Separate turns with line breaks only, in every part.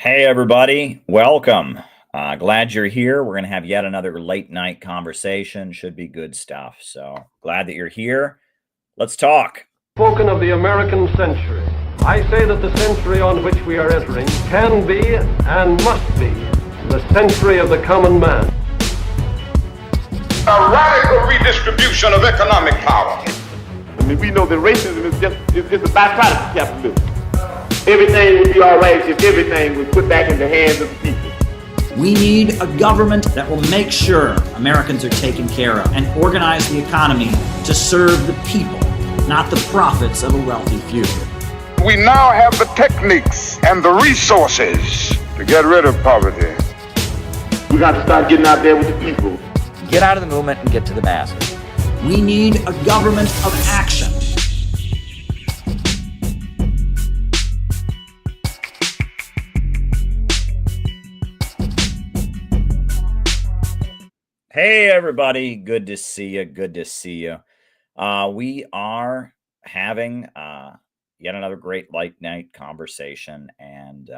Hey, everybody. Welcome. Glad you're here. We're going to have yet another late night conversation. Should be good stuff. So glad that you're here. Let's talk.
Spoken of the American century. I say that the century on which we are entering can be and must be the century of the common man.
A radical redistribution of economic power.
I mean, we know that racism is just a byproduct of capitalism. Everything would be all right if everything was put back in the hands of the people.
We need a government that will make sure Americans are taken care of and organize the economy to serve the people, not the profits of a wealthy few.
We now have the techniques and the resources to get rid of poverty.
We got to start getting out there with the people.
Get out of the movement and get to the masses.
We need a government of action.
Hey, everybody. Good to see you. Good to see you. We are having yet another great late night conversation, and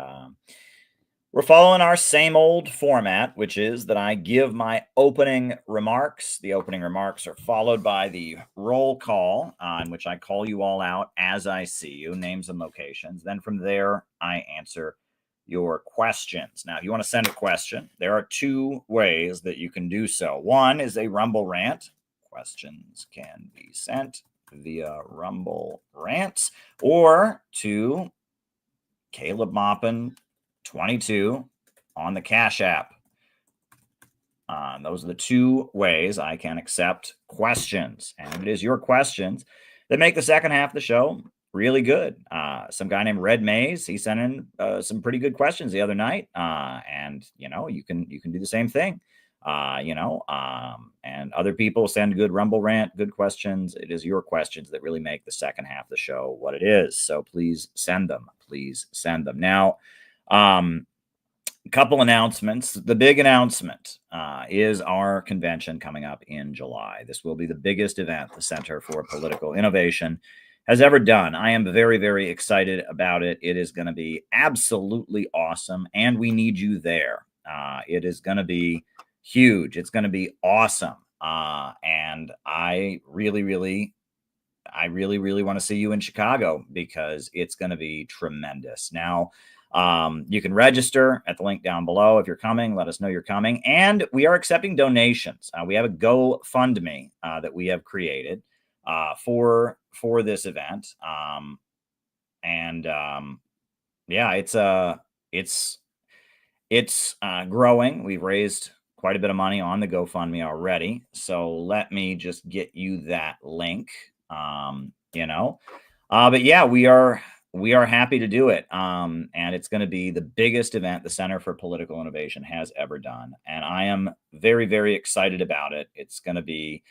we're following our same old format, which is that I give my opening remarks. The opening remarks are followed by the roll call, in which I call you all out as I see you, names and locations. Then from there, I answer your questions. Now, if you want to send a question, there are two ways that you can do so. One is a Rumble rant. Questions can be sent via Rumble rants, or to Caleb Maupin 22 on the Cash App. Those are the two ways I can accept questions, and it is your questions that make the second half of the show really good. Some guy named Red Maze, he sent in some pretty good questions the other night, and you can do the same thing. And other people send good Rumble rant, good questions. It is your questions that really make the second half of the show what it is. So please send them. Please send them. Now, a couple announcements. The big announcement is our convention coming up in July. This will be the biggest event the Center for Political Innovation has ever done. I am very, very excited about it. It is going to be absolutely awesome, and we need you there. It is going to be huge. It's going to be awesome. And I really, really want to see you in Chicago because it's going to be tremendous. Now, you can register at the link down below if you're coming. Let us know you're coming. And we are accepting donations. We have a GoFundMe that we have created for this event. It's growing. We've raised quite a bit of money on the GoFundMe already. So let me just get you that link. But yeah, we are happy to do it. And it's going to be the biggest event the Center for Political Innovation has ever done. And I am very, very excited about it. It's going to be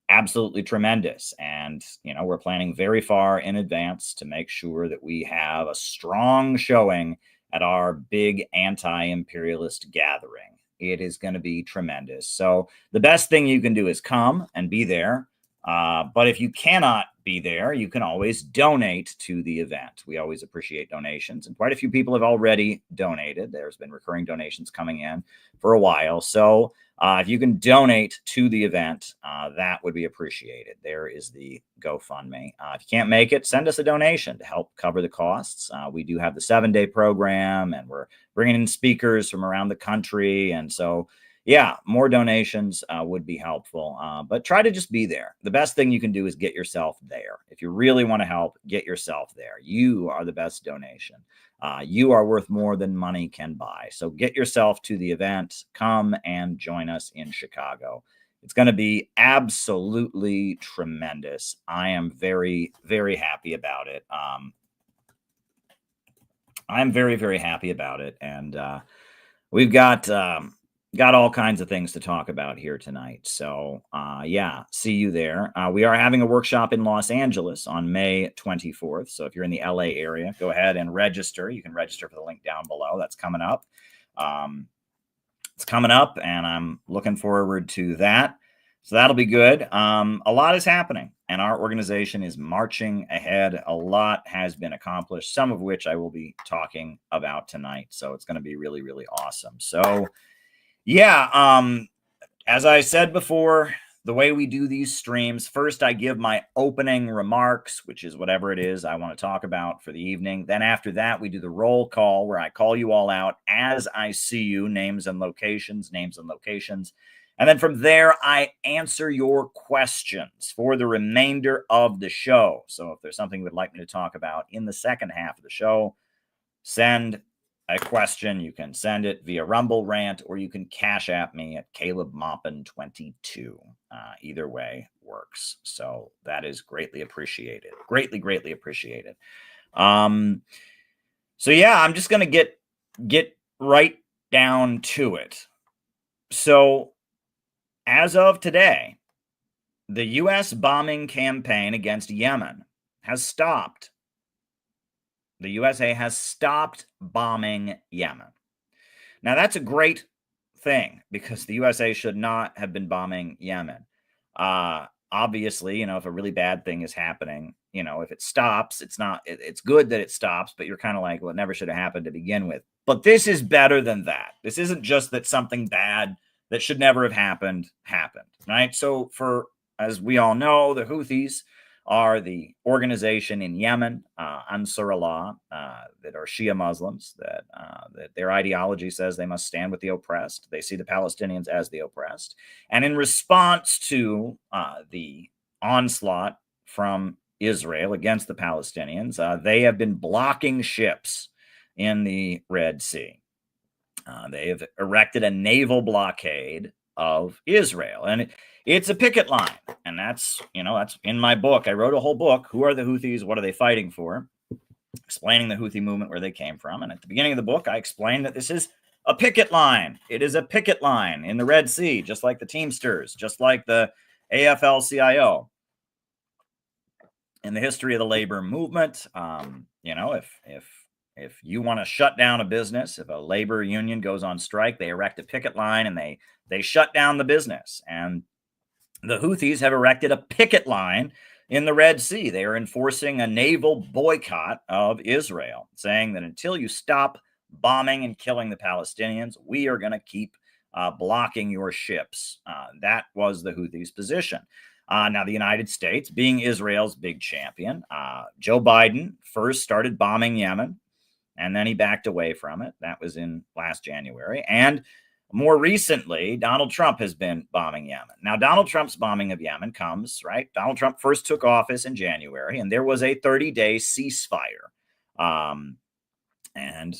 absolutely tremendous. And, we're planning very far in advance to make sure that we have a strong showing at our big anti-imperialist gathering. It is going to be tremendous. So the best thing you can do is come and be there. But if you cannot be there, you can always donate to the event. We always appreciate donations, and quite a few people have already donated. There's been recurring donations coming in for a while. So if you can donate to the event, that would be appreciated. There is the GoFundMe. If you can't make it, send us a donation to help cover the costs. We do have the 7-day program, and we're bringing in speakers from around the country. And so, yeah, more donations would be helpful, but try to just be there. The best thing you can do is get yourself there. If you really want to help, get yourself there. You are the best donation. You are worth more than money can buy. So get yourself to the event. Come and join us in Chicago. It's going to be absolutely tremendous. I am very, very happy about it. I'm very, very happy about it. And we've got all kinds of things to talk about here tonight. So, yeah, see you there. We are having a workshop in Los Angeles on May 24th. So if you're in the LA area, go ahead and register. You can register for the link down below. That's coming up. It's coming up, and I'm looking forward to that. So that'll be good. A lot is happening, and our organization is marching ahead. A lot has been accomplished, some of which I will be talking about tonight. So it's going to be really, really awesome. So, yeah, as I said before, the way we do these streams, first I give my opening remarks, which is whatever it is I want to talk about for the evening. Then after that, we do the roll call where I call you all out as I see you, names and locations. And then from there, I answer your questions for the remainder of the show. So if there's something you would like me to talk about in the second half of the show, send a question. You can send it via Rumble Rant, or you can Cash App me at CalebMoppin22. Either way works. So that is greatly appreciated. Greatly, greatly appreciated. So yeah, I'm just going to get right down to it. So as of today, the U.S. bombing campaign against Yemen has stopped. The USA has stopped bombing Yemen. Now, that's a great thing because the USA should not have been bombing Yemen. Obviously, if a really bad thing is happening, if it stops, it's good that it stops, but you're kind of like, well, it never should have happened to begin with. But this is better than that. This isn't just that something bad that should never have happened, right? So as we all know, the Houthis are the organization in Yemen, Ansar Allah, that are Shia Muslims, that their ideology says they must stand with the oppressed. They see the Palestinians as the oppressed. And in response to the onslaught from Israel against the Palestinians, they have been blocking ships in the Red Sea. They have erected a naval blockade of Israel, and it's a picket line, and that's in my book. I wrote a whole book. Who are the Houthis? What are they fighting for? Explaining the Houthi movement, where they came from. And at the beginning of the book, I explained that this is a picket line. It is a picket line in the Red Sea, just like the Teamsters, just like the AFL-CIO. In the history of the labor movement, if you want to shut down a business, if a labor union goes on strike, they erect a picket line and they shut down the business. And the Houthis have erected a picket line in the Red Sea. They are enforcing a naval boycott of Israel, saying that until you stop bombing and killing the Palestinians, we are going to keep blocking your ships. That was the Houthis' position. Now, the United States, being Israel's big champion, Joe Biden first started bombing Yemen, and then he backed away from it. That was in last January. And more recently, Donald Trump has been bombing Yemen. Now, Donald Trump's bombing of Yemen comes, right? Donald Trump first took office in January, and there was a 30-day ceasefire. And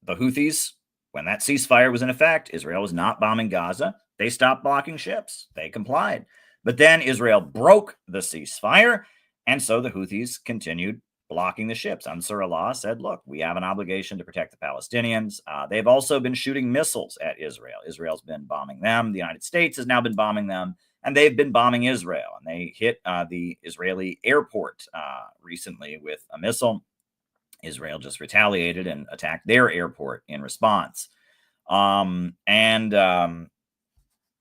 the Houthis, when that ceasefire was in effect, Israel was not bombing Gaza. They stopped blocking ships. They complied. But then Israel broke the ceasefire, and so the Houthis continued blocking the ships. Ansar Allah said, look, we have an obligation to protect the Palestinians. They've also been shooting missiles at Israel. Israel's been bombing them. The United States has now been bombing them, and they've been bombing Israel. And they hit the Israeli airport recently with a missile. Israel just retaliated and attacked their airport in response.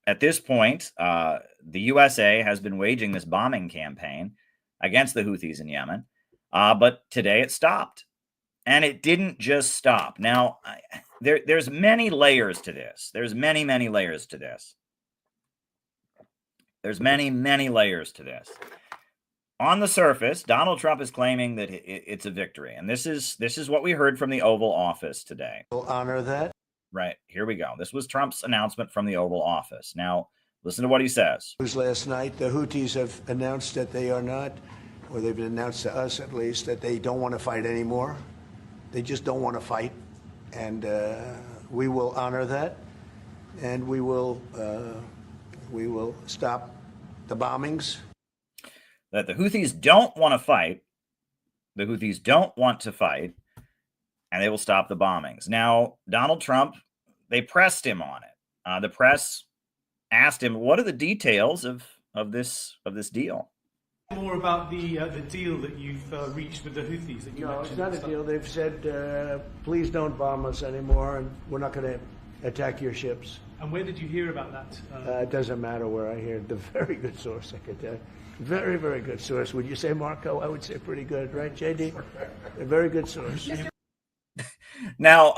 At this point, the USA has been waging this bombing campaign against the Houthis in Yemen. But today it stopped, and it didn't just stop. Now, there's many layers to this. There's many, many layers to this. There's many, many layers to this. On the surface, Donald Trump is claiming that it's a victory, and this is what we heard from the Oval Office today.
We'll honor that.
Right, here we go. This was Trump's announcement from the Oval Office. Now, listen to what he says.
Last night, the Houthis have announced that they are not, or they've announced to us at least, that they don't want to fight anymore. They just don't want to fight. And we will honor that. And we will stop the bombings.
That the Houthis don't want to fight. The Houthis don't want to fight. And they will stop the bombings. Now, Donald Trump, they pressed him on it. The press asked him, what are the details of this deal?
More about the deal that you've reached with the Houthis that you mentioned.
No, it's not a deal. They've said, please don't bomb us anymore, and we're not going to attack your ships.
And where did you hear about that?
It doesn't matter where I hear it. The very good source, I could tell you. Very, very good source. Would you say, Marco? I would say pretty good, right, JD? A very good source.
Now,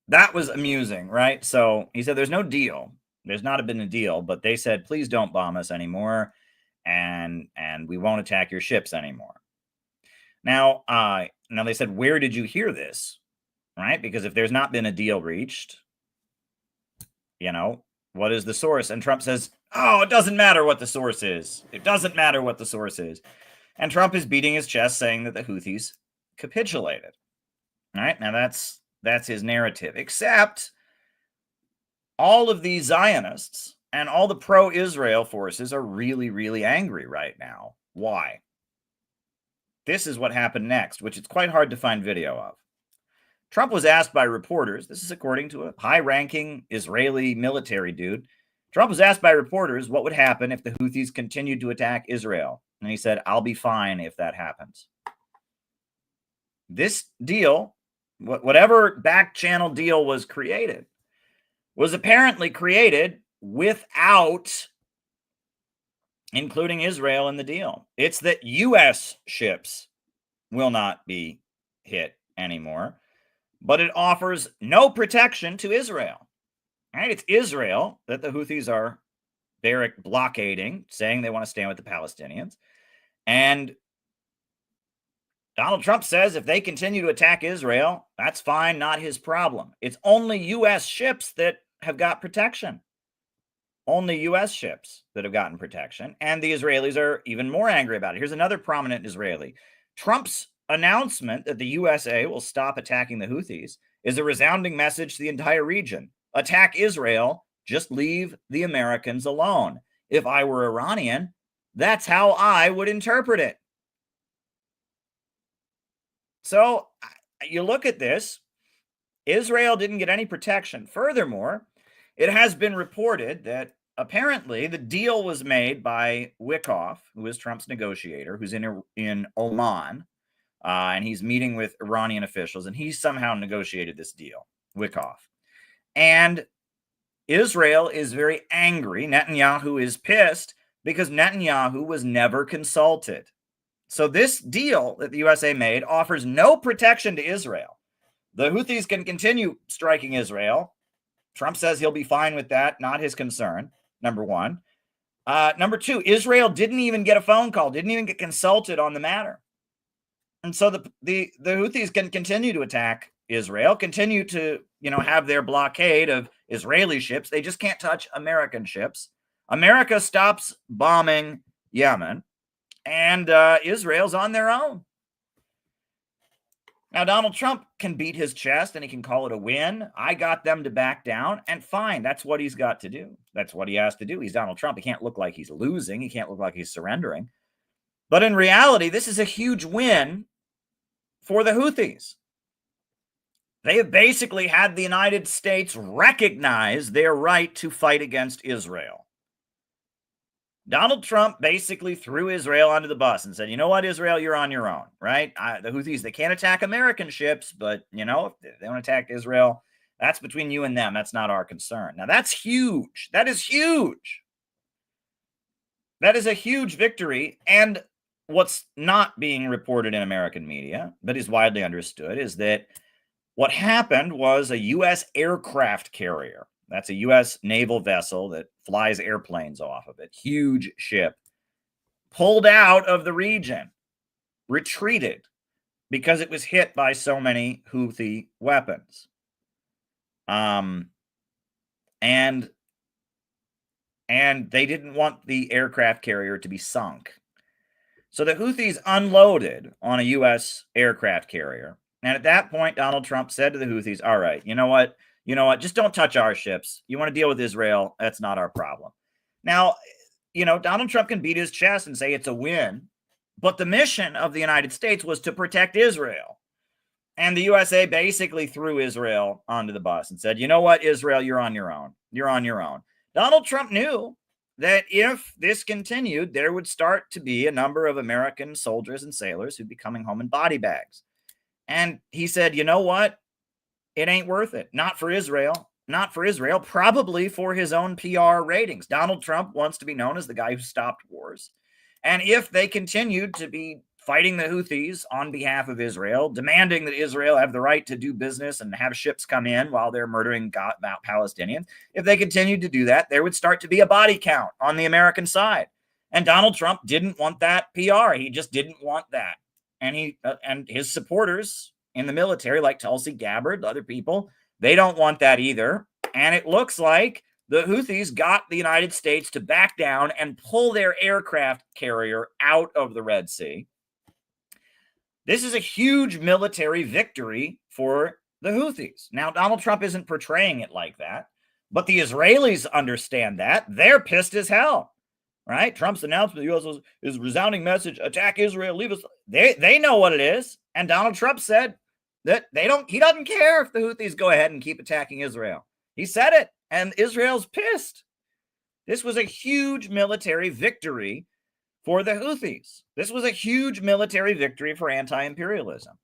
that was amusing, right? So he said, there's no deal. There's not been a deal, but they said, please don't bomb us anymore. And we won't attack your ships anymore. Now, now they said, where did you hear this? Right? Because if there's not been a deal reached, you know, what is the source? And Trump says, oh, it doesn't matter what the source is. It doesn't matter what the source is. And Trump is beating his chest saying that the Houthis capitulated. All right? Now that's his narrative. Except all of these Zionists and all the pro-Israel forces are really, really angry right now. Why? This is what happened next, which it's quite hard to find video of. Trump was asked by reporters, this is according to a high-ranking Israeli military dude, Trump was asked by reporters what would happen if the Houthis continued to attack Israel. And he said, I'll be fine if that happens. This deal, whatever back channel deal was created, was apparently created without including Israel in the deal. It's that U.S. ships will not be hit anymore, but it offers no protection to Israel. Right? It's Israel that the Houthis are blockading, saying they want to stand with the Palestinians. And Donald Trump says if they continue to attack Israel, that's fine, not his problem. It's only U.S. ships that have got protection. Only U.S. ships that have gotten protection. And the Israelis are even more angry about it. Here's another prominent Israeli. Trump's announcement that the USA will stop attacking the Houthis is a resounding message to the entire region. Attack Israel, just leave the Americans alone. If I were Iranian, that's how I would interpret it. So you look at this, Israel didn't get any protection. Furthermore, it has been reported that apparently the deal was made by Wickoff, who is Trump's negotiator, who's in Oman, and he's meeting with Iranian officials, and he somehow negotiated this deal, Wickoff. And Israel is very angry. Netanyahu is pissed because Netanyahu was never consulted. So this deal that the USA made offers no protection to Israel. The Houthis can continue striking Israel. Trump says he'll be fine with that, not his concern, number one. Number two, Israel didn't even get a phone call, didn't even get consulted on the matter. And so the Houthis can continue to attack Israel, continue to, have their blockade of Israeli ships. They just can't touch American ships. America stops bombing Yemen, and Israel's on their own. Now, Donald Trump can beat his chest and he can call it a win. I got them to back down, and fine, that's what he's got to do. That's what he has to do. He's Donald Trump. He can't look like he's losing. He can't look like he's surrendering. But in reality, this is a huge win for the Houthis. They have basically had the United States recognize their right to fight against Israel. Donald Trump basically threw Israel under the bus and said, you know what, Israel, you're on your own, right? The Houthis, they can't attack American ships, but, if they want to attack Israel, that's between you and them. That's not our concern. Now, that's huge. That is huge. That is a huge victory. And what's not being reported in American media, but is widely understood, is that what happened was a U.S. aircraft carrier. That's a U.S. naval vessel that flies airplanes off of it. Huge ship. Pulled out of the region. Retreated. Because it was hit by so many Houthi weapons. And they didn't want the aircraft carrier to be sunk. So the Houthis unloaded on a U.S. aircraft carrier. And at that point, Donald Trump said to the Houthis, all right, you know what? Just don't touch our ships. You want to deal with Israel? That's not our problem. Now, Donald Trump can beat his chest and say it's a win. But the mission of the United States was to protect Israel. And the USA basically threw Israel onto the bus and said, you know what, Israel, you're on your own. You're on your own. Donald Trump knew that if this continued, there would start to be a number of American soldiers and sailors who'd be coming home in body bags. And he said, you know what? It ain't worth it. Not for Israel. not for Israel, probably for his own PR ratings. Donald Trump wants to be known as the guy who stopped wars. And if they continued to be fighting the Houthis on behalf of Israel, demanding that Israel have the right to do business and have ships come in while they're murdering Palestinians, if they continued to do that, there would start to be a body count on the American side. And Donald Trump didn't want that PR. He just didn't want that. And and his supporters in the military, like Tulsi Gabbard, other people, they don't want that either. And it looks like the Houthis got the United States to back down and pull their aircraft carrier out of the Red Sea. This is a huge military victory for the Houthis. Now, Donald Trump isn't portraying it like that, but the Israelis understand that. They're pissed as hell, right? Trump's announcement, the U.S. is a resounding message, attack Israel, leave us. They know what it is. And Donald Trump said that he doesn't care if the Houthis go ahead and keep attacking Israel. He said it, and Israel's pissed. This was a huge military victory for the Houthis. This was a huge military victory for anti-imperialism.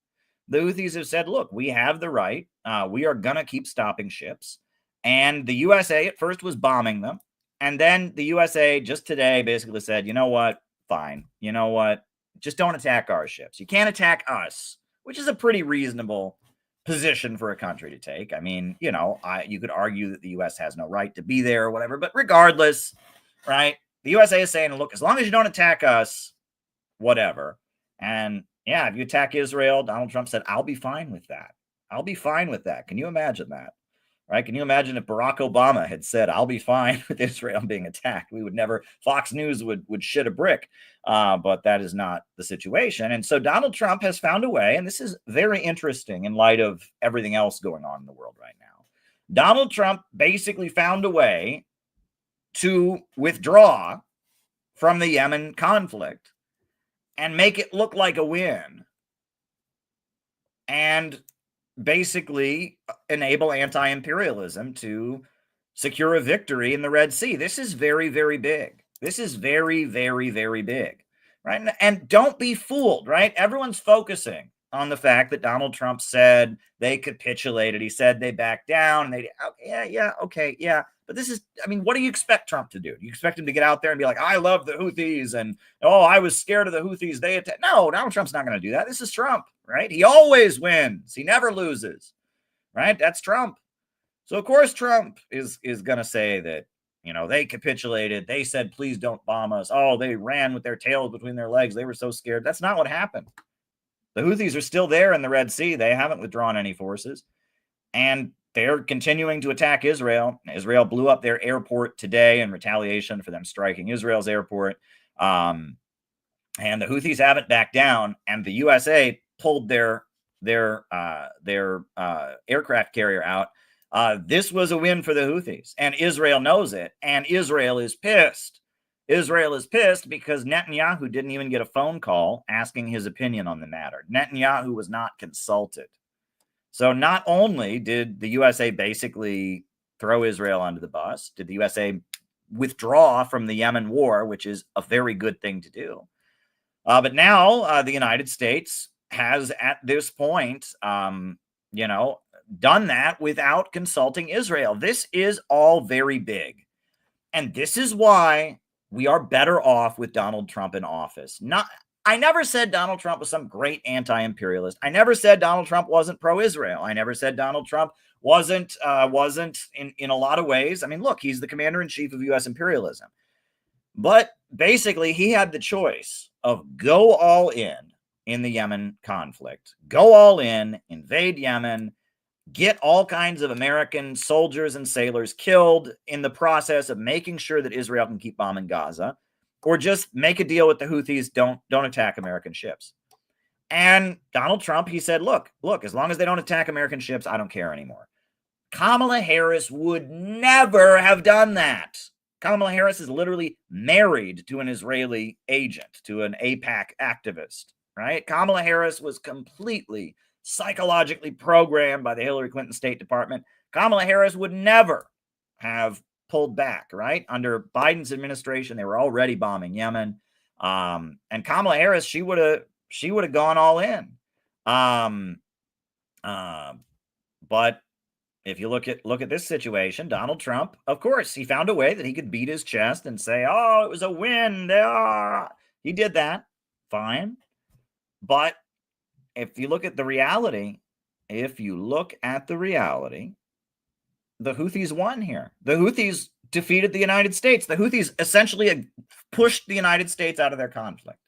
The Houthis have said, look, we have the right. We are going to keep stopping ships. And the USA at first was bombing them. And then the USA just today basically said, you know what? Fine. You know what? Just don't attack our ships. You can't attack us, which is a pretty reasonable position for a country to take. I mean, you know, you could argue that the U.S. has no right to be there or whatever, but regardless, right? The USA is saying, look, as long as you don't attack us, whatever. And yeah, if you attack Israel, Donald Trump said, I'll be fine with that. I'll be fine with that. Can you imagine that? Right? Can you imagine if Barack Obama had said, I'll be fine with Israel being attacked? We would never, Fox News would shit a brick. But that is not the situation. And so Donald Trump has found a way, and this is very interesting in light of everything else going on in the world right now. Donald Trump basically found a way to withdraw from the Yemen conflict and make it look like a win and basically enable anti-imperialism to secure a victory in the Red Sea. This is very, very big. This is very, very, very big, right? And don't be fooled, right? Everyone's focusing on the fact that Donald Trump said they capitulated. He said they backed down. And okay. But this is, I mean, what do you expect Trump to do? Do you expect him to get out there and be like, I love the Houthis and, oh, I was scared of the Houthis. They attacked. No, Donald Trump's not going to do that. This is Trump, right? He always wins. He never loses, right? That's Trump. So, of course, Trump is going to say that, you know, they capitulated. They said, please don't bomb us. Oh, they ran with their tails between their legs. They were so scared. That's not what happened. The Houthis are still there in the Red Sea. They haven't withdrawn any forces. And they're continuing to attack Israel. Israel blew up their airport today in retaliation for them striking Israel's airport. And the Houthis haven't backed down. And the USA pulled their aircraft carrier out. This was a win for the Houthis, and Israel knows it. And Israel is pissed. Israel is pissed because Netanyahu didn't even get a phone call asking his opinion on the matter. Netanyahu was not consulted. So not only did the USA basically throw Israel under the bus, did the USA withdraw from the Yemen war, which is a very good thing to do. But now the United States has at this point, done that without consulting Israel. This is all very big. And this is why we are better off with Donald Trump in office. I never said Donald Trump was some great anti-imperialist. I never said Donald Trump wasn't pro-Israel. I never said Donald Trump wasn't in a lot of ways. I mean, look, he's the commander-in-chief of U.S. imperialism. But basically, he had the choice of go all in the Yemen conflict, go all in, invade Yemen, get all kinds of American soldiers and sailors killed in the process of making sure that Israel can keep bombing Gaza, or just make a deal with the Houthis, don't attack American ships. And Donald Trump, he said, look, as long as they don't attack American ships, I don't care anymore. Kamala Harris would never have done that. Kamala Harris is literally married to an Israeli agent, to an AIPAC activist, right? Kamala Harris was completely psychologically programmed by the Hillary Clinton State Department. Kamala Harris would never have pulled back, right? Under Biden's administration, they were already bombing Yemen. And Kamala Harris, she would have gone all in. But if you look at this situation, Donald Trump, of course, he found a way that he could beat his chest and say, "Oh, it was a win." He did that, fine. But if you look at the reality, the Houthis won here. The Houthis defeated the United States. The Houthis essentially pushed the United States out of their conflict.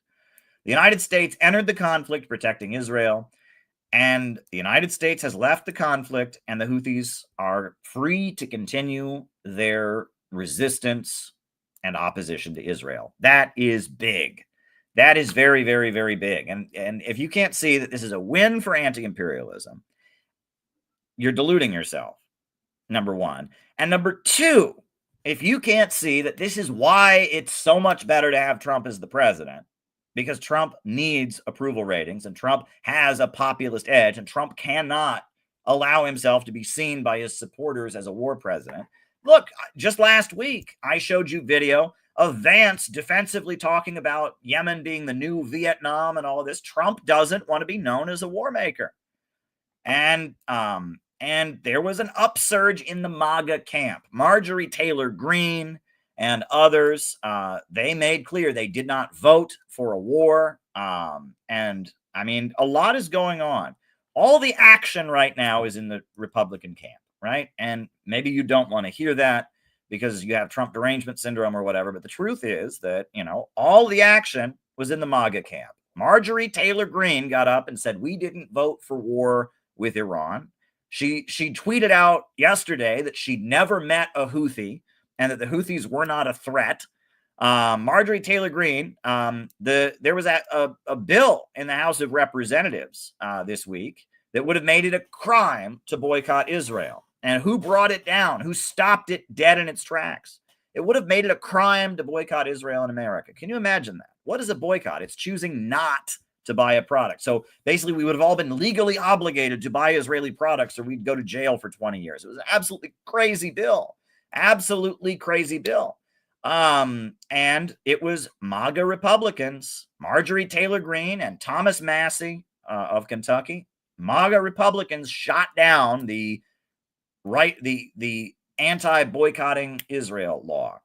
The United States entered the conflict protecting Israel, and the United States has left the conflict, and the Houthis are free to continue their resistance and opposition to Israel. That is big. That is very, very, very big. And if you can't see that this is a win for anti-imperialism, you're deluding yourself, number one. And number two, if you can't see that this is why it's so much better to have Trump as the president, because Trump needs approval ratings and Trump has a populist edge, and Trump cannot allow himself to be seen by his supporters as a war president. Look, just last week, I showed you video of Vance defensively talking about Yemen being the new Vietnam and all of this. Trump doesn't want to be known as a war maker. And there was an upsurge in the MAGA camp. Marjorie Taylor Greene and others, they made clear they did not vote for a war. And I mean, a lot is going on. All the action right now is in the Republican camp, right? And maybe you don't want to hear that because you have Trump derangement syndrome or whatever. But the truth is that, all the action was in the MAGA camp. Marjorie Taylor Greene got up and said, "We didn't vote for war with Iran." She tweeted out yesterday that she'd never met a Houthi and that the Houthis were not a threat. Marjorie Taylor Greene, there was a bill in the House of Representatives this week that would have made it a crime to boycott Israel. And who brought it down? Who stopped it dead in its tracks? It would have made it a crime to boycott Israel in America. Can you imagine that? What is a boycott? It's choosing not to buy a product. So basically, we would have all been legally obligated to buy Israeli products or we'd go to jail for 20 years. It was an absolutely crazy bill. Absolutely crazy bill. And it was MAGA Republicans, Marjorie Taylor Greene and Thomas Massie of Kentucky. MAGA Republicans shot down the anti-boycotting Israel law.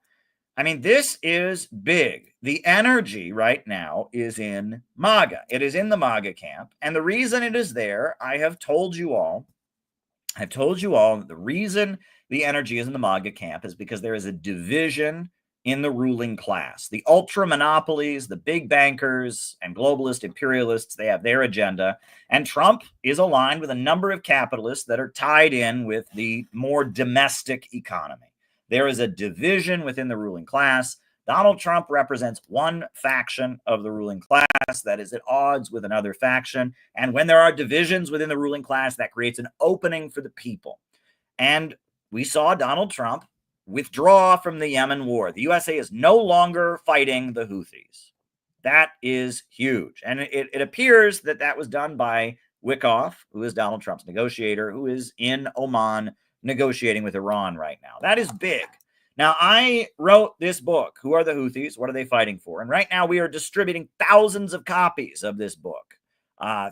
I mean, this is big. The energy right now is in MAGA. It is in the MAGA camp. And the reason it is there, I have told you all the reason the energy is in the MAGA camp is because there is a division in the ruling class. The ultra monopolies, the big bankers and globalist imperialists, they have their agenda. And Trump is aligned with a number of capitalists that are tied in with the more domestic economy. There is a division within the ruling class. Donald Trump represents one faction of the ruling class that is at odds with another faction. And when there are divisions within the ruling class, that creates an opening for the people. And we saw Donald Trump withdraw from the Yemen war. The USA is no longer fighting the Houthis. That is huge. And it appears that was done by Wickoff, who is Donald Trump's negotiator, who is in Oman negotiating with Iran right now. That is big. Now, I wrote this book, Who Are the Houthis? What Are They Fighting For? And right now we are distributing thousands of copies of this book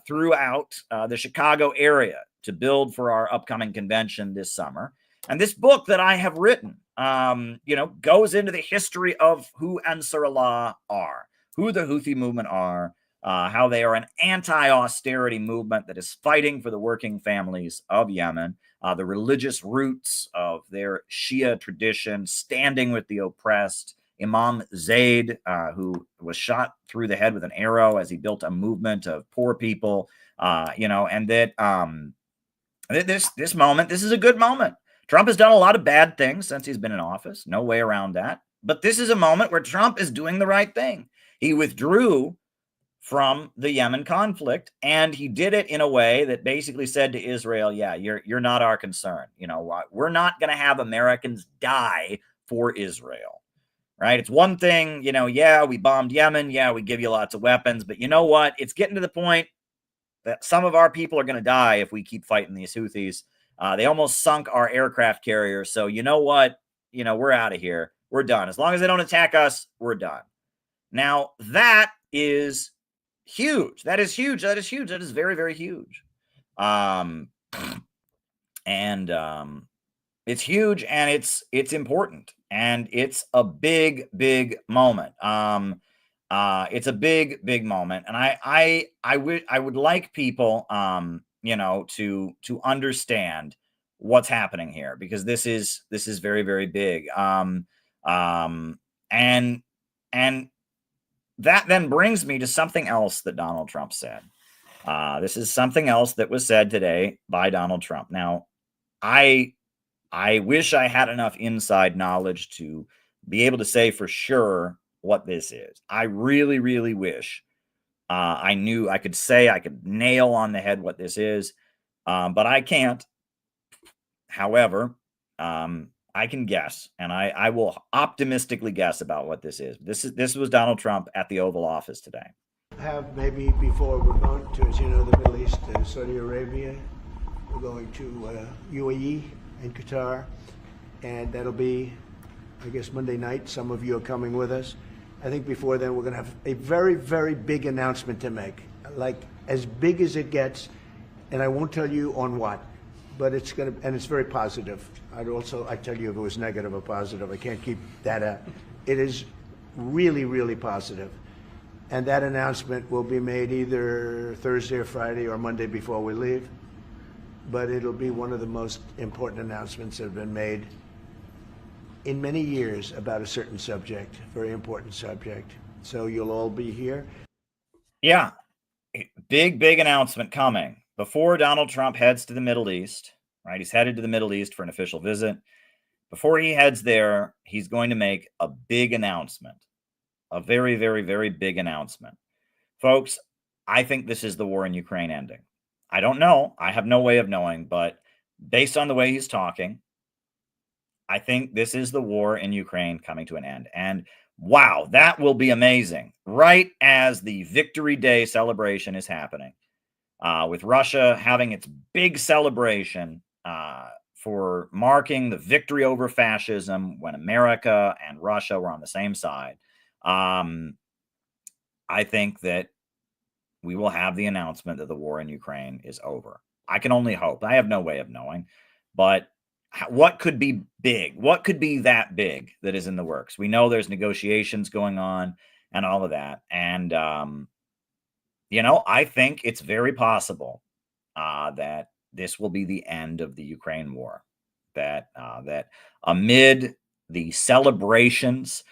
throughout the Chicago area to build for our upcoming convention this summer. And this book that I have written, goes into the history of who Ansarullah are, who the Houthi movement are, how they are an anti-austerity movement that is fighting for the working families of Yemen, the religious roots of their Shia tradition, standing with the oppressed, Imam Zaid, who was shot through the head with an arrow as he built a movement of poor people, and that this moment, this is a good moment. Trump has done a lot of bad things since he's been in office. No way around that. But this is a moment where Trump is doing the right thing. He withdrew from the Yemen conflict, and he did it in a way that basically said to Israel, yeah, you're not our concern. We're not going to have Americans die for Israel, right? It's one thing, yeah, we bombed Yemen. Yeah, we give you lots of weapons. But you know what? It's getting to the point that some of our people are going to die if we keep fighting these Houthis. They almost sunk our aircraft carrier. So you know what? We're out of here. We're done. As long as they don't attack us, we're done. Now, that is huge. That is huge. That is huge. That is very, very huge. And it's huge, and it's important, and it's a big, big moment. It's a big, big moment, and I would like people, to understand what's happening here, because this is very, very big. Um, and and that then brings me to something else that Donald Trump said. This is something else that was said today by Donald Trump. Now, I I wish I had enough inside knowledge to be able to say for sure what this is. I really, really wish I knew I could say, I could nail on the head what this is, but I can't. However, I can guess, and I will optimistically guess about what this is. This was Donald Trump at the Oval Office today.
Have maybe before we're going to, as you know, the Middle East, Saudi Arabia. We're going to UAE and Qatar, and that'll be, I guess, Monday night. Some of you are coming with us. I think before then we're going to have a very, very big announcement to make, like as big as it gets, and I won't tell you on what, but it's going to, and it's very positive. I'd tell you if it was negative or positive. I can't keep that up. It is really, really positive. And that announcement will be made either Thursday or Friday or Monday before we leave. But it'll be one of the most important announcements that have been made in many years about a certain subject, very important subject. So you'll all be here.
Yeah, big, big announcement coming before Donald Trump heads to the Middle East, right? He's headed to the Middle East for an official visit. Before he heads there, he's going to make a big announcement, a very, very, very big announcement. Folks, I think this is the war in Ukraine ending. I don't know. I have no way of knowing, but based on the way he's talking, I think this is the war in Ukraine coming to an end. And wow, that will be amazing. Right as the Victory Day celebration is happening, with Russia having its big celebration for marking the victory over fascism when America and Russia were on the same side. I think that we will have the announcement that the war in Ukraine is over. I can only hope. I have no way of knowing, but what could be big? What could be that big that is in the works? We know there's negotiations going on and all of that. And, I think it's very possible that this will be the end of the Ukraine war. That amid the celebrations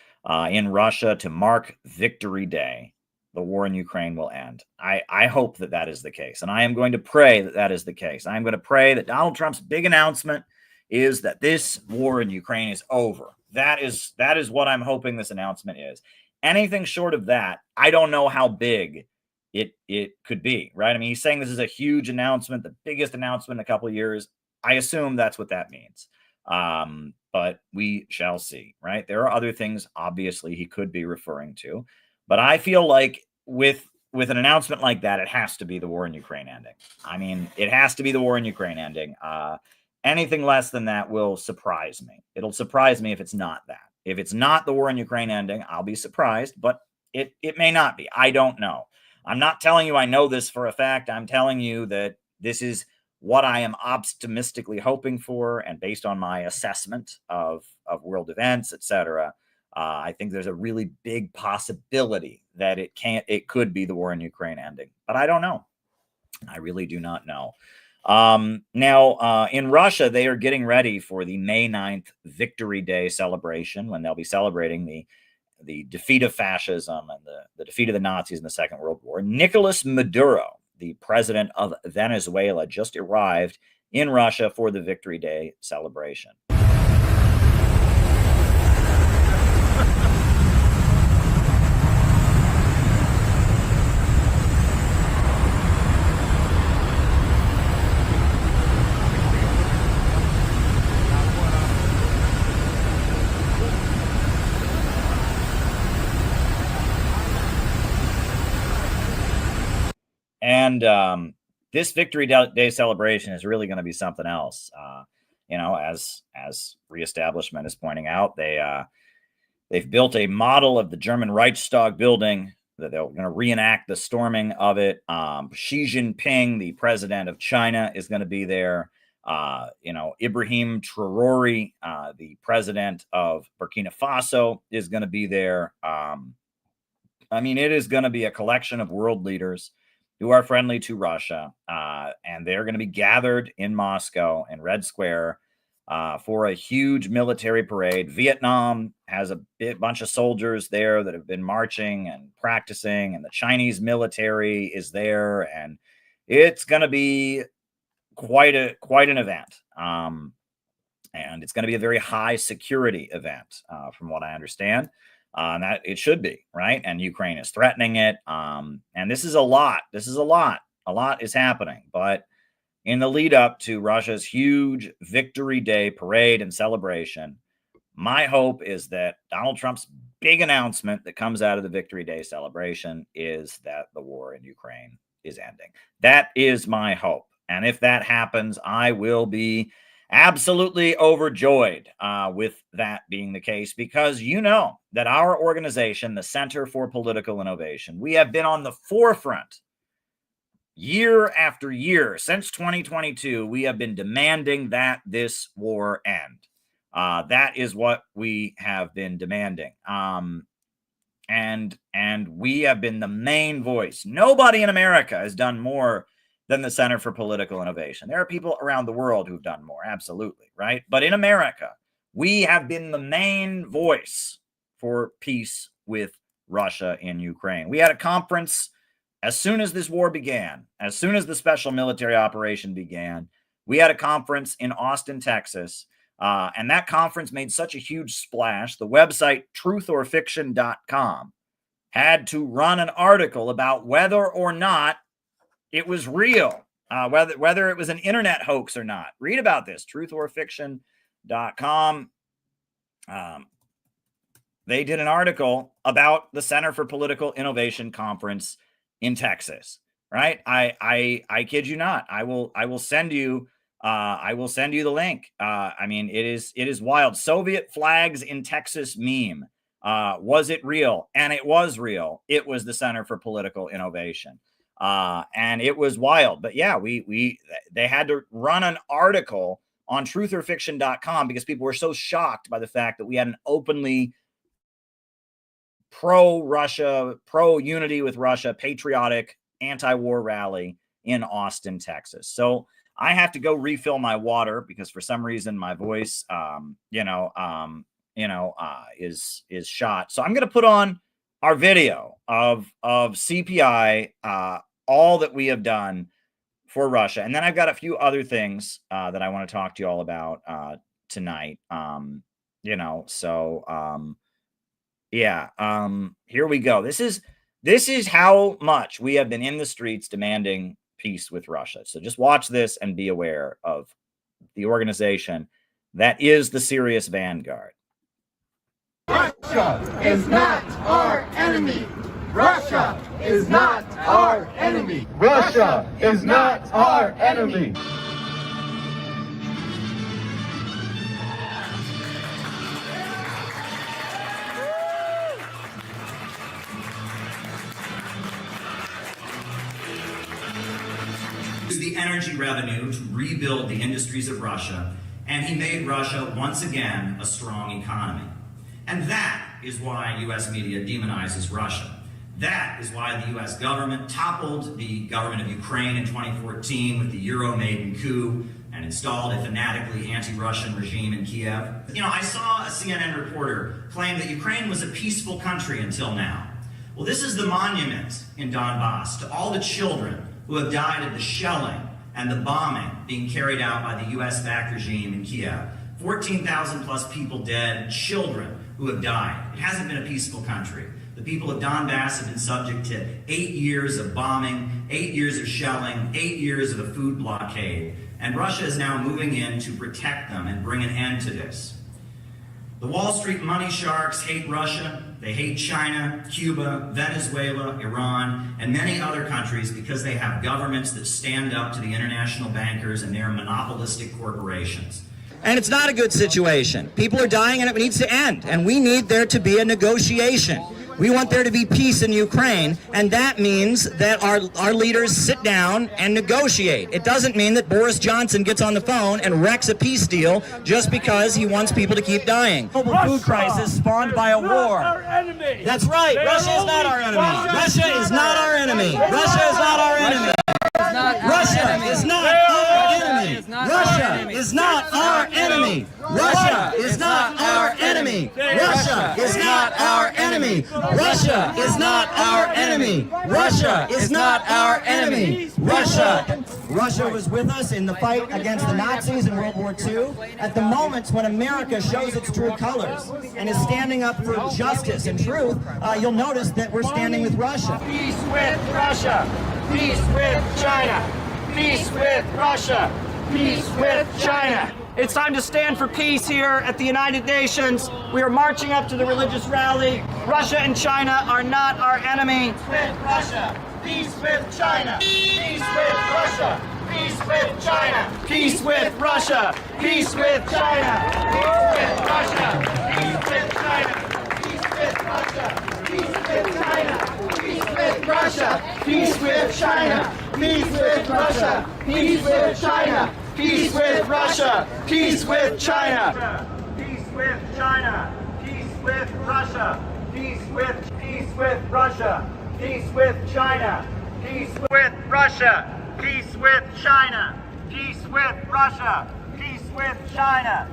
in Russia to mark Victory Day, the war in Ukraine will end. I hope that that is the case. And I am going to pray that that is the case. I'm going to pray that Donald Trump's big announcement is that this war in Ukraine is over. That is what I'm hoping this announcement is. Anything short of that, I don't know how big it could be, right? I mean, he's saying this is a huge announcement, the biggest announcement in a couple of years. I assume that's what that means. But we shall see, right? There are other things, obviously, he could be referring to. But I feel like with an announcement like that, it has to be the war in Ukraine ending. I mean, it has to be the war in Ukraine ending. Anything less than that will surprise me. It'll surprise me if it's not that. If it's not the war in Ukraine ending, I'll be surprised, but it may not be. I don't know. I'm not telling you I know this for a fact. I'm telling you that this is what I am optimistically hoping for, and based on my assessment of world events, etc. I think there's a really big possibility that it could be the war in Ukraine ending, but I don't know. I really do not know. Now, in Russia, they are getting ready for the May 9th Victory Day celebration, when they'll be celebrating the defeat of fascism and the defeat of the Nazis in the Second World War. Nicolas Maduro, the president of Venezuela, just arrived in Russia for the Victory Day celebration. And this Victory Day celebration is really going to be something else. As Reestablishment is pointing out, they've built a model of the German Reichstag building that they're going to reenact the storming of it. Xi Jinping, the president of China, is going to be there. Ibrahim Traore, the president of Burkina Faso, is going to be there. It is going to be a collection of world leaders who are friendly to Russia, and they're going to be gathered in Moscow in Red Square for a huge military parade. Vietnam has a bunch of soldiers there that have been marching and practicing, and the Chinese military is there, and it's going to be quite an event. And it's going to be a very high security event, from what I understand. And that it should be, right? And Ukraine is threatening it. And this is a lot. A lot is happening. But in the lead up to Russia's huge Victory Day parade and celebration, my hope is that Donald Trump's big announcement that comes out of the Victory Day celebration is that the war in Ukraine is ending. That is my hope. And if that happens, I will be absolutely overjoyed with that being the case, because you know that our organization, the Center for Political Innovation, we have been on the forefront year after year since 2022. We have been demanding that this war end. That is what we have been demanding. And we have been the main voice. Nobody in America has done more than the Center for Political Innovation. There are people around the world who've done more, absolutely, right? But in America, we have been the main voice for peace with Russia in Ukraine. We had a conference as soon as this war began, as soon as the special military operation began. We had a conference in Austin, Texas, and that conference made such a huge splash. The website truthorfiction.com had to run an article about whether or not it was real, whether it was an internet hoax or not. Read about this, truthorfiction.com. They did an article about the Center for Political Innovation conference in Texas, right? I kid you not. I will send you the link. It is wild. Soviet flags in Texas meme. Was it real? And it was real. It was the Center for Political Innovation. And it was wild. But yeah, they had to run an article on trutherfiction.com because people were so shocked by the fact that we had an openly pro-Russia, pro-unity with Russia, patriotic anti-war rally in Austin, Texas. So I have to go refill my water because for some reason my voice, is shot. So I'm going to put on our video of CPI, all that we have done for Russia. And then I've got a few other things that I want to talk to you all about tonight. Here we go. This is how much we have been in the streets demanding peace with Russia. So just watch this and be aware of the organization that is the serious vanguard.
Russia is not our enemy. Russia is not our enemy. Russia is not our enemy.
The energy revenue to rebuild the industries of Russia, and he made Russia once again a strong economy. And that is why U.S. media demonizes Russia. That is why the U.S. government toppled the government of Ukraine in 2014 with the Euro-Maiden coup and installed a fanatically anti-Russian regime in Kiev. I saw a CNN reporter claim that Ukraine was a peaceful country until now. Well, this is the monument in Donbass to all the children who have died of the shelling and the bombing being carried out by the U.S.-backed regime in Kiev. 14,000 plus people dead, children who have died. It hasn't been a peaceful country. The people of Donbass have been subject to 8 years of bombing, 8 years of shelling, 8 years of a food blockade, and Russia is now moving in to protect them and bring an end to this. The Wall Street money sharks hate Russia. They hate China, Cuba, Venezuela, Iran, and many other countries because they have governments that stand up to the international bankers and their monopolistic corporations.
And it's not a good situation. People are dying and it needs to end. And we need there to be a negotiation. We want there to be peace in Ukraine, and that means that our leaders sit down and negotiate. It doesn't mean that Boris Johnson gets on the phone and wrecks a peace deal just because he wants people to keep dying. Global food crisis spawned by a war. That's right. Russia is not our enemy. Russia is not our enemy. Russia is not our enemy. Russia is not our enemy. Russia is not our enemy. Russia is not our enemy. Russia is not our enemy. Russia is not our enemy. Russia is not our enemy. Russia was with us in the fight against the Nazis in World War II. At the moments when America shows its true colors and is standing up for justice and truth, you'll notice that we're standing with Russia.
Peace with Russia. Peace with China. Peace with Russia. Peace with China.
It's time to stand for peace here at the United Nations. We are marching up to the religious rally. Russia and China are not our enemy.
Peace with Russia. Peace with China. Peace with Russia. Peace with China.
Peace with Russia. Peace with China.
Peace with Russia. Peace with China. Peace with Russia. Peace with China. Peace with Russia. Peace with China. Peace with Russia. Peace with China.
Peace with Russia. Peace with China.
Peace with China. Peace with Russia. Peace with Russia. Peace with China. Peace with Russia. Peace with China. Peace with Russia. Peace with China.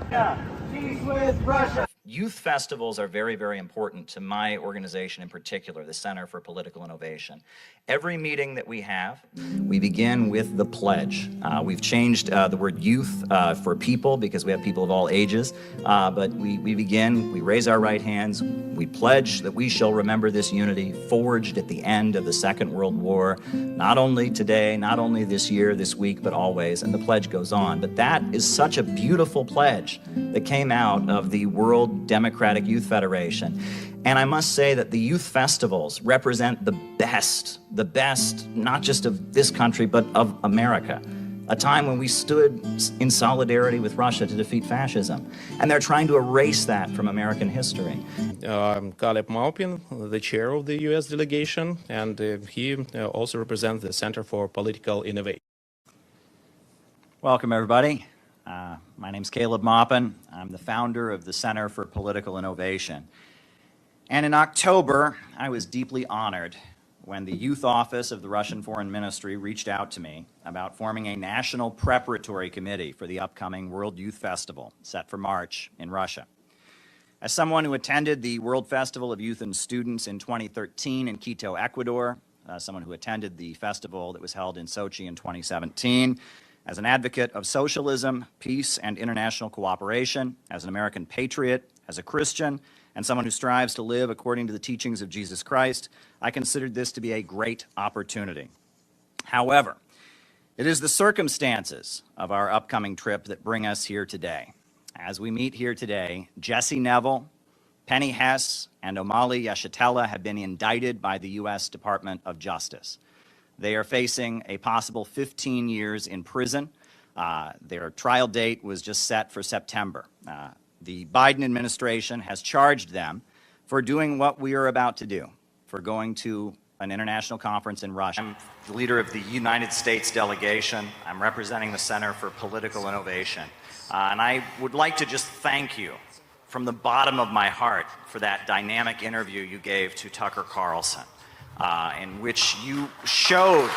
Peace with Russia.
Youth festivals are very, very important to my organization in particular, the Center for Political Innovation. Every meeting that we have, we begin with the pledge. We've changed the word youth for people because we have people of all ages, but we begin, we raise our right hands, we pledge that we shall remember this unity forged at the end of the Second World War, not only today, not only this year, this week, but always, and the pledge goes on. But that is such a beautiful pledge that came out of the World Democratic Youth Federation. And I must say that the youth festivals represent the best, not just of this country, but of America. A time when we stood in solidarity with Russia to defeat fascism. And they're trying to erase that from American history.
I'm Caleb Maupin, the chair of the U.S. delegation, and he also represents the Center for Political Innovation.
Welcome, everybody. My name's Caleb Maupin. I'm the founder of the Center for Political Innovation. And in October, I was deeply honored when the youth office of the Russian Foreign Ministry reached out to me about forming a national preparatory committee for the upcoming World Youth Festival, set for March in Russia. As someone who attended the World Festival of Youth and Students in 2013 in Quito, Ecuador, someone who attended the festival that was held in Sochi in 2017, as an advocate of socialism, peace, and international cooperation, as an American patriot, as a Christian, and someone who strives to live according to the teachings of Jesus Christ, I considered this to be a great opportunity. However, it is the circumstances of our upcoming trip that bring us here today. As we meet here today, Jesse Neville, Penny Hess, and Omali Yeshitela have been indicted by the U.S. Department of Justice. They are facing a possible 15 years in prison. Their trial date was just set for September. The Biden administration has charged them for doing what we are about to do, for going to an international conference in Russia. I'm the leader of the United States delegation. I'm representing the Center for Political Innovation. And I would like to just thank you from the bottom of my heart for that dynamic interview you gave to Tucker Carlson, in which you showed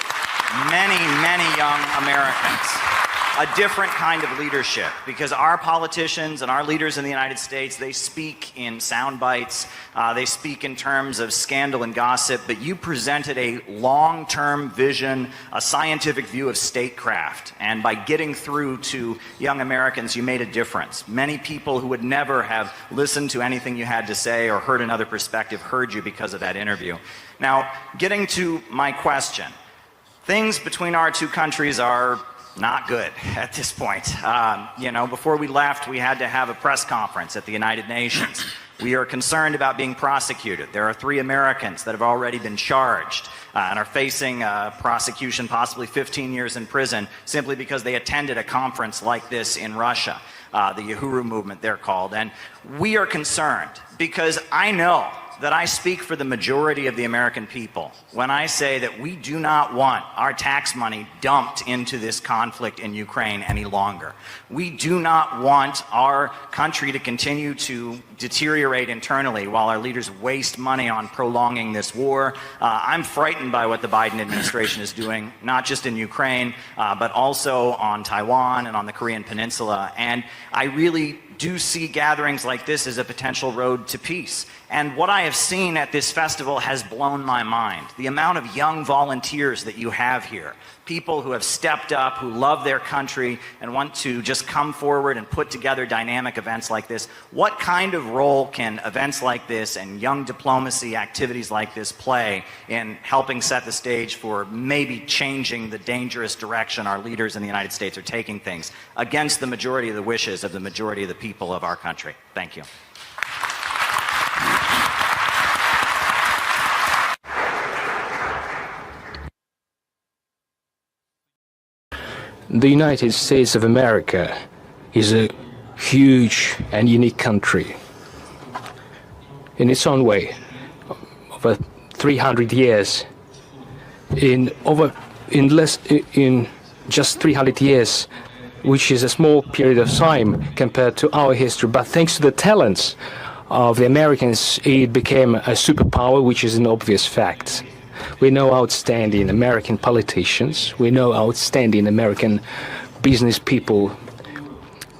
many, many young Americans a different kind of leadership, because our politicians and our leaders in the United States, they speak in sound bites, they speak in terms of scandal and gossip, but you presented a long-term vision, a scientific view of statecraft, and by getting through to young Americans, you made a difference. Many people who would never have listened to anything you had to say or heard another perspective heard you because of that interview. Now, getting to my question, things between our two countries are not good at this point. You know, before we left, we had to have a press conference at the United Nations. We are concerned about being prosecuted. There are 3 Americans that have already been charged and are facing prosecution, possibly 15 years in prison, simply because they attended a conference like this in Russia, the Uhuru movement they're called. And we are concerned because I know
that I speak for the majority of the American people when I say that we do not want our tax money dumped into this conflict in Ukraine any longer. We do not want our country to continue to deteriorate internally while our leaders waste money on prolonging this war. I'm frightened by what the Biden administration is doing, not just in Ukraine, but also on Taiwan and on the Korean Peninsula. And I really do see gatherings like this as a potential road to peace. And what I have seen at this festival has blown my mind. The amount of young volunteers that you have here, people who have stepped up, who love their country and want to just come forward and put together dynamic events like this. What kind of role can events like this and young diplomacy activities like this play in helping set the stage for maybe changing the dangerous direction our leaders in the United States are taking things against the majority of the wishes of the majority of the people of our country? Thank you.
The United States of America is a huge and unique country. In its own way, over 300 years, in just 300 years, which is a small period of time compared to our history, but thanks to the talents of the Americans, it became a superpower, which is an obvious fact. We know outstanding American politicians, we know outstanding American business people,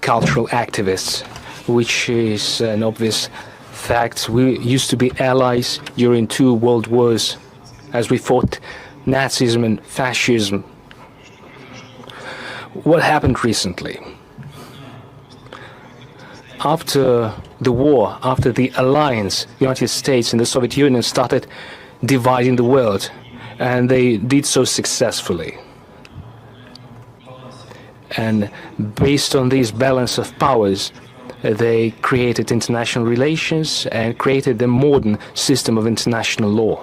cultural activists, which is an obvious fact. We used to be allies during 2 world wars as we fought Nazism and fascism. What happened recently? After the war, after the alliance, the United States and the Soviet Union started dividing the world, and they did so successfully. And based on this balance of powers, they created international relations and created a modern system of international law.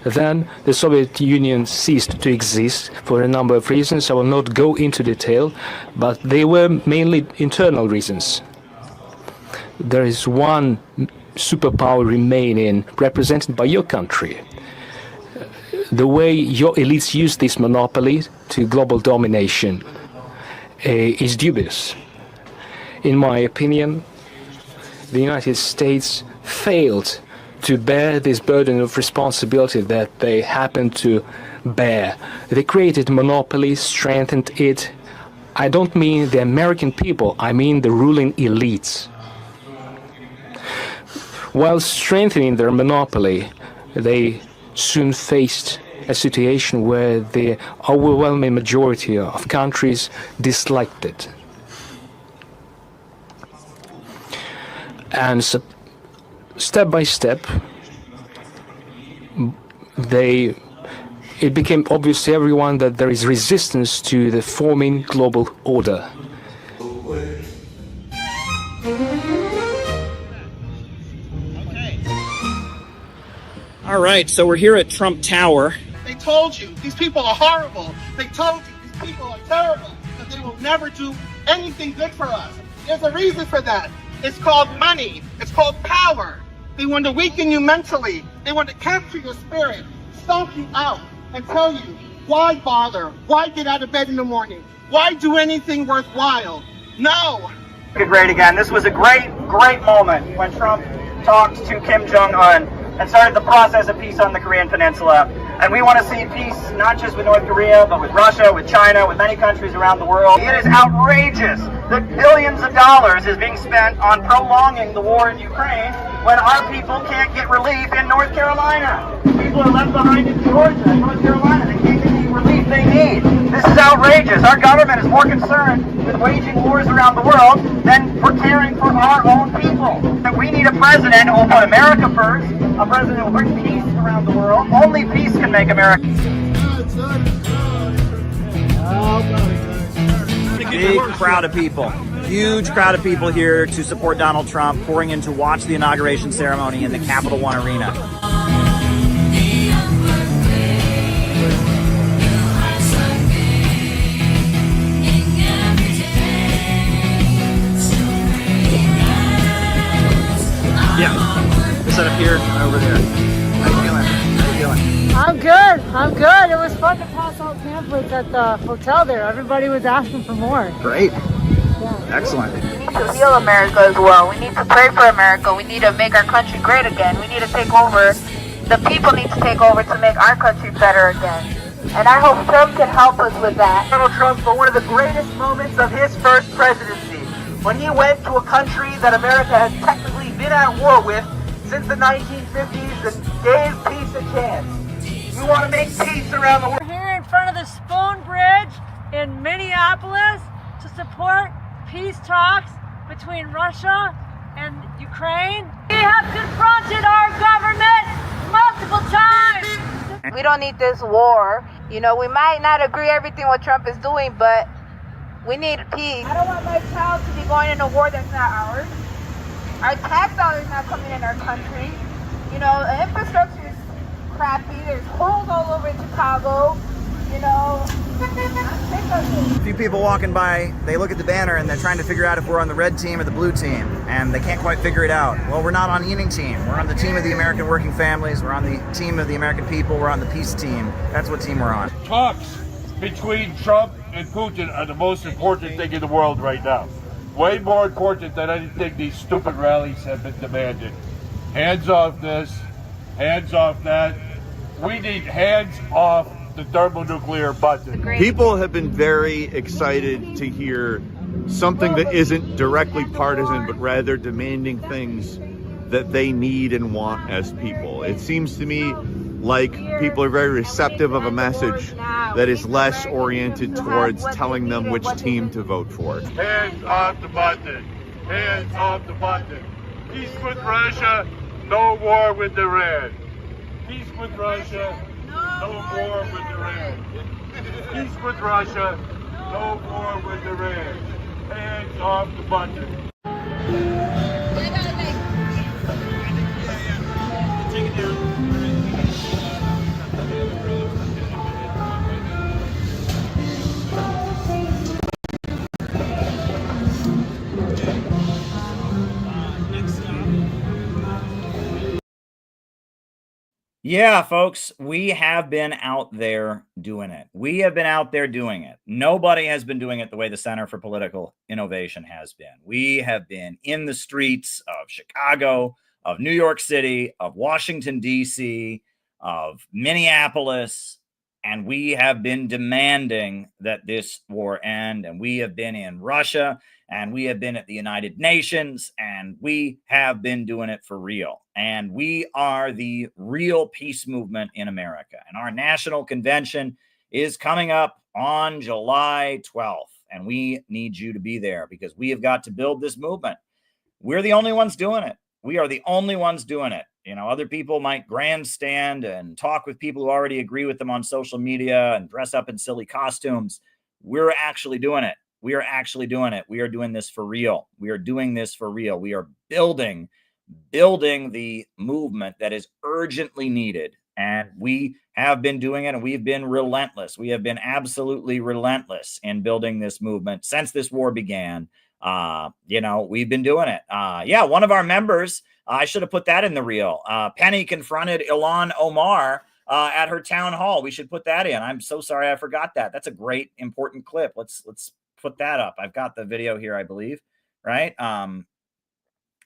Then the Soviet Union ceased to exist for a number of reasons. I will not go into detail, but they were mainly internal reasons. There is one superpower remaining, represented by your country. The way your elites use this monopoly to global domination is dubious. In my opinion, the United States failed to bear this burden of responsibility that they happen to bear. They created monopoly, strengthened it. I don't mean the American people, I mean the ruling elites. While strengthening their monopoly, they soon faced a situation where the overwhelming majority of countries disliked it. And so, step by step, it became obvious to everyone that there is resistance to the forming global order.
All right, so we're here at Trump Tower.
They told you these people are horrible. They told you these people are terrible, that they will never do anything good for us. There's a reason for that. It's called money. It's called power. They want to weaken you mentally. They want to capture your spirit, stomp you out, and tell you, why bother? Why get out of bed in the morning? Why do anything worthwhile? No.
Great again. This was a great moment when Trump talked to Kim Jong-un and started the process of peace on the Korean Peninsula. And we want to see peace not just with North Korea, but with Russia, with China, with many countries around the world. It is outrageous that billions of dollars is being spent on prolonging the war in Ukraine when our people can't get relief in North Carolina. People are left behind in Georgia and North Carolina. They can't get the relief they need. This is outrageous. Our government is more concerned with waging wars around the world than for caring for our own people. That we need a president who will put America first, a president who will bring peace around the world. Only peace can make America.
Big crowd of people, huge crowd of people here to support Donald Trump, pouring in to watch the inauguration ceremony in the Capital One Arena.
Yeah, this
set up here and over there. How you feeling? How you feeling?
I'm good. I'm good. It was fun to pass out pamphlets at the hotel there. Everybody was asking for more.
Great.
Yeah.
Excellent.
We need to heal America as well. We need to pray for America. We need to make our country great again. We need to take over. The people need to take over to make our country better again. And I hope Trump can help us with that.
Donald Trump for one of the greatest moments of his first presidency, when he went to a country that America has technically been at war with since the 1950s and gave peace a chance. We want to make peace around the world.
We're here in front of the Spoon Bridge in Minneapolis to support peace talks between Russia and Ukraine. We have confronted our government multiple times.
We don't need this war. You know, we might not agree everything what Trump is doing, but we need peace. I don't want my child to be going in a war that's not ours. Our tax dollars not coming in our country. You know, the infrastructure is crappy. There's holes all over Chicago. You know, I'm sick of it.
A few people walking by, they look at the banner and they're trying to figure out if we're on the red team or the blue team, and they can't quite figure it out. Well, we're not on the winning team. We're on the team of the American working families. We're on the team of the American people. We're on the peace team. That's what team we're on.
Talks between Trump and Putin are the most important thing in the world right now. Way more important than anything these stupid rallies have been demanding. Hands off this, hands off that. We need hands off the thermonuclear button.
People have been very excited to hear something that isn't directly partisan, but rather demanding things that they need and want as people. It seems to me like people are very receptive of a message that is less oriented towards telling them which team to vote for.
Hands off the button. Hands off the button. Peace with Russia, no war with Iran. Peace with Russia, no war with Iran. Peace with Russia, no war with Iran. Hands off the button. Take it down.
Yeah, folks, we have been out there doing it. We have been out there doing it. Nobody has been doing it the way the Center for Political Innovation has been. We have been in the streets of Chicago, of New York City, of Washington, D.C., of Minneapolis, and we have been demanding that this war end. And we have been in Russia, and we have been at the United Nations, and we have been doing it for real. And we are the real peace movement in America. And our national convention is coming up on July 12th. And we need you to be there because we have got to build this movement. We're the only ones doing it. We are the only ones doing it. You know, other people might grandstand and talk with people who already agree with them on social media and dress up in silly costumes. We're actually doing it. We are actually doing it. We are doing this for real. We are doing this for real. We are building the movement that is urgently needed. And we have been doing it, and we've been relentless. We have been absolutely relentless in building this movement since this war began. You know, we've been doing it. Yeah, one of our members, I should have put that in the reel. Penny confronted Ilhan Omar at her town hall. We should put that in. I'm so sorry I forgot that. That's a great, important clip. Let's put that up. I've got the video here, I believe, right?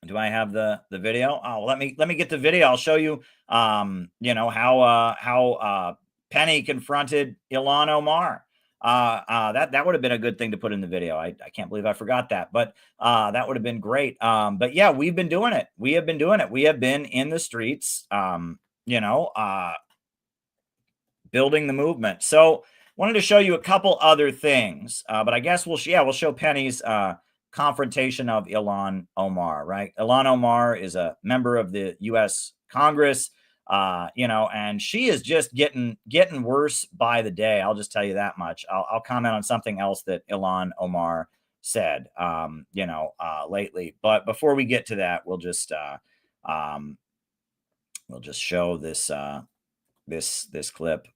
Do I have the video? Oh, let me get the video. I'll show you, you know, how Penny confronted Ilhan Omar. That would have been a good thing to put in the video. I can't believe I forgot that, but that would have been great. But yeah, we've been doing it. We have been doing it. We have been in the streets, you know, building the movement. So wanted to show you a couple other things, but I guess we'll show Penny's confrontation of Ilhan Omar, right? Ilhan Omar is a member of the U.S. Congress, you know, and she is just getting worse by the day. I'll just tell you that much. I'll comment on something else that Ilhan Omar said, you know, lately. But before we get to that, we'll just show this this clip.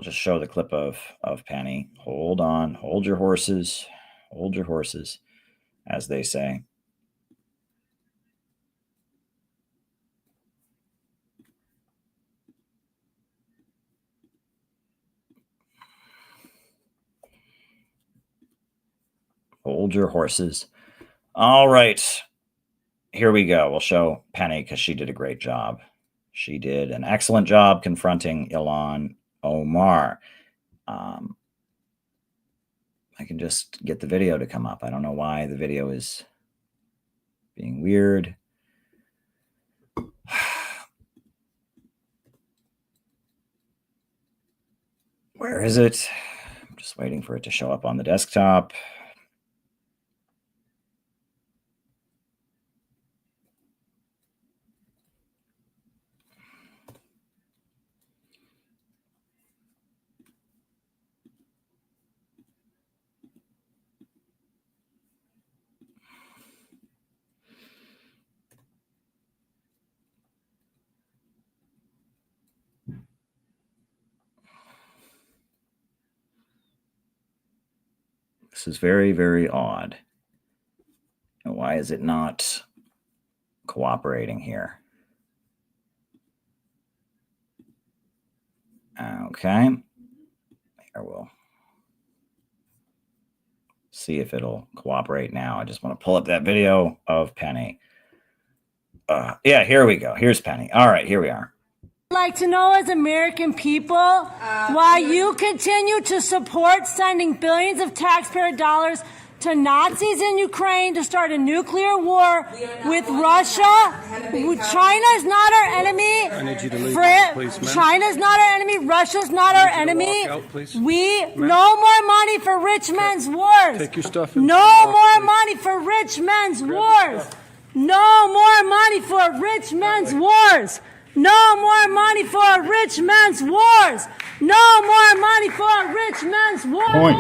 we'll just show the clip of Penny. Hold on. Hold your horses. Hold your horses, as they say. Hold your horses. All right. Here we go. We'll show Penny because she did a great job. She did an excellent job confronting Ilhan Omar. I can just get the video to come up. I don't know why the video is being weird. Where is it? I'm just waiting for it to show up on the desktop. This is very, very odd. And why is it not cooperating here? Okay. Here we'll see if it'll cooperate now. I just want to pull up that video of Penny. Yeah, here we go. Here's Penny. All right, here we are.
I'd like to know, as American people, why you continue to support sending billions of taxpayer dollars to Nazis in Ukraine to start a nuclear war with Russia. China is not our enemy.
I need you to leave, please, ma'am.
China's not our enemy. Russia's not our enemy. No more money for rich men's wars.
Take your stuff.
No more money for rich men's wars. No more money for rich men's wars. No more money for rich men's wars. No more money for rich men's wars.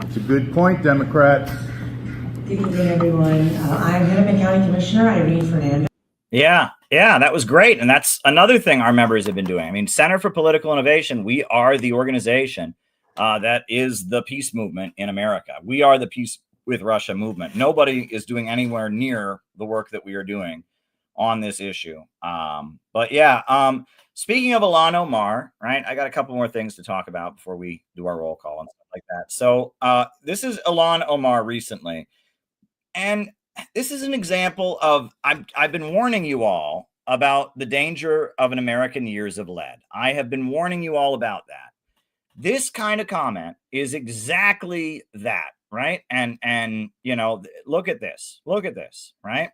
It's a good point, Democrats.
Good evening, everyone. I'm Hennepin County Commissioner Irene Fernandez.
Yeah, that was great. And that's another thing our members have been doing. I mean, Center for Political Innovation, we are the organization that is the peace movement in America. We are the Peace with Russia movement. Nobody is doing anywhere near the work that we are doing on this issue. Speaking of Ilhan Omar, right, I got a couple more things to talk about before we do our roll call and stuff like that. So this is Ilhan Omar recently. And this is an example of, I've been warning you all about the danger of an American years of lead. I have been warning you all about that. This kind of comment is exactly that, right? And you know, look at this, right?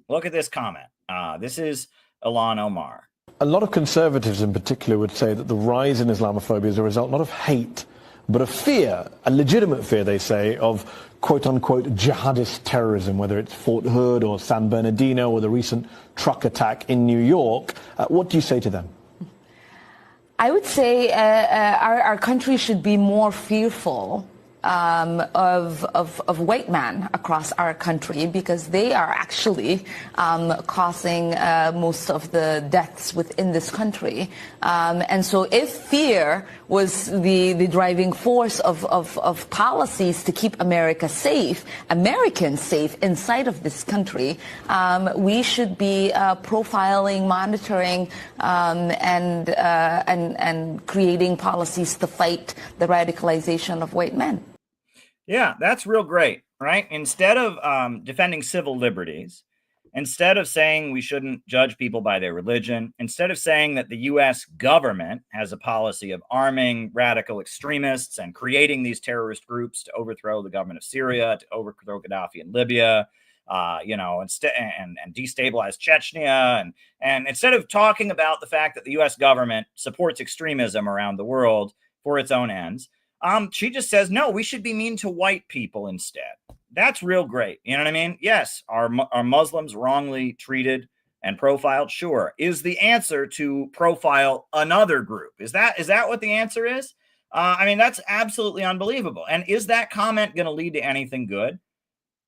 Look at this comment. This is Ilhan Omar.
A lot of conservatives in particular would say that the rise in Islamophobia is a result not of hate, but of fear, a legitimate fear, they say, of quote-unquote jihadist terrorism, whether it's Fort Hood or San Bernardino or the recent truck attack in New York. What do you say to them?
I would say our country should be more fearful of white men across our country, because they are actually causing most of the deaths within this country. And so if fear was the driving force of policies to keep America safe, Americans safe inside of this country, we should be profiling, monitoring, and creating policies to fight the radicalization of white men.
Yeah, that's real great, right? Instead of defending civil liberties, instead of saying we shouldn't judge people by their religion, instead of saying that the U.S. government has a policy of arming radical extremists and creating these terrorist groups to overthrow the government of Syria, to overthrow Gaddafi in Libya, and destabilize Chechnya, and instead of talking about the fact that the U.S. government supports extremism around the world for its own ends, she just says, no, we should be mean to white people instead. That's real great. You know what I mean? Yes. Are Muslims wrongly treated and profiled? Sure. Is the answer to profile another group? Is that what the answer is? I mean, that's absolutely unbelievable. And is that comment going to lead to anything good?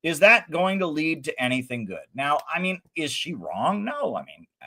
Is that going to lead to anything good? Now, I mean, is she wrong? No. I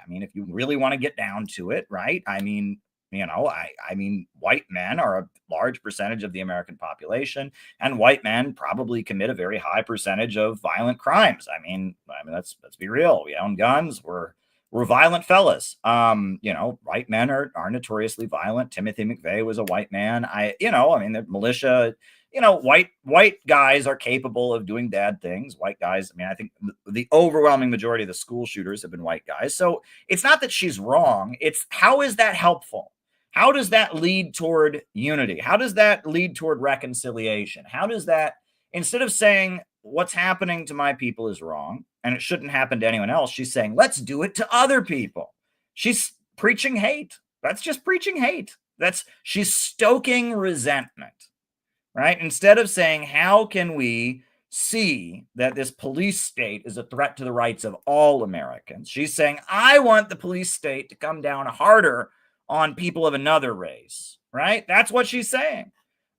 mean, if you really want to get down to it, right? I mean, I mean, white men are a large percentage of the American population, and white men probably commit a very high percentage of violent crimes. I mean, let's be real. We own guns. We're violent fellas. White men are notoriously violent. Timothy McVeigh was a white man. The militia. White guys are capable of doing bad things. White guys, I think the overwhelming majority of the school shooters have been white guys. So it's not that she's wrong. It's how is that helpful? How does that lead toward unity? How does that lead toward reconciliation? How does that, instead of saying what's happening to my people is wrong and it shouldn't happen to anyone else, she's saying, let's do it to other people. She's preaching hate. That's just preaching hate. She's stoking resentment. Right? Instead of saying, how can we see that this police state is a threat to the rights of all Americans? She's saying, I want the police state to come down harder on people of another race. Right? That's what she's saying.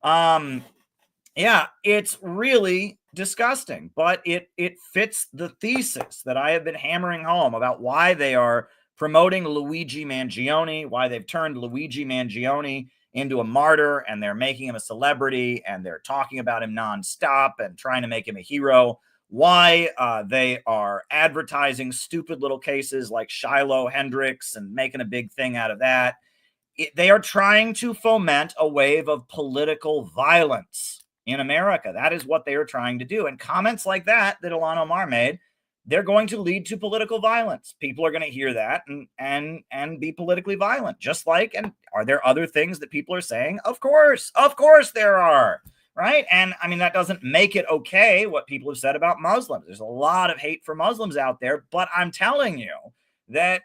Yeah, it's really disgusting, but it fits the thesis that I have been hammering home about why they are promoting Luigi Mangione, why they've turned Luigi Mangione into a martyr, and they're making him a celebrity, and they're talking about him nonstop and trying to make him a hero. Why they are advertising stupid little cases like Shiloh Hendricks and making a big thing out of that. They are trying to foment a wave of political violence in America. That is what they are trying to do. And comments like that Ilhan Omar made, they're going to lead to political violence. People are going to hear that and be politically violent. Just like, and are there other things that people are saying? Of course there are, right? And that doesn't make it okay what people have said about Muslims. There's a lot of hate for Muslims out there, but I'm telling you that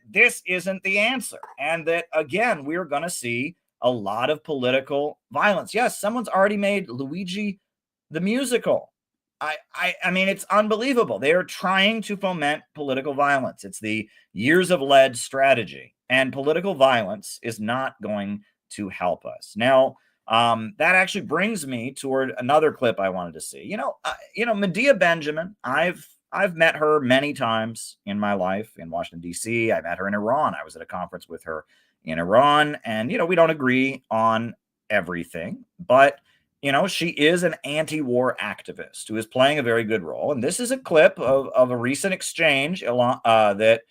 this isn't the answer. And that, again, we're going to see a lot of political violence. Yes, someone's already made Luigi the musical. I mean, it's unbelievable. They are trying to foment political violence. It's the years of lead strategy, and political violence is not going to help us. Now, that actually brings me toward another clip I wanted to see. Medea Benjamin, I've met her many times in my life in Washington, D.C. I met her in Iran. I was at a conference with her in Iran, and, we don't agree on everything, but she is an anti-war activist who is playing a very good role. And this is a clip of a recent exchange that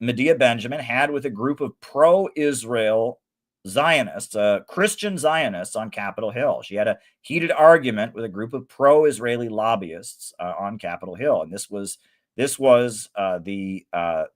Medea Benjamin had with a group of pro-Israel Zionists, Christian Zionists on Capitol Hill. She had a heated argument with a group of pro-Israeli lobbyists on Capitol Hill. And this was the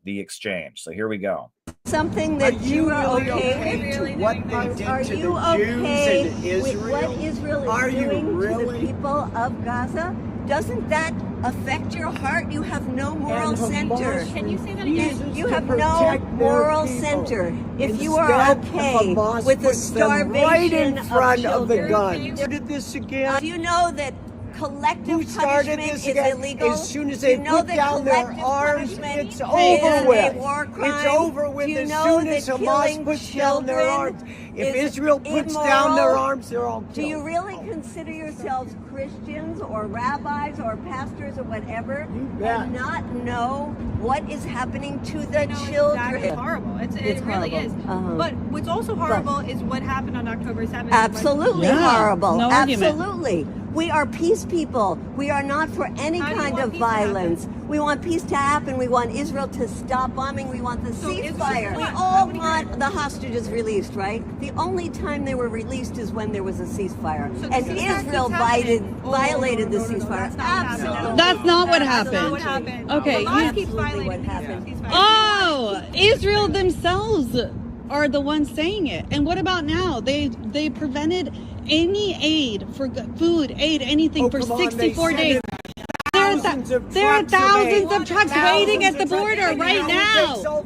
exchange. So here we go.
Something that you are okay with?
What they did
are
to
you
the Jews
okay
in Israel?
with what Israel is doing to the people of Gaza? Doesn't that affect your heart? You have no moral center.
Can you say that again?
You have no moral center. If you are okay with the starvation
right in front
of
of the
children.
gun. Did this again?
Do you know that collective punishment is illegal?
As soon as they put down their arms, it's over with. It's over with as soon as Hamas puts down their arms. If Israel puts down their arms, they're all killed.
Do you really consider yourselves Christians or rabbis or pastors or whatever and not know what is happening to the children?
It's horrible. It really is. But what's also horrible is what happened on October 7th.
Absolutely horrible.
No argument.
Absolutely. We are peace people. We are not for any kind of violence. We want peace to happen. We want Israel to stop bombing. We want the ceasefire. We all want the hostages released, right? The only time they were released is when there was a ceasefire. And Israel violated the ceasefire. Absolutely.
That's not what happened.
That's not what happened.
Okay.
Hamas keeps violating what happened.
Oh, Israel themselves are the ones saying it. And what about now? They prevented any aid for food, aid, anything for 64 days. There are thousands of trucks waiting at the border right now.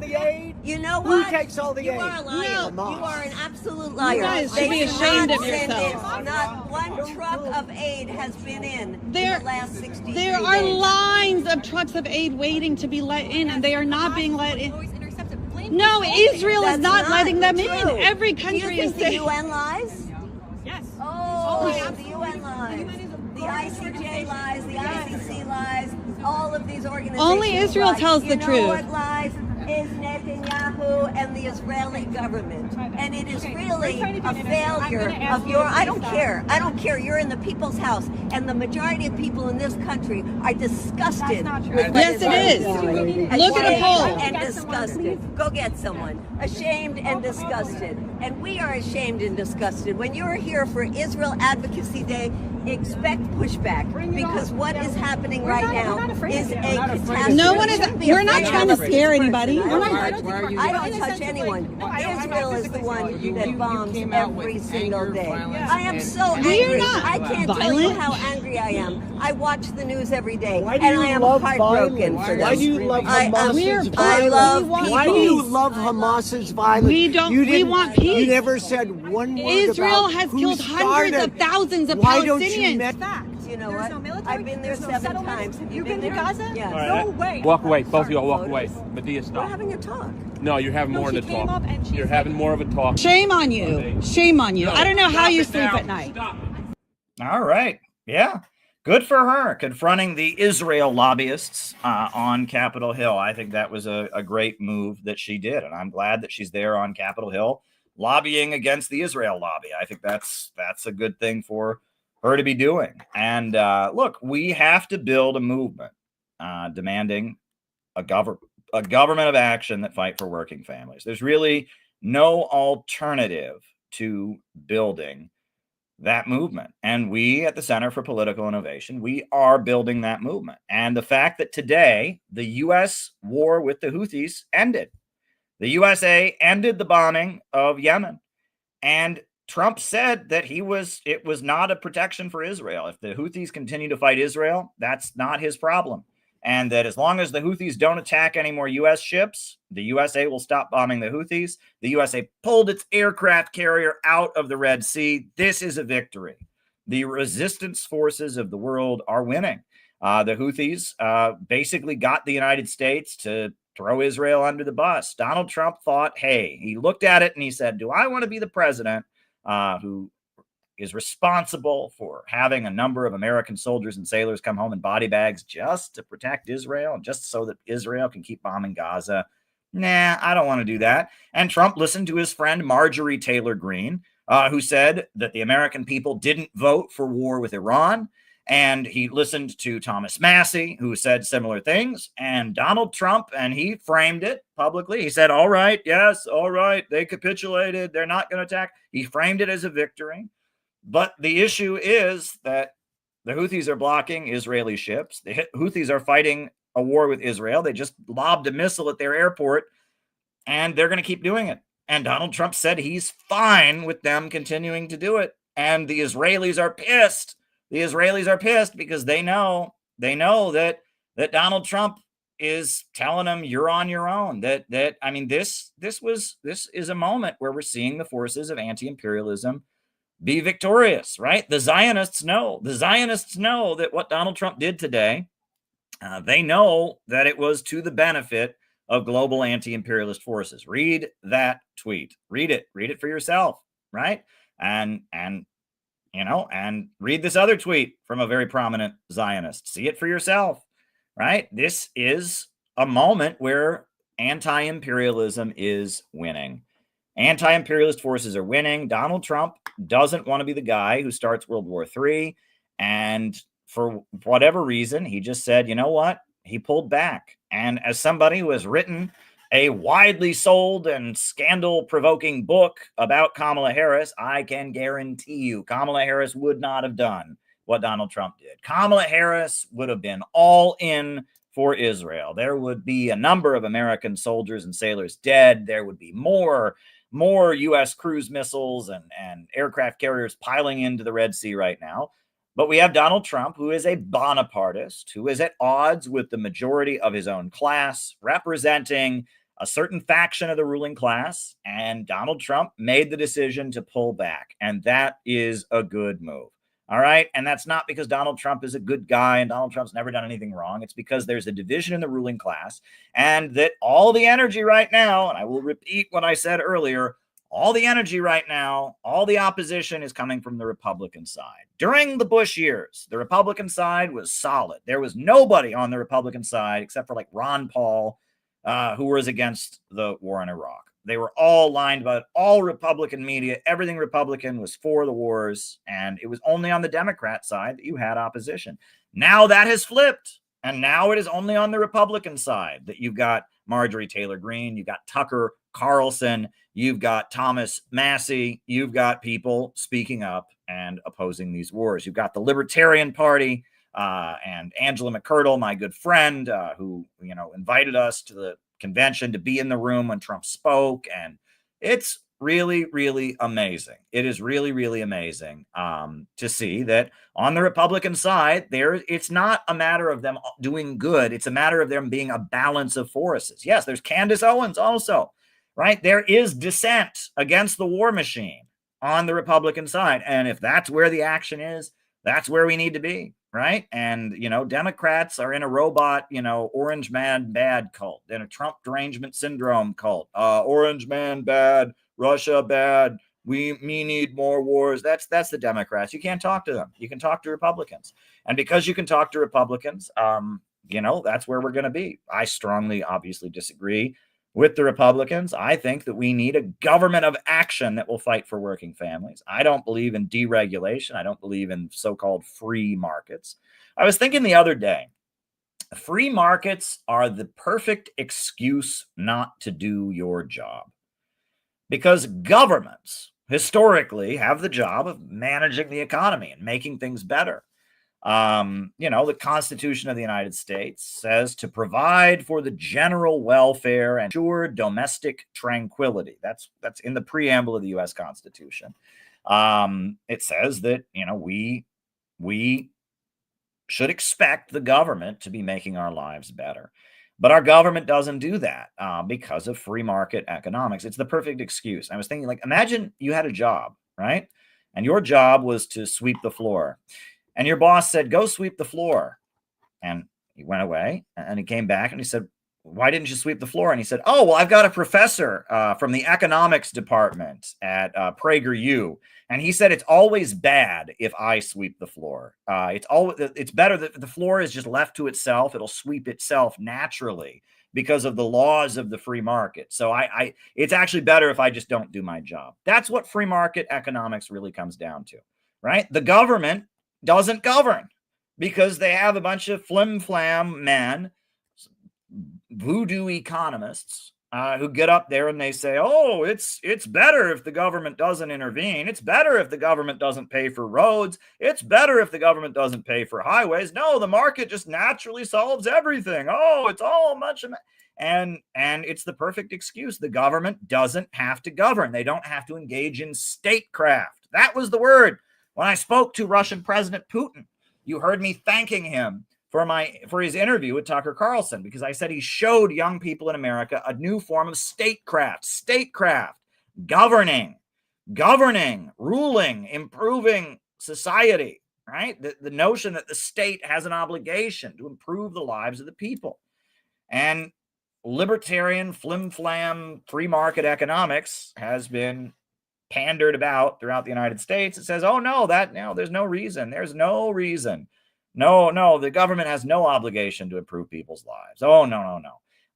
You know what?
Who takes all the aid?
You are a liar.
No.
You are an absolute liar.
You guys should be ashamed of yourselves.
Not one truck of aid has been in the last 60 days.
There are lines of trucks of aid waiting to be let in, and they are not being let in. No, Israel is not letting them in. Every country is saying.
The UN lies?
Yes.
Oh, the UN lies. The ICJ lies. The ICC all of these organizations.
Only Israel
lie.
tells the
You know
truth.
what lies? Is Netanyahu and the Israeli government. And it is really a failure of your, I don't care, you're in the people's house, and the majority of people in this country are disgusted with what
Yes, it is.
doing.
Look at a poll.
And disgusted. Go get someone. Ashamed and disgusted. And we are ashamed and disgusted. When you're here for Israel Advocacy Day, expect pushback, because what is happening right now is a catastrophe.
No one is. We're not trying to scare anybody.
I don't touch anyone. Israel is the one that bombs every single day. I am so angry. I can't tell you how angry I am. I watch the news every day, and I am heartbroken for this.
Why do you love Hamas's violence? Why do you love Hamas's violence?
We don't. We want peace.
You never said one word
Israel
about
has
who
killed hundreds
started.
of thousands of
Why don't
Palestinians.
You know what? I've been there 7 times. Have you been to Gaza? Yes.
No way. Walk away. Both of y'all walk away. Medea, stop.
We're having a talk.
No, you're having more than a talk. You're having more of a talk.
Shame on you. Shame on you. I don't know how you sleep at night.
All right. Yeah. Good for her confronting the Israel lobbyists on Capitol Hill. I think that was a great move that she did. And I'm glad that she's there on Capitol Hill lobbying against the Israel lobby. I think that's a good thing for her to be doing. And look, we have to build a movement demanding a government of action that fight for working families. There's really no alternative to building that movement. And we at the Center for Political Innovation, we are building that movement. And the fact that today the U.S. war with the Houthis ended. The USA ended the bombing of Yemen. And Trump said that it was not a protection for Israel. If the Houthis continue to fight Israel, that's not his problem. And that as long as the Houthis don't attack any more U.S. ships, the USA will stop bombing the Houthis. The USA pulled its aircraft carrier out of the Red Sea. This is a victory. The resistance forces of the world are winning. The Houthis basically got the United States to throw Israel under the bus. Donald Trump thought, hey, he looked at it and he said, do I want to be the president who is responsible for having a number of American soldiers and sailors come home in body bags just to protect Israel and just so that Israel can keep bombing Gaza? Nah, I don't want to do that. And Trump listened to his friend Marjorie Taylor Greene, who said that the American people didn't vote for war with Iran. And he listened to Thomas Massie, who said similar things. And Donald Trump, and he framed it publicly. He said, all right, yes, all right, they capitulated. They're not going to attack. He framed it as a victory. But the issue is that the Houthis are blocking Israeli ships. The Houthis are fighting a war with Israel. They just lobbed a missile at their airport, and they're going to keep doing it. And Donald Trump said he's fine with them continuing to do it. And the Israelis are pissed. The Israelis are pissed because they know that Donald Trump is telling them you're on your own. This is a moment where we're seeing the forces of anti-imperialism be victorious, right? The Zionists know that what Donald Trump did today, they know that it was to the benefit of global anti-imperialist forces. Read that tweet. Read it for yourself, right? And read this other tweet from a very prominent Zionist. See it for yourself, right? This is a moment where anti-imperialism is winning. Anti-imperialist forces are winning. Donald Trump doesn't want to be the guy who starts World War III. And for whatever reason, he just said, you know what? He pulled back. And as somebody who has written a widely sold and scandal-provoking book about Kamala Harris, I can guarantee you Kamala Harris would not have done what Donald Trump did. Kamala Harris would have been all in for Israel. There would be a number of American soldiers and sailors dead. There would be more U.S. cruise missiles and aircraft carriers piling into the Red Sea right now. But we have Donald Trump, who is a Bonapartist, who is at odds with the majority of his own class, representing a certain faction of the ruling class. And Donald Trump made the decision to pull back. And that is a good move. All right. And that's not because Donald Trump is a good guy and Donald Trump's never done anything wrong. It's because there's a division in the ruling class, and that all the energy right now, and I will repeat what I said earlier, all the energy right now, all the opposition is coming from the Republican side. During the Bush years, the Republican side was solid. There was nobody on the Republican side except for like Ron Paul, who was against the war in Iraq. They were all lined about all Republican media. Everything Republican was for the wars, and it was only on the Democrat side that you had opposition. Now that has flipped, and now it is only on the Republican side that you've got Marjorie Taylor Greene, you've got Tucker Carlson, you've got Thomas Massey, you've got people speaking up and opposing these wars. You've got the Libertarian Party and Angela McCurdle, my good friend, who invited us to the convention to be in the room when Trump spoke, and it's really, really amazing. It is really, really amazing to see that on the Republican side, it's not a matter of them doing good. It's a matter of them being a balance of forces. Yes, there's Candace Owens also, right? There is dissent against the war machine on the Republican side. And if that's where the action is, that's where we need to be, right? And, Democrats are in a robot, orange man bad cult, in a Trump derangement syndrome cult. Orange man bad, Russia bad, me need more wars. That's the Democrats. You can't talk to them. You can talk to Republicans. And because you can talk to Republicans, that's where we're going to be. I strongly, obviously disagree with the Republicans. I think that we need a government of action that will fight for working families. I don't believe in deregulation. I don't believe in so-called free markets. I was thinking the other day, free markets are the perfect excuse not to do your job. Because governments historically have the job of managing the economy and making things better. The Constitution of the United States says to provide for the general welfare and ensure domestic tranquility. That's in the preamble of the U.S. Constitution. It says that, we should expect the government to be making our lives better. But our government doesn't do that because of free market economics. It's the perfect excuse. I was thinking, imagine you had a job, right? And your job was to sweep the floor. And your boss said, go sweep the floor. And he went away and he came back and he said, why didn't you sweep the floor? And he said, oh, well, I've got a professor from the economics department at PragerU. And he said, it's always bad if I sweep the floor. It's better that the floor is just left to itself. It'll sweep itself naturally because of the laws of the free market. So it's actually better if I just don't do my job. That's what free market economics really comes down to, right? The government doesn't govern because they have a bunch of flim-flam men, voodoo economists, who get up there and they say, oh, it's better if the government doesn't intervene. It's better if the government doesn't pay for roads. It's better if the government doesn't pay for highways. No, the market just naturally solves everything. Oh, it's all much. And it's the perfect excuse. The government doesn't have to govern. They don't have to engage in statecraft. That was the word. When I spoke to Russian President Putin, you heard me thanking him for his interview with Tucker Carlson, because I said he showed young people in America a new form of statecraft, governing, ruling, improving society, right? The notion that the state has an obligation to improve the lives of the people. And libertarian, flim-flam, free market economics has been pandered about throughout the United States. It says, oh, no, there's no reason. There's no reason. No, the government has no obligation to improve people's lives. Oh, no.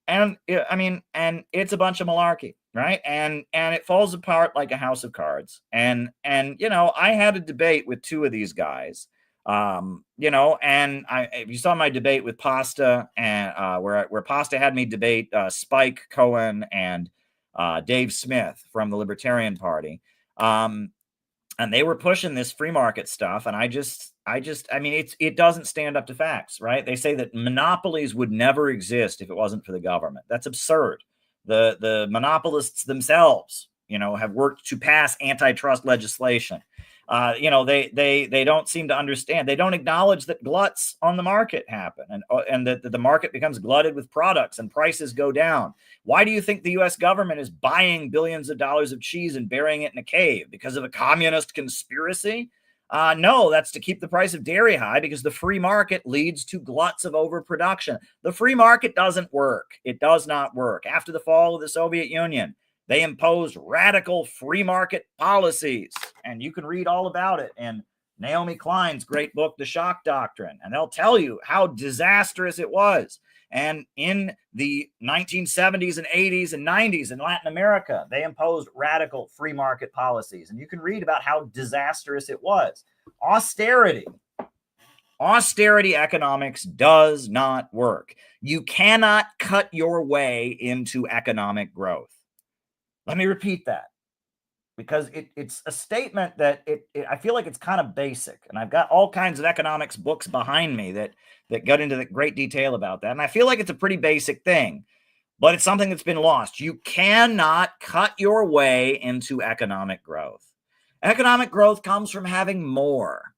And and it's a bunch of malarkey, right? And it falls apart like a house of cards. And I had a debate with two of these guys, and if you saw my debate with Pasta, and where Pasta had me debate Spike Cohen and Dave Smith from the Libertarian Party. And they were pushing this free market stuff. And it doesn't stand up to facts, right? They say that monopolies would never exist if it wasn't for the government. That's absurd. The monopolists themselves, have worked to pass antitrust legislation. They don't seem to understand. They don't acknowledge that gluts on the market happen and that the market becomes glutted with products and prices go down. Why do you think the U.S. government is buying billions of dollars of cheese and burying it in a cave? Because of a communist conspiracy? No, that's to keep the price of dairy high because the free market leads to gluts of overproduction. The free market doesn't work. It does not work. After the fall of the Soviet Union, They imposed radical free market policies, and you can read all about it in Naomi Klein's great book, The Shock Doctrine, and they'll tell you how disastrous it was. And in the 1970s and 80s and 90s in Latin America, they imposed radical free market policies, and you can read about how disastrous it was. Austerity economics does not work. You cannot cut your way into economic growth. Let me repeat that, because it's a statement that I feel like it's kind of basic, and I've got all kinds of economics books behind me that got into the great detail about that, and I feel like it's a pretty basic thing, but it's something that's been lost. You cannot cut your way into economic growth. Economic growth comes from having more,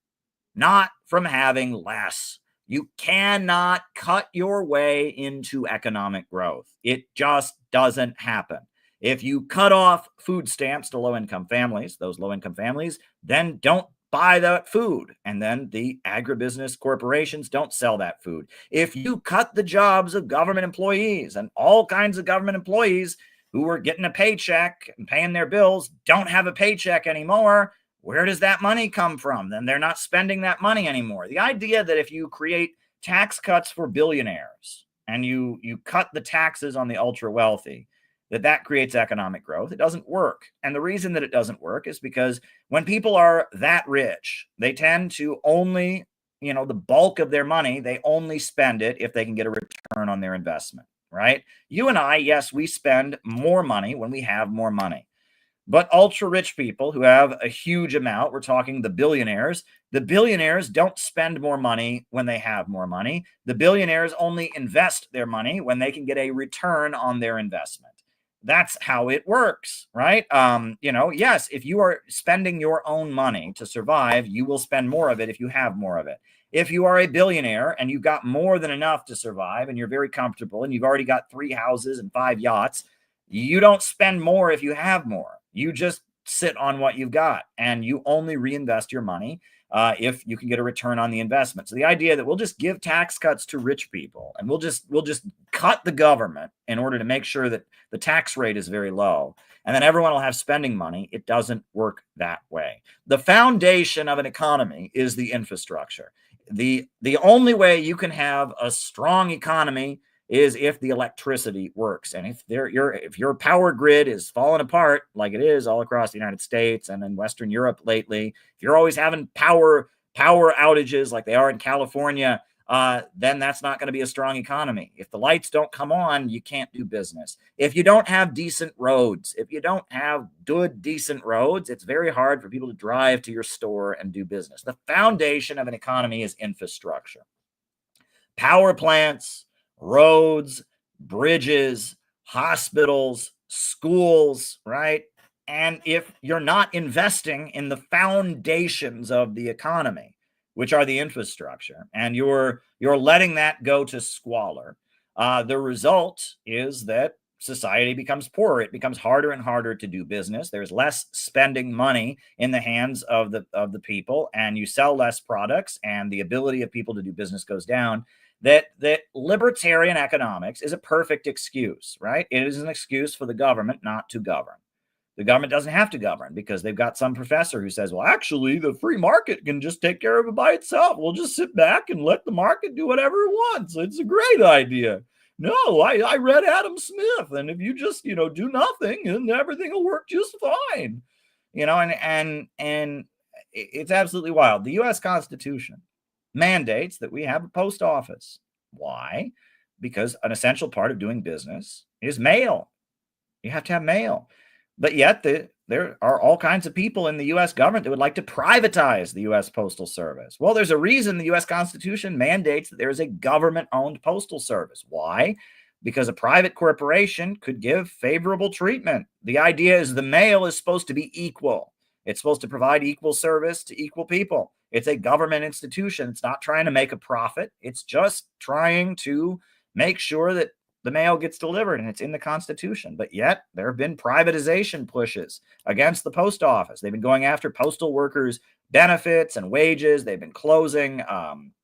not from having less. You cannot cut your way into economic growth. It just doesn't happen. If you cut off food stamps to low-income families, those low-income families then don't buy that food, and then the agribusiness corporations don't sell that food. If you cut the jobs of government employees, and all kinds of government employees who were getting a paycheck and paying their bills don't have a paycheck anymore, where does that money come from? Then they're not spending that money anymore. The idea that if you create tax cuts for billionaires and you cut the taxes on the ultra wealthy, that creates economic growth, it doesn't work. And the reason that it doesn't work is because when people are that rich, they tend to only, the bulk of their money, they only spend it if they can get a return on their investment, right? You and I, yes, we spend more money when we have more money. But ultra rich people who have a huge amount, we're talking the billionaires don't spend more money when they have more money. The billionaires only invest their money when they can get a return on their investment. That's how it works, right? Yes, if you are spending your own money to survive, you will spend more of it if you have more of it. If you are a billionaire and you've got more than enough to survive and you're very comfortable and you've already got 3 houses and 5 yachts, you don't spend more if you have more. You just sit on what you've got, and you only reinvest your money if you can get a return on the investment. So the idea that we'll just give tax cuts to rich people and we'll just cut the government in order to make sure that the tax rate is very low, and then everyone will have spending money, it doesn't work that way. The foundation of an economy is the infrastructure. The only way you can have a strong economy is if the electricity works. And if your power grid is falling apart, like it is all across the United States and in Western Europe lately, if you're always having power outages like they are in California, then that's not going to be a strong economy. If the lights don't come on, you can't do business. If you don't have decent roads, if you don't have good, decent roads, it's very hard for people to drive to your store and do business. The foundation of an economy is infrastructure. Power plants, roads, bridges, hospitals, schools, right? And if you're not investing in the foundations of the economy, which are the infrastructure, and you're letting that go to squalor, the result is that society becomes poorer. It becomes harder and harder to do business. There's less spending money in the hands of the people, and you sell less products, and the ability of people to do business goes down. That libertarian economics is a perfect excuse, right? It is an excuse for the government not to govern. The government doesn't have to govern because they've got some professor who says, well, actually, the free market can just take care of it by itself. We'll just sit back and let the market do whatever it wants. It's a great idea. No, I read Adam Smith, and if you just, do nothing, and everything will work just fine. And it's absolutely wild. The U.S. Constitution mandates that we have a post office. Why? Because an essential part of doing business is mail. You have to have mail. But yet there are all kinds of people in the U.S. government that would like to privatize the U.S. Postal Service. Well, there's a reason the U.S. Constitution mandates that there is a government-owned postal service. Why? Because a private corporation could give favorable treatment. The idea is the mail is supposed to be equal. It's supposed to provide equal service to equal people. It's a government institution. It's not trying to make a profit. It's just trying to make sure that the mail gets delivered, and it's in the Constitution. But yet there have been privatization pushes against the post office. They've been going after postal workers' benefits and wages. They've been closing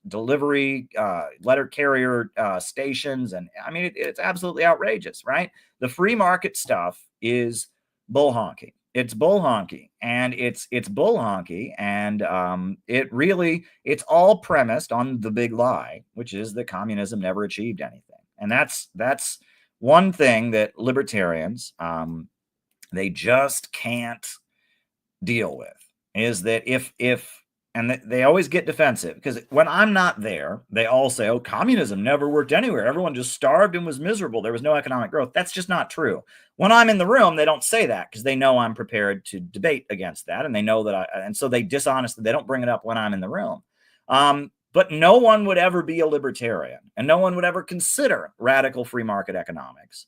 delivery letter carrier stations. And I mean, it's absolutely outrageous, right? The free market stuff is bull honky. It's bull honky, and it's bull honky, and it's all premised on the big lie, which is that communism never achieved anything. And that's one thing that libertarians they just can't deal with, is that they always get defensive, because when I'm not there, they all say, oh, communism never worked anywhere. Everyone just starved and was miserable. There was no economic growth. That's just not true. When I'm in the room, they don't say that, because they know I'm prepared to debate against that. And they know that and so they dishonestly, they don't bring it up when I'm in the room. But no one would ever be a libertarian, and no one would ever consider radical free market economics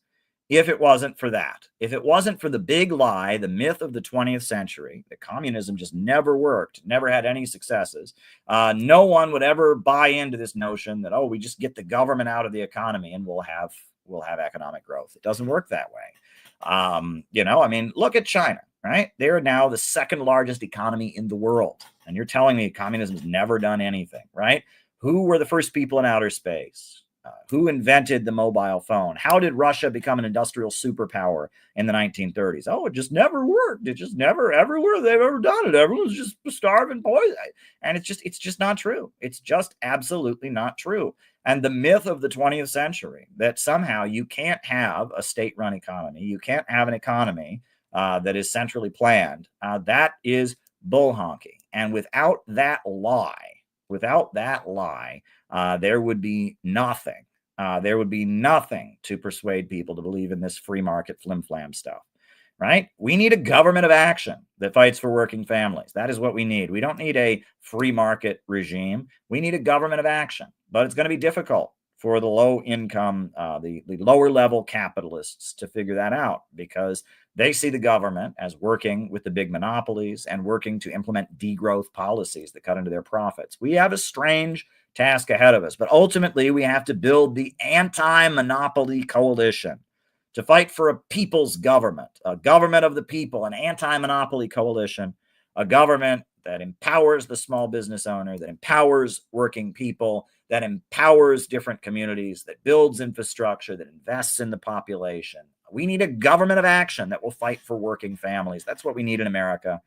if it wasn't for that. If it wasn't for the big lie, the myth of the 20th century, that communism just never worked, never had any successes, no one would ever buy into this notion that, oh, we just get the government out of the economy and we'll have economic growth. It doesn't work that way. I mean, look at China, right? They are now the second largest economy in the world. And you're telling me communism has never done anything, right? Who were the first people in outer space? Who invented the mobile phone? How did Russia become an industrial superpower in the 1930s? Oh, it just never worked. It just never, everywhere they've ever done it, everyone's just starving poison. And it's just not true. It's just absolutely not true. And the myth of the 20th century, that somehow you can't have a state-run economy, you can't have an economy that is centrally planned, that is bull honky. And without that lie, there would be nothing. There would be nothing to persuade people to believe in this free market flim-flam stuff, right? We need a government of action that fights for working families. That is what we need. We don't need a free market regime. We need a government of action, but it's going to be difficult for the low income, the lower level capitalists to figure that out, because they see the government as working with the big monopolies and working to implement degrowth policies that cut into their profits. We have a strange task ahead of us, but ultimately we have to build the anti-monopoly coalition to fight for a people's government, a government of the people, an anti-monopoly coalition, a government that empowers the small business owner, that empowers working people, that empowers different communities, that builds infrastructure, that invests in the population. We need a government of action that will fight for working families. That's what we need in America,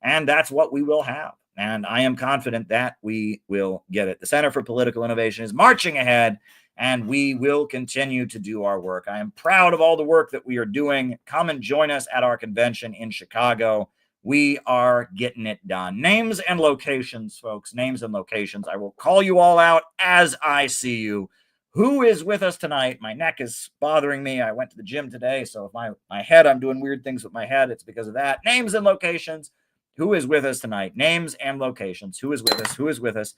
and that's what we will have. And I am confident that we will get it. The Center for Political Innovation is marching ahead, and we will continue to do our work. I am proud of all the work that we are doing. Come and join us at our convention in Chicago. We are getting it done. Names and locations, folks. Names and locations. I will call you all out as I see you. Who is with us tonight? My neck is bothering me. I went to the gym today, so if my head, I'm doing weird things with my head, it's because of that. Names and locations. Who is with us tonight? Names and locations. Who is with us? Who is with us?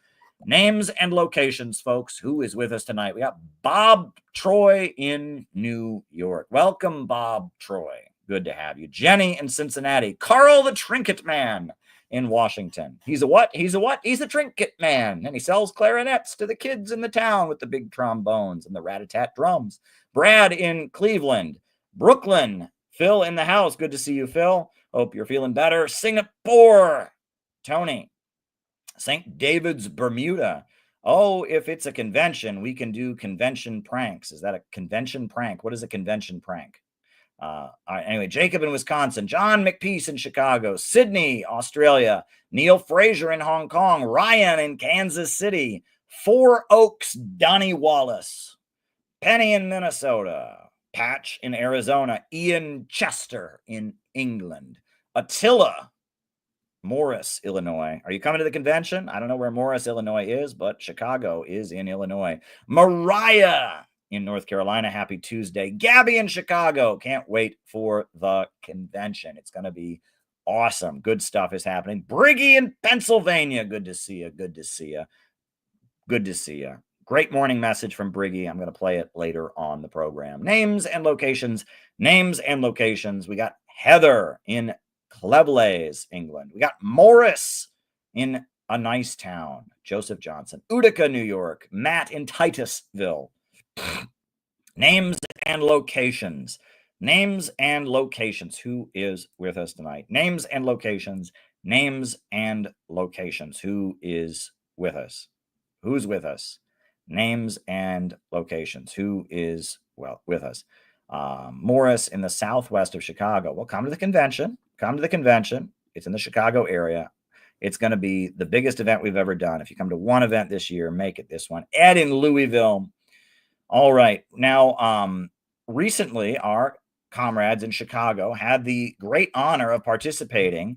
Names and locations, folks. Who is with us tonight? We got Bob Troy in New York. Welcome, Bob Troy. Good to have you. Jenny in Cincinnati. Carl the Trinket Man in Washington. He's a what? He's a what? He's a trinket man. And he sells clarinets to the kids in the town with the big trombones and the rat-a-tat drums. Brad in Cleveland. Brooklyn. Phil in the house. Good to see you, Phil. Hope you're feeling better. Singapore. Tony. St. David's, Bermuda. Oh, if it's a convention, we can do convention pranks. Is that a convention prank? What is a convention prank? Anyway, Jacob in Wisconsin, John McPeace in Chicago, Sydney, Australia, Neil Fraser in Hong Kong, Ryan in Kansas City, Four Oaks, Donnie Wallace, Penny in Minnesota, Patch in Arizona, Ian Chester in England, Attila, Morris, Illinois. Are you coming to the convention? I don't know where Morris, Illinois is, but Chicago is in Illinois. Mariah in North Carolina. Happy Tuesday. Gabby in Chicago. Can't wait for the convention. It's going to be awesome. Good stuff is happening. Briggy in Pennsylvania. Good to see you. Good to see you. Good to see you. Great morning message from Briggy. I'm going to play it later on the program. Names and locations. Names and locations. We got Heather in Cleveleys, England. We got Morris in a nice town. Joseph Johnson. Utica, New York. Matt in Titusville. Names and locations. Names and locations. Who is with us tonight? Names and locations. Names and locations. Who is with us? Who's with us? Names and locations. Who is, well, with us? Morris in the southwest of Chicago. Well, come to the convention. Come to the convention. It's in the Chicago area. It's going to be the biggest event we've ever done. If you come to one event this year, make it this one. Ed in Louisville. All right. Now, recently, our comrades in Chicago had the great honor of participating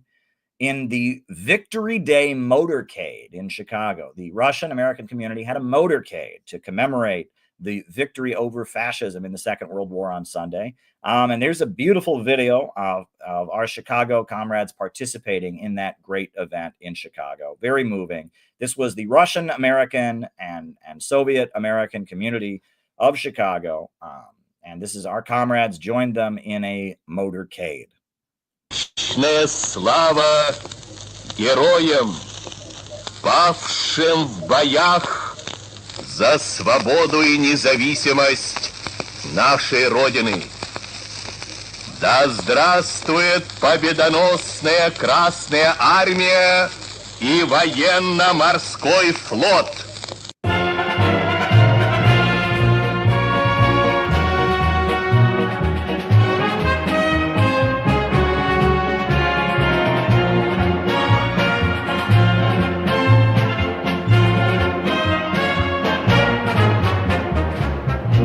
in the Victory Day motorcade in Chicago. The Russian American community had a motorcade to commemorate the victory over fascism in the Second World War on Sunday. And there's a beautiful video of our Chicago comrades participating in that great event in Chicago. Very moving. This was the Russian American and Soviet American community of Chicago. And this is our comrades joined them in a motorcade.
Слава героям, павшим в боях за свободу и независимость нашей Родины. Да здравствует победоносная Красная Армия и военно-морской флот!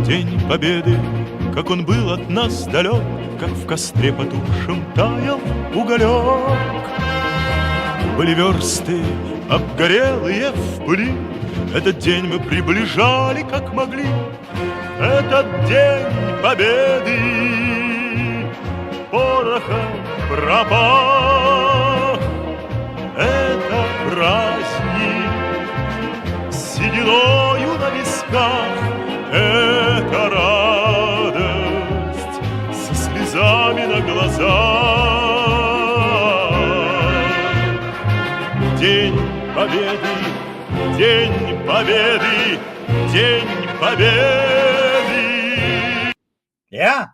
День Победы, как он был от нас далек, как в костре потухшем таял уголек. Были версты, обгорелые в пыли, этот день мы приближали, как могли. Этот день Победы порохом пропах. Это праздник с сединою на висках. Это радость со слезами на глазах. День Победы, День Победы, День Победы.
Yeah,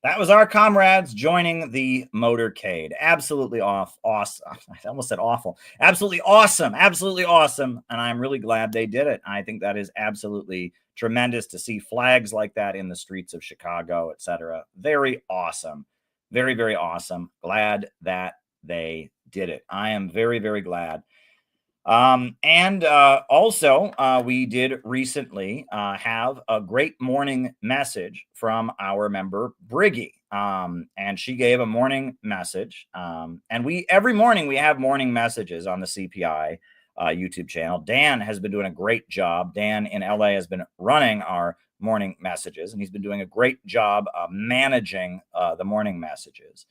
that was our comrades joining the motorcade. Absolutely awesome. I almost said awful. Absolutely awesome. Absolutely awesome. And I'm really glad they did it. I think that is absolutely tremendous to see flags like that in the streets of Chicago, etc. Very awesome. Very, very awesome. Glad that they did it. I am very, very glad. Also, we did recently have a great morning message from our member Briggy. And she gave a morning message. And every morning we have morning messages on the CPI YouTube channel. Dan has been doing a great job. Dan in LA has been running our morning messages, and he's been doing a great job managing the morning messages.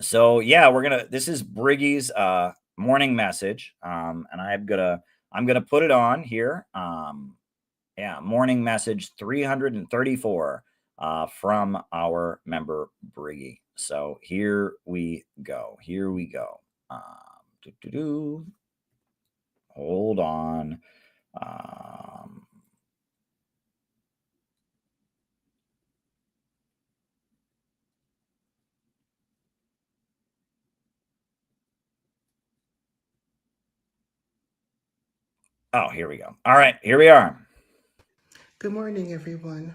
So yeah, this is Briggy's morning message. And I'm gonna put it on here. Morning message 334 from our member Briggy. So here we go. Hold on. Oh, here we go. All right, here we are.
Good morning, everyone.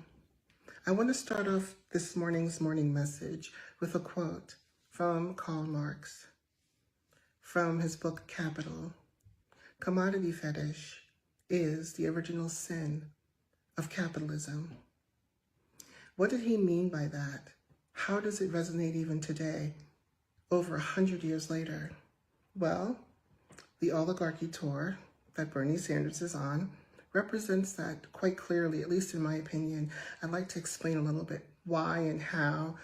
I want to start off this morning's morning message with a quote from Karl Marx from his book Capital. Commodity fetish is the original sin of capitalism. What did he mean by that? How does it resonate even today, over 100 years later? Well, the oligarchy tour that Bernie Sanders is on represents that quite clearly, at least in my opinion. I'd like to explain a little bit why and how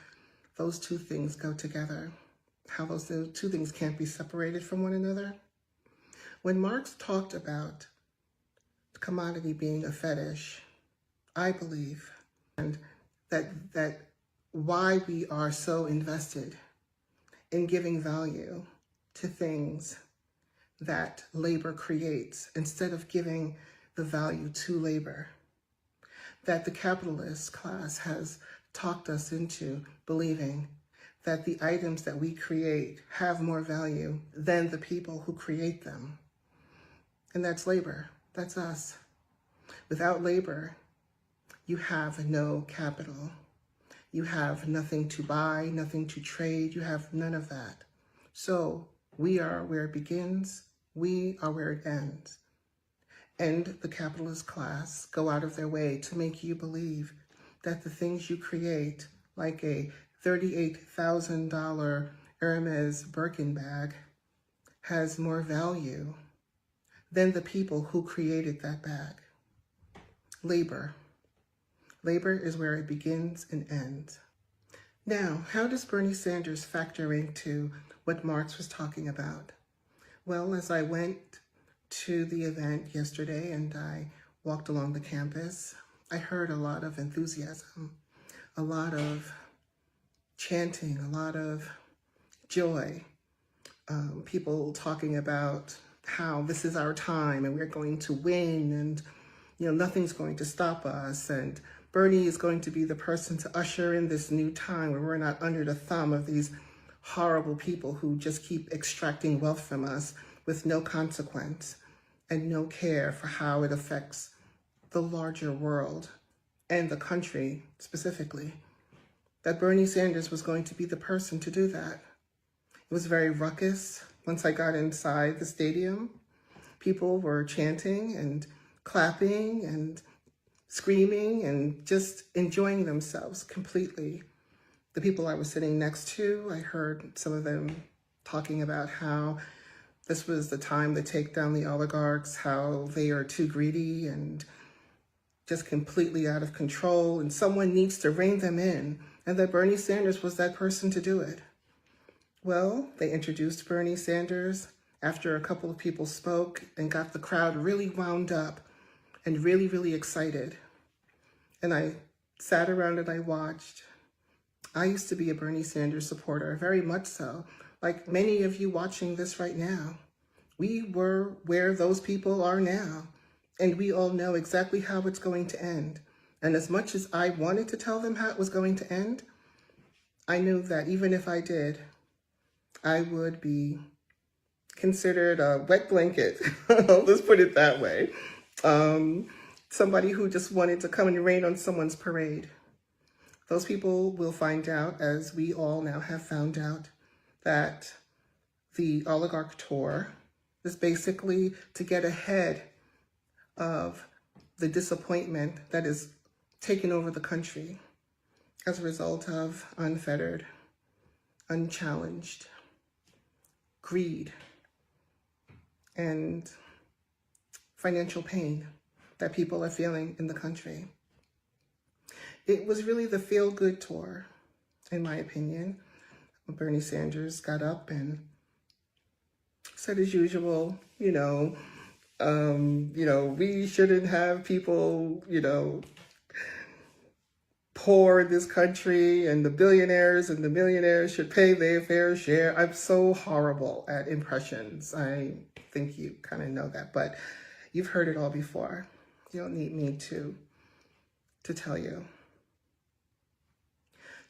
those two things go together, how those two things can't be separated from one another. When Marx talked about commodity being a fetish, I believe, and that why we are so invested in giving value to things that labor creates instead of giving the value to labor, that the capitalist class has talked us into believing that the items that we create have more value than the people who create them. And that's labor. That's us. Without labor, you have no capital. You have nothing to buy, nothing to trade. You have none of that. So we are where it begins. We are where it ends. And the capitalist class go out of their way to make you believe that the things you create, like a $38,000 Hermes Birkin bag, has more value than the people who created that bag. Labor. Labor is where it begins and ends. Now, how does Bernie Sanders factor into what Marx was talking about? Well, as I went to the event yesterday and I walked along the campus, I heard a lot of enthusiasm, a lot of chanting, a lot of joy, people talking about how this is our time and we're going to win and nothing's going to stop us, and Bernie is going to be the person to usher in this new time where we're not under the thumb of these horrible people who just keep extracting wealth from us with no consequence and no care for how it affects the larger world and the country specifically. That Bernie Sanders was going to be the person to do that. It was very ruckus. Once I got inside the stadium, people were chanting and clapping and screaming and just enjoying themselves completely. The people I was sitting next to, I heard some of them talking about how this was the time to take down the oligarchs, how they are too greedy and just completely out of control, and someone needs to rein them in, and that Bernie Sanders was that person to do it. Well, they introduced Bernie Sanders after a couple of people spoke and got the crowd really wound up and really, really excited. And I sat around and I watched. I used to be a Bernie Sanders supporter, very much so, like many of you watching this right now. We were where those people are now, and we all know exactly how it's going to end. And as much as I wanted to tell them how it was going to end, I knew that even if I did, I would be considered a wet blanket. Let's put it that way. Somebody who just wanted to come and rain on someone's parade. Those people will find out, as we all now have found out, that the oligarch tour is basically to get ahead of the disappointment that is taking over the country as a result of unfettered, unchallenged greed and financial pain that people are feeling in the country. It was really the feel-good tour, in my opinion. Bernie Sanders got up and said as usual, we shouldn't have people, poor in this country, and the billionaires and the millionaires should pay their fair share. I'm so horrible at impressions. I think you kind of know that, but you've heard it all before. You don't need me to tell you.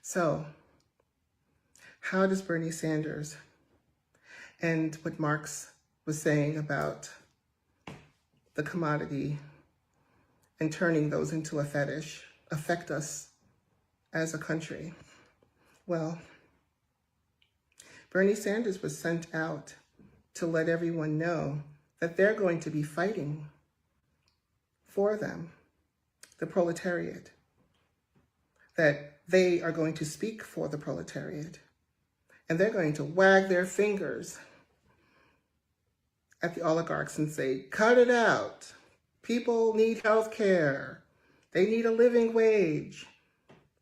So, how does Bernie Sanders and what Marx was saying about the commodity and turning those into a fetish affect us as a country? Well, Bernie Sanders was sent out to let everyone know that they're going to be fighting for them, the proletariat, that they are going to speak for the proletariat, and they're going to wag their fingers at the oligarchs and say, cut it out. People need health care. They need a living wage.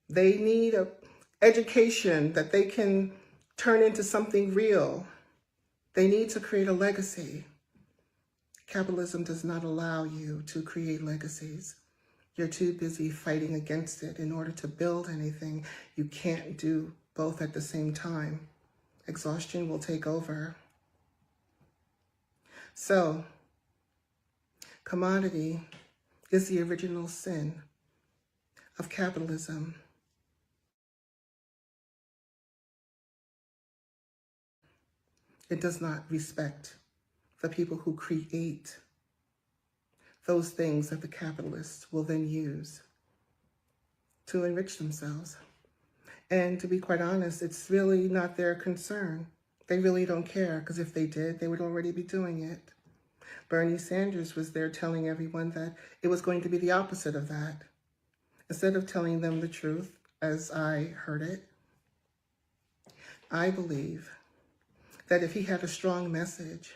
They need an education that they can turn into something real. They need to create a legacy. Capitalism does not allow you to create legacies. You're too busy fighting against it in order to build anything. You can't do both at the same time. Exhaustion will take over. So, commodity is the original sin of capitalism. It does not respect the people who create those things that the capitalists will then use to enrich themselves. And to be quite honest, it's really not their concern. They really don't care, because if they did, they would already be doing it. Bernie Sanders was there telling everyone that it was going to be the opposite of that. Instead of telling them the truth, as I heard it, I believe that if he had a strong message,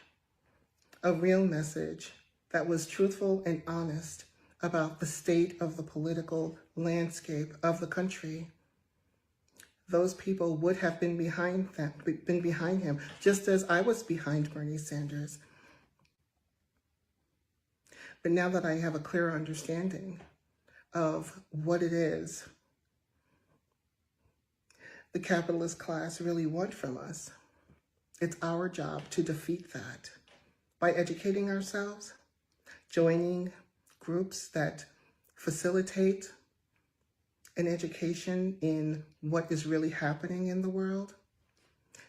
a real message that was truthful and honest about the state of the political landscape of the country, those people would have been behind him, just as I was behind Bernie Sanders. But now that I have a clearer understanding of what it is the capitalist class really want from us, it's our job to defeat that by educating ourselves, joining groups that facilitate an education in what is really happening in the world,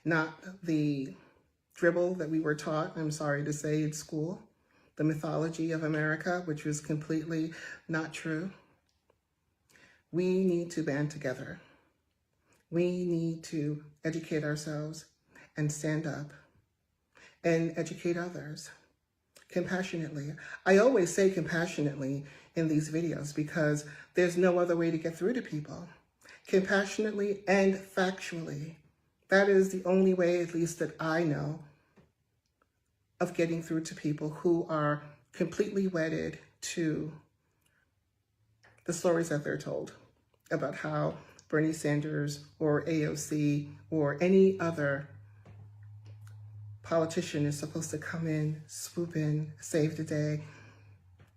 not the dribble that we were taught, I'm sorry to say, in school, the mythology of America, which was completely not true. We need to band together. We need to educate ourselves and stand up and educate others compassionately. I always say compassionately in these videos because there's no other way to get through to people. Compassionately and factually. That is the only way, at least that I know, of getting through to people who are completely wedded to the stories that they're told about how Bernie Sanders or AOC or any other politician is supposed to come in, swoop in, save the day,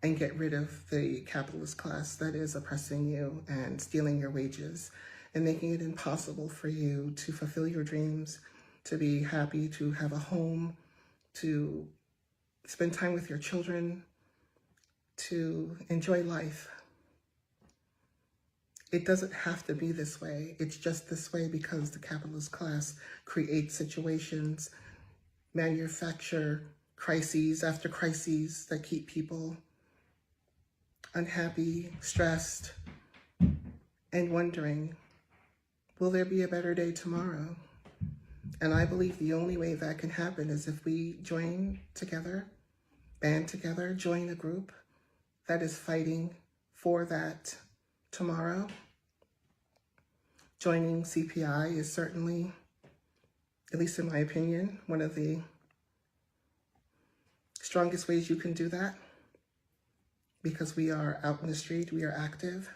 and get rid of the capitalist class that is oppressing you and stealing your wages and making it impossible for you to fulfill your dreams, to be happy, to have a home, to spend time with your children, to enjoy life. It doesn't have to be this way. It's just this way because the capitalist class creates situations, manufacture crises after crises that keep people unhappy, stressed, and wondering, will there be a better day tomorrow? And I believe the only way that can happen is if we join together, band together, join a group that is fighting for that tomorrow. Joining CPI is certainly, at least in my opinion, one of the strongest ways you can do that, because we are out in the street, we are active,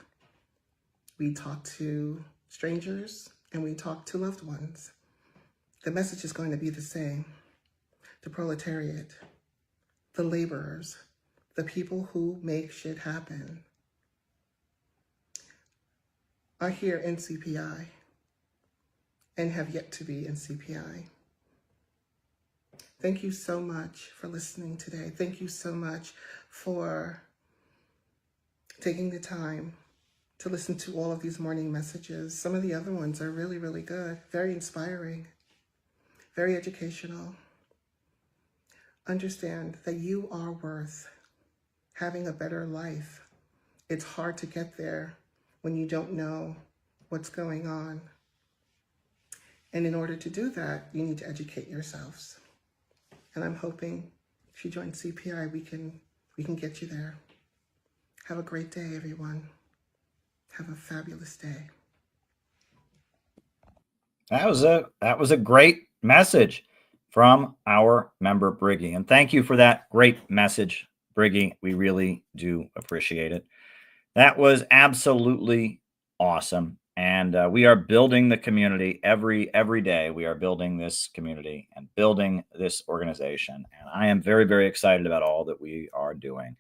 we talk to strangers, and we talk to loved ones. The message is going to be the same. The proletariat, the laborers, the people who make shit happen are here in CPI and have yet to be in CPI. Thank you so much for listening today. Thank you so much for taking the time to listen to all of these morning messages. Some of the other ones are really, really good, very inspiring, very educational. Understand that you are worth having a better life. It's hard to get there when you don't know what's going on. And in order to do that, you need to educate yourselves. And I'm hoping if you join CPI, we can get you there. Have a great day, everyone. Have a fabulous day.
That was a great message from our member Briggy. And thank you for that great message, Briggy. We really do appreciate it. That was absolutely awesome. And we are building the community every day. We are building this community and building this organization. And I am very, very excited about all that we are doing.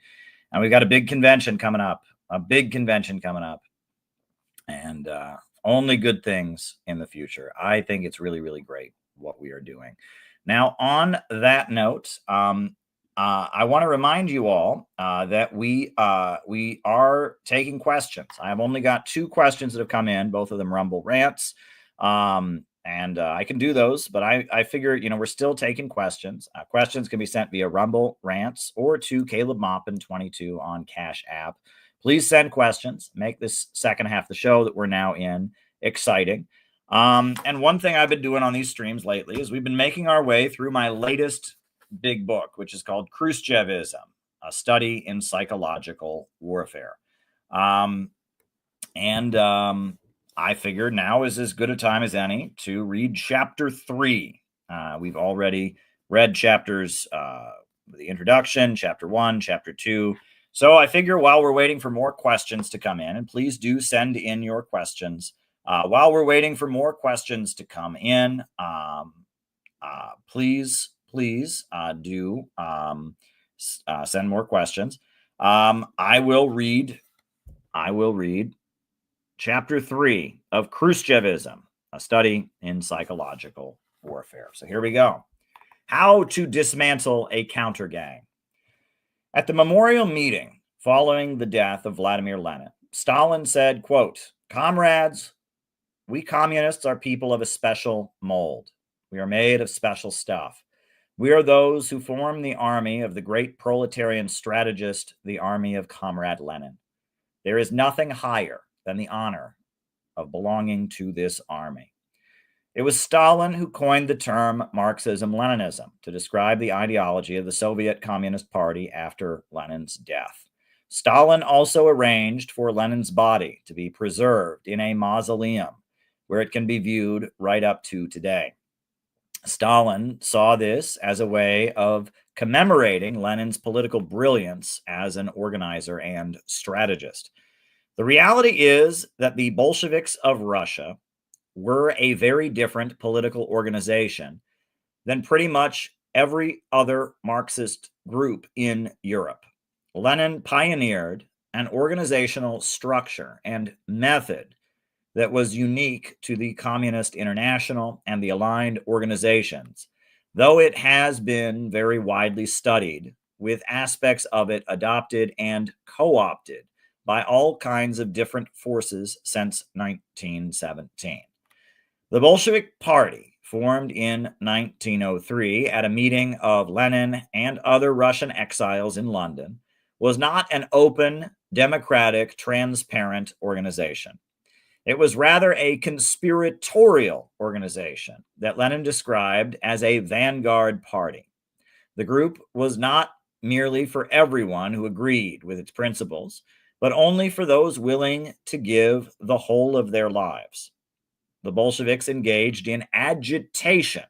And we've got a big convention coming up, and only good things in the future. I think it's really, really great what we are doing. Now, on that note, I want to remind you all that we are taking questions. I have only got 2 questions that have come in, both of them Rumble rants. And I can do those, but I figure, we're still taking questions. Questions can be sent via Rumble Rants or to Caleb Maupin 22 on Cash App. Please send questions. Make this second half of the show that we're now in exciting. And one thing I've been doing on these streams lately is we've been making our way through my latest big book, which is called Khrushchevism, a study in psychological warfare. I figured now is as good a time as any to read chapter 3. We've already read chapters, the introduction, chapter 1, chapter 2. So I figure while we're waiting for more questions to come in, and please do send in your questions. While we're waiting for more questions to come in, please do send more questions. I will read Chapter 3 of Khrushchevism, a study in psychological warfare. So here we go. How to dismantle a counter gang. At the memorial meeting following the death of Vladimir Lenin, Stalin said, quote, "Comrades, we communists are people of a special mold. We are made of special stuff. We are those who form the army of the great proletarian strategist, the army of Comrade Lenin. There is nothing higher than the honor of belonging to this army." It was Stalin who coined the term Marxism-Leninism to describe the ideology of the Soviet Communist Party after Lenin's death. Stalin also arranged for Lenin's body to be preserved in a mausoleum where it can be viewed right up to today. Stalin saw this as a way of commemorating Lenin's political brilliance as an organizer and strategist. The reality is that the Bolsheviks of Russia were a very different political organization than pretty much every other Marxist group in Europe. Lenin pioneered an organizational structure and method that was unique to the Communist International and the aligned organizations, though it has been very widely studied, with aspects of it adopted and co-opted by all kinds of different forces since 1917. The Bolshevik Party, formed in 1903 at a meeting of Lenin and other Russian exiles in London, was not an open, democratic, transparent organization. It was rather a conspiratorial organization that Lenin described as a vanguard party. The group was not merely for everyone who agreed with its principles, but only for those willing to give the whole of their lives. The Bolsheviks engaged in agitation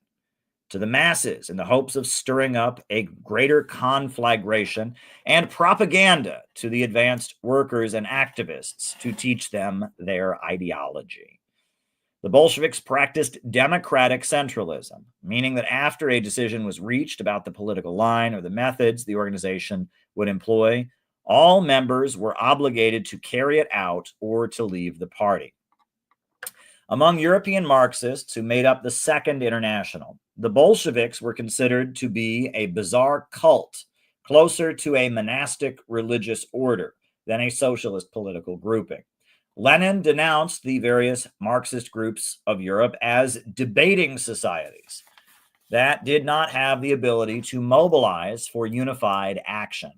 to the masses in the hopes of stirring up a greater conflagration, and propaganda to the advanced workers and activists to teach them their ideology. The Bolsheviks practiced democratic centralism, meaning that after a decision was reached about the political line or the methods the organization would employ, all members were obligated to carry it out or to leave the party. Among European Marxists who made up the Second International, the Bolsheviks were considered to be a bizarre cult, closer to a monastic religious order than a socialist political grouping. Lenin denounced the various Marxist groups of Europe as debating societies that did not have the ability to mobilize for unified action.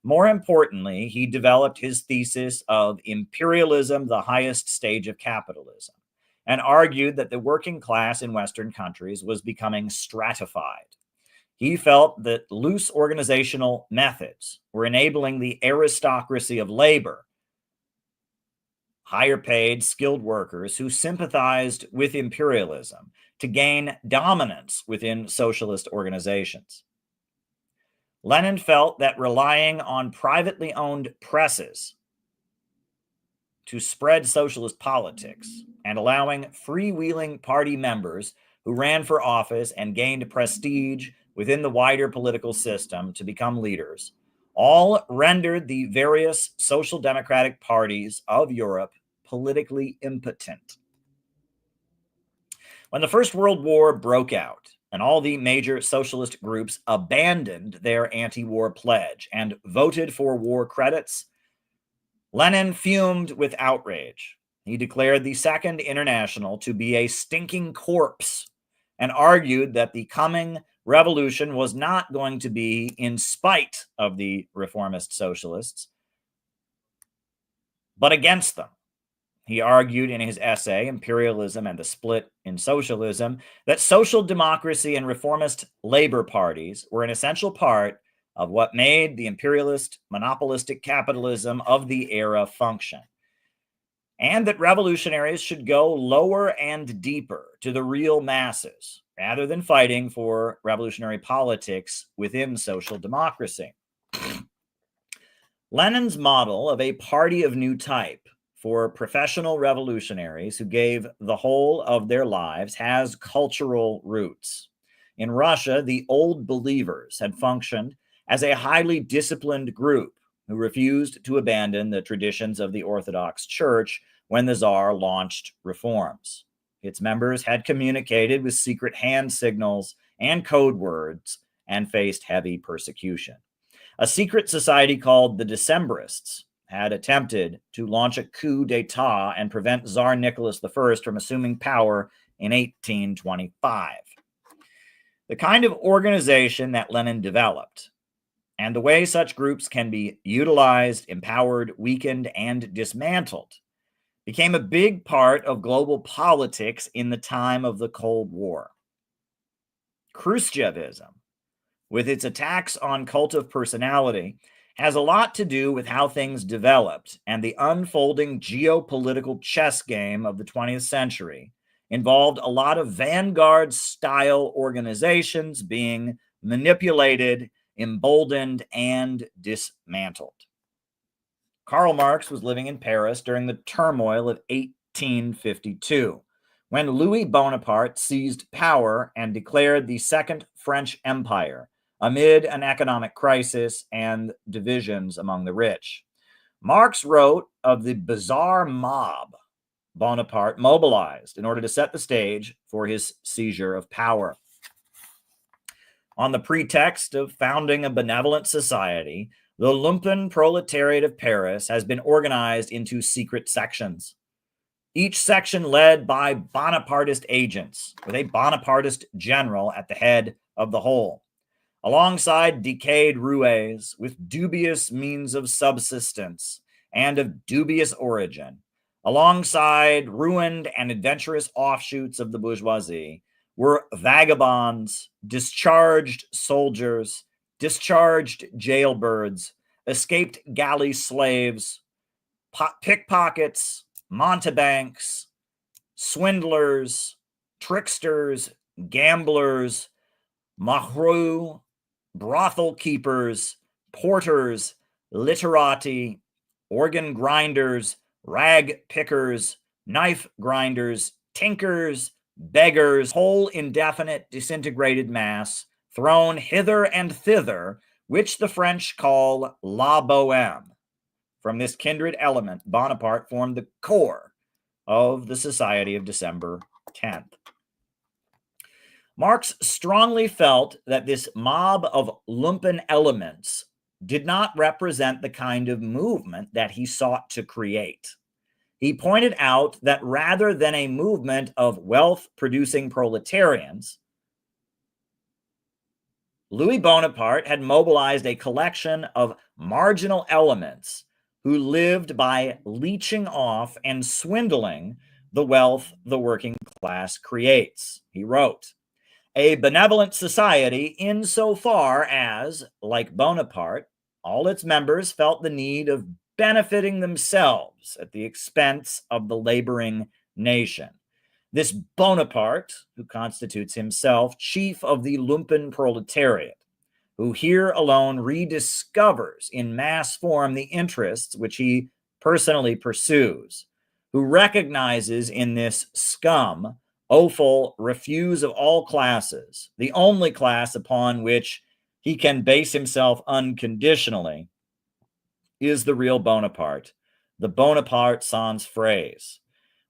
More importantly, he developed his thesis of imperialism, the highest stage of capitalism, and argued that the working class in Western countries was becoming stratified. He felt that loose organizational methods were enabling the aristocracy of labor, higher paid, skilled workers who sympathized with imperialism, to gain dominance within socialist organizations. Lenin felt that relying on privately owned presses to spread socialist politics and allowing freewheeling party members who ran for office and gained prestige within the wider political system to become leaders, all rendered the various social democratic parties of Europe politically impotent. When the First World War broke out and all the major socialist groups abandoned their anti-war pledge and voted for war credits, Lenin fumed with outrage He declared the Second International to be a stinking corpse and argued that the coming revolution was not going to be in spite of the reformist socialists, but against them. He argued in his essay, Imperialism and the Split in Socialism, that social democracy and reformist labor parties were an essential part of what made the imperialist, monopolistic capitalism of the era function, and that revolutionaries should go lower and deeper to the real masses, rather than fighting for revolutionary politics within social democracy. Lenin's model of a party of new type for professional revolutionaries who gave the whole of their lives has cultural roots. In Russia, the Old Believers had functioned as a highly disciplined group who refused to abandon the traditions of the Orthodox Church when the Tsar launched reforms. Its members had communicated with secret hand signals and code words and faced heavy persecution. A secret society called the Decembrists had attempted to launch a coup d'etat and prevent Tsar Nicholas I from assuming power in 1825. The kind of organization that Lenin developed and the way such groups can be utilized, empowered, weakened, and dismantled became a big part of global politics in the time of the Cold War. Khrushchevism, with its attacks on cult of personality, has a lot to do with how things developed, and the unfolding geopolitical chess game of the 20th century involved a lot of vanguard-style organizations being manipulated, emboldened, and dismantled. Karl Marx was living in Paris during the turmoil of 1852, when Louis Bonaparte seized power and declared the Second French Empire amid an economic crisis and divisions among the rich. Marx wrote of the bizarre mob Bonaparte mobilized in order to set the stage for his seizure of power. On the pretext of founding a benevolent society, the lumpen proletariat of Paris has been organized into secret sections, each section led by Bonapartist agents, with a Bonapartist general at the head of the whole, alongside decayed roués with dubious means of subsistence and of dubious origin, alongside ruined and adventurous offshoots of the bourgeoisie, were vagabonds, discharged soldiers, discharged jailbirds, escaped galley slaves, pickpockets, mountebanks, swindlers, tricksters, gamblers, mahrou, brothel keepers, porters, literati, organ grinders, rag pickers, knife grinders, tinkers, beggars, whole indefinite disintegrated mass thrown hither and thither, which the French call la bohème. From this kindred element, Bonaparte formed the core of the Society of December 10th. Marx strongly felt that this mob of lumpen elements did not represent the kind of movement that he sought to create. He pointed out that rather than a movement of wealth-producing proletarians, Louis Bonaparte had mobilized a collection of marginal elements who lived by leeching off and swindling the wealth the working class creates. He wrote, "A benevolent society insofar as, like Bonaparte, all its members felt the need of benefiting themselves at the expense of the laboring nation. This Bonaparte, who constitutes himself chief of the lumpen proletariat, who here alone rediscovers in mass form the interests which he personally pursues, who recognizes in this scum offal refuse of all classes, the only class upon which he can base himself unconditionally, is the real Bonaparte, the Bonaparte sans phrase.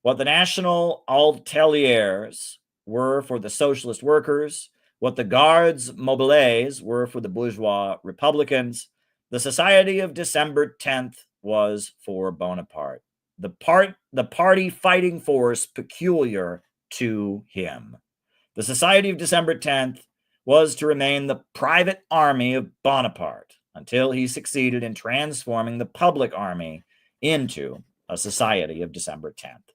What the National Alteliers were for the socialist workers, what the Gardes Mobiles were for the bourgeois Republicans, the Society of December 10th was for Bonaparte." the party fighting force peculiar to him. The Society of December 10th was to remain the private army of Bonaparte until he succeeded in transforming the public army into a Society of December 10th.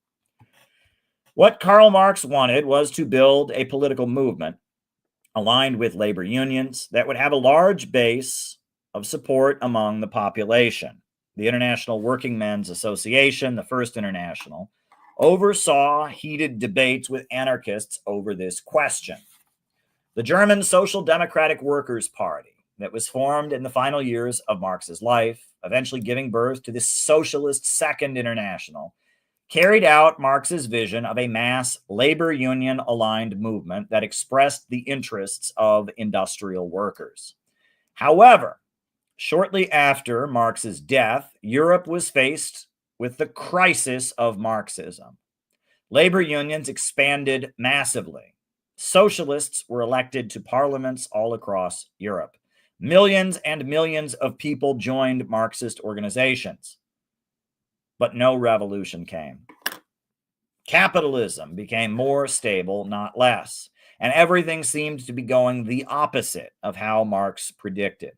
What Karl Marx wanted was to build a political movement aligned with labor unions that would have a large base of support among the population. The International Working Men's Association, the First International, oversaw heated debates with anarchists over this question. The German Social Democratic Workers' Party, that was formed in the final years of Marx's life, eventually giving birth to the Socialist Second International, carried out Marx's vision of a mass labor union-aligned movement that expressed the interests of industrial workers. However, shortly after Marx's death, Europe was faced with the crisis of Marxism. Labor unions expanded massively. Socialists were elected to parliaments all across Europe. Millions and millions of people joined Marxist organizations. But no revolution came. Capitalism became more stable, not less, and everything seemed to be going the opposite of how Marx predicted.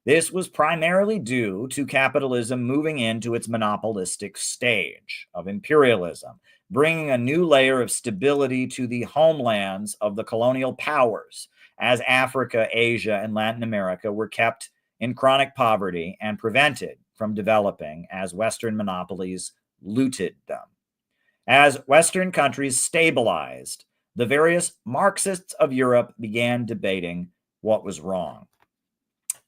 This was primarily due to capitalism moving into its monopolistic stage of imperialism, bringing a new layer of stability to the homelands of the colonial powers, as Africa, Asia, and Latin America were kept in chronic poverty and prevented from developing as Western monopolies looted them. As Western countries stabilized, the various Marxists of Europe began debating what was wrong.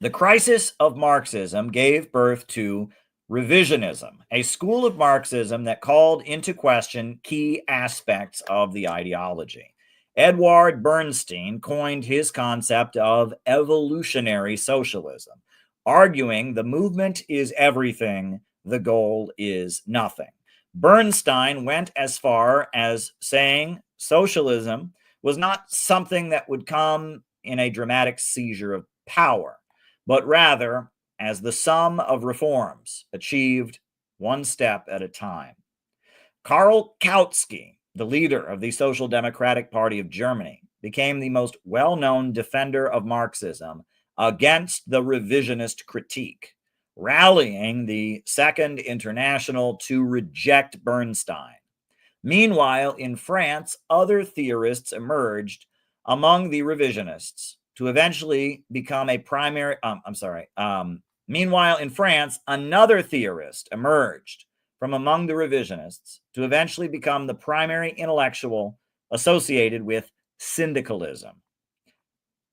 The crisis of Marxism gave birth to revisionism, a school of Marxism that called into question key aspects of the ideology. Edward Bernstein coined his concept of evolutionary socialism, arguing the movement is everything, the goal is nothing. Bernstein went as far as saying socialism was not something that would come in a dramatic seizure of power, but rather as the sum of reforms achieved one step at a time. Karl Kautsky, the leader of the Social Democratic Party of Germany, became the most well-known defender of Marxism against the revisionist critique, rallying the Second International to reject Bernstein. Meanwhile, in France, other theorists emerged among the revisionists to eventually become a primary. Meanwhile, in France, another theorist emerged from among the revisionists to eventually become the primary intellectual associated with syndicalism.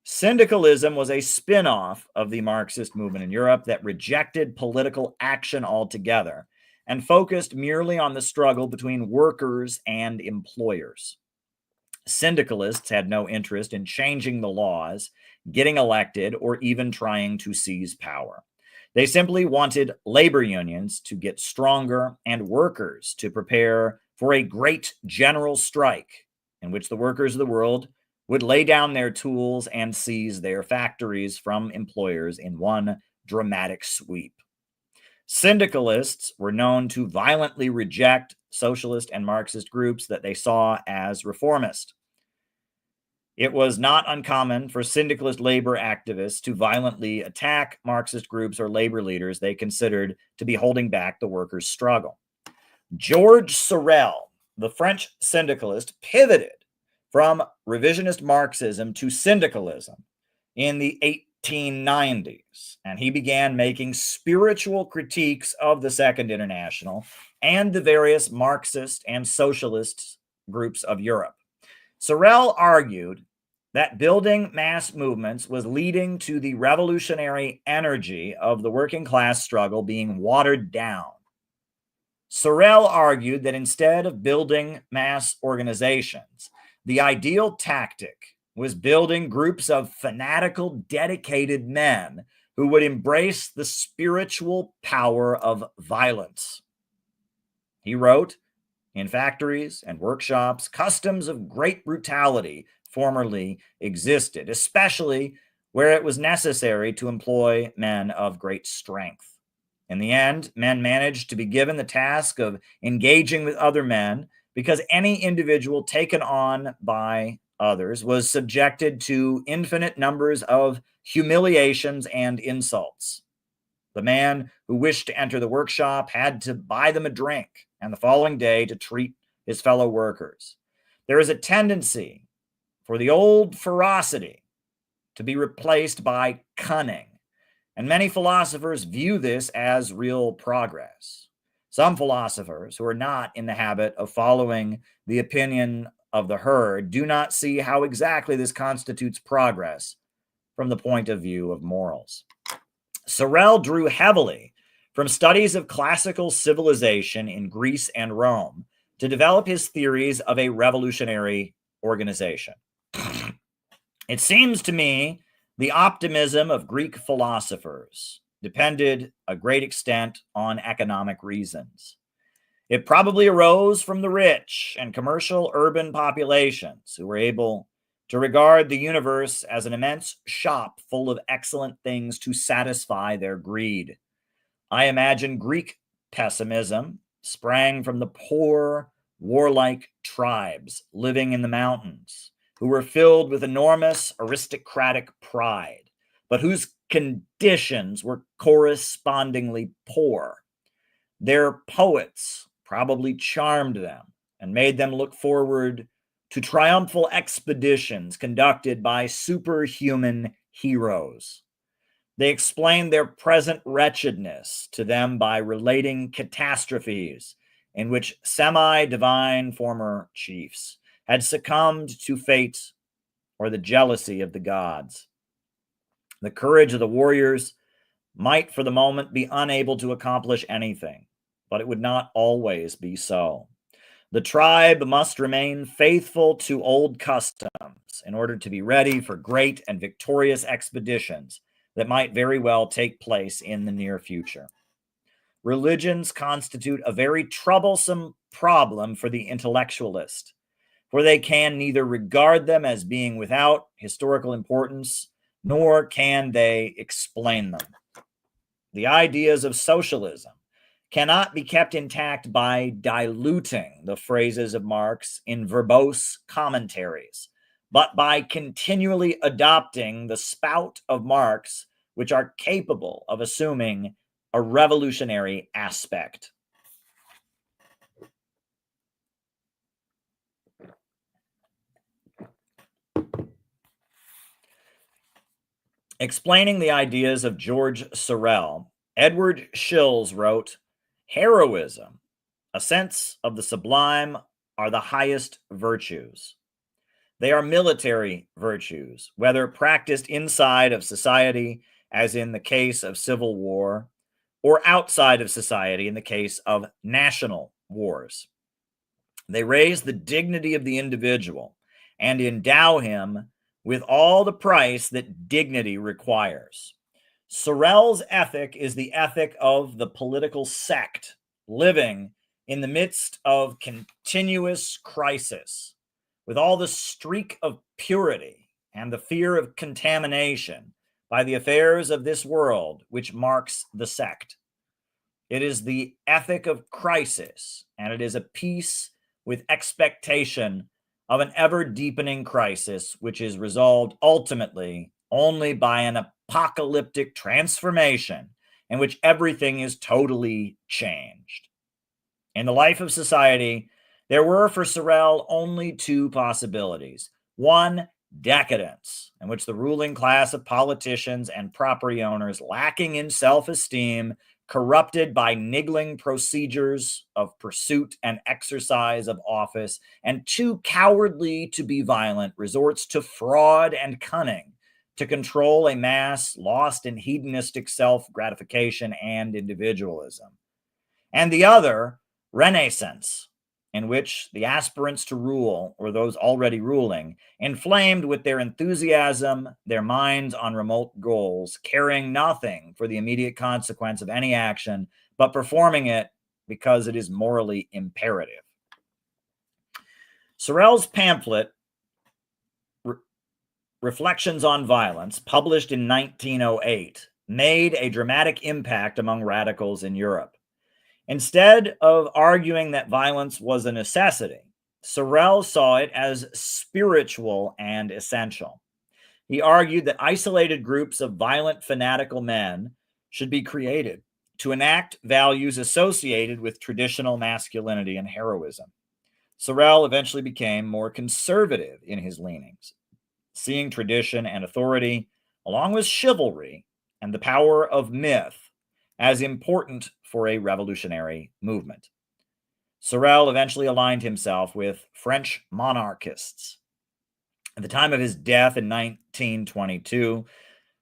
Syndicalism was a spin-off of the Marxist movement in Europe that rejected political action altogether and focused merely on the struggle between workers and employers. Syndicalists had no interest in changing the laws, getting elected, or even trying to seize power. They simply wanted labor unions to get stronger and workers to prepare for a great general strike in which the workers of the world would lay down their tools and seize their factories from employers in one dramatic sweep. Syndicalists were known to violently reject socialist and Marxist groups that they saw as reformist. It was not uncommon for syndicalist labor activists to violently attack Marxist groups or labor leaders they considered to be holding back the workers' struggle. Georges Sorel, the French syndicalist, pivoted from revisionist Marxism to syndicalism in the 1890s, and he began making spiritual critiques of the Second International and the various Marxist and socialist groups of Europe. Sorel argued that building mass movements was leading to the revolutionary energy of the working class struggle being watered down. Sorel argued that instead of building mass organizations, the ideal tactic was building groups of fanatical, dedicated men who would embrace the spiritual power of violence. He wrote, "In factories and workshops, customs of great brutality formerly existed, especially where it was necessary to employ men of great strength. In the end, men managed to be given the task of engaging with other men because any individual taken on by others was subjected to infinite numbers of humiliations and insults. The man who wished to enter the workshop had to buy them a drink, and the following day to treat his fellow workers. There is a tendency for the old ferocity to be replaced by cunning, and many philosophers view this as real progress. Some philosophers who are not in the habit of following the opinion of the herd do not see how exactly this constitutes progress from the point of view of morals. Sorel drew heavily from studies of classical civilization in Greece and Rome to develop his theories of a revolutionary organization. It seems to me the optimism of Greek philosophers depended a great extent on economic reasons. It probably arose from the rich and commercial urban populations who were able to regard the universe as an immense shop full of excellent things to satisfy their greed. I imagine Greek pessimism sprang from the poor, warlike tribes living in the mountains, who were filled with enormous aristocratic pride, but whose conditions were correspondingly poor. Their poets probably charmed them and made them look forward to triumphal expeditions conducted by superhuman heroes. They explained their present wretchedness to them by relating catastrophes in which semi-divine former chiefs had succumbed to fate or the jealousy of the gods. The courage of the warriors might for the moment be unable to accomplish anything, but it would not always be so. The tribe must remain faithful to old customs in order to be ready for great and victorious expeditions that might very well take place in the near future. Religions constitute a very troublesome problem for the intellectualist, for they can neither regard them as being without historical importance, nor can they explain them. The ideas of socialism cannot be kept intact by diluting the phrases of Marx in verbose commentaries, but by continually adopting the spout of Marx, which are capable of assuming a revolutionary aspect. Explaining the ideas of George Sorel, Edward Shills wrote, "Heroism, a sense of the sublime, are the highest virtues. They are military virtues, whether practiced inside of society, as in the case of civil war, or outside of society in the case of national wars. They raise the dignity of the individual and endow him with all the price that dignity requires. Sorel's ethic is the ethic of the political sect living in the midst of continuous crisis, with all the streak of purity and the fear of contamination by the affairs of this world which marks the sect. It is the ethic of crisis, and it is a peace with expectation of an ever-deepening crisis, which is resolved ultimately only by an apocalyptic transformation in which everything is totally changed. In the life of society, there were for Sorel only two possibilities. One, decadence, in which the ruling class of politicians and property owners, lacking in self-esteem, corrupted by niggling procedures of pursuit and exercise of office, and too cowardly to be violent, resorts to fraud and cunning to control a mass lost in hedonistic self-gratification and individualism. And the other, renaissance, in which the aspirants to rule, or those already ruling, inflamed with their enthusiasm, their minds on remote goals, caring nothing for the immediate consequence of any action, but performing it because it is morally imperative. Sorel's pamphlet, Reflections on Violence, published in 1908, made a dramatic impact among radicals in Europe. Instead of arguing that violence was a necessity, Sorel saw it as spiritual and essential. He argued that isolated groups of violent, fanatical men should be created to enact values associated with traditional masculinity and heroism. Sorel eventually became more conservative in his leanings, seeing tradition and authority, along with chivalry and the power of myth, as important for a revolutionary movement. Sorel eventually aligned himself with French monarchists. At the time of his death in 1922,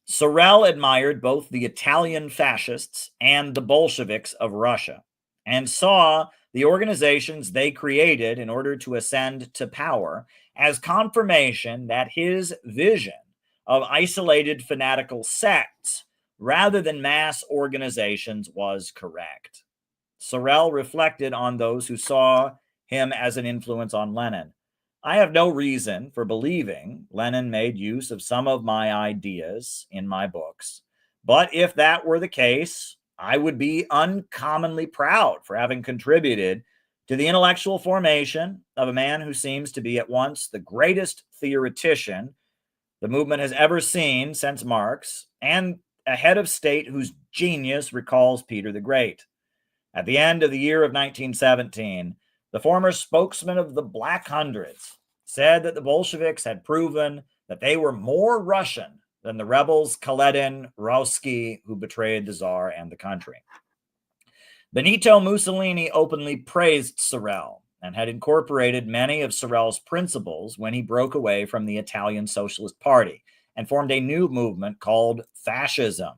Sorel admired both the Italian fascists and the Bolsheviks of Russia, and saw the organizations they created in order to ascend to power as confirmation that his vision of isolated fanatical sects rather than mass organizations was correct. Sorel reflected on those who saw him as an influence on Lenin. I have no reason for believing Lenin made use of some of my ideas in my books, but if that were the case, I would be uncommonly proud for having contributed to the intellectual formation of a man who seems to be at once the greatest theoretician the movement has ever seen since Marx, and a head of state whose genius recalls Peter the Great. At the end of the year of 1917, the former spokesman of the Black Hundreds said that the Bolsheviks had proven that they were more Russian than the rebels Kaledin, Rauski, who betrayed the Tsar and the country. Benito Mussolini openly praised Sorel and had incorporated many of Sorel's principles when he broke away from the Italian Socialist Party and formed a new movement called fascism,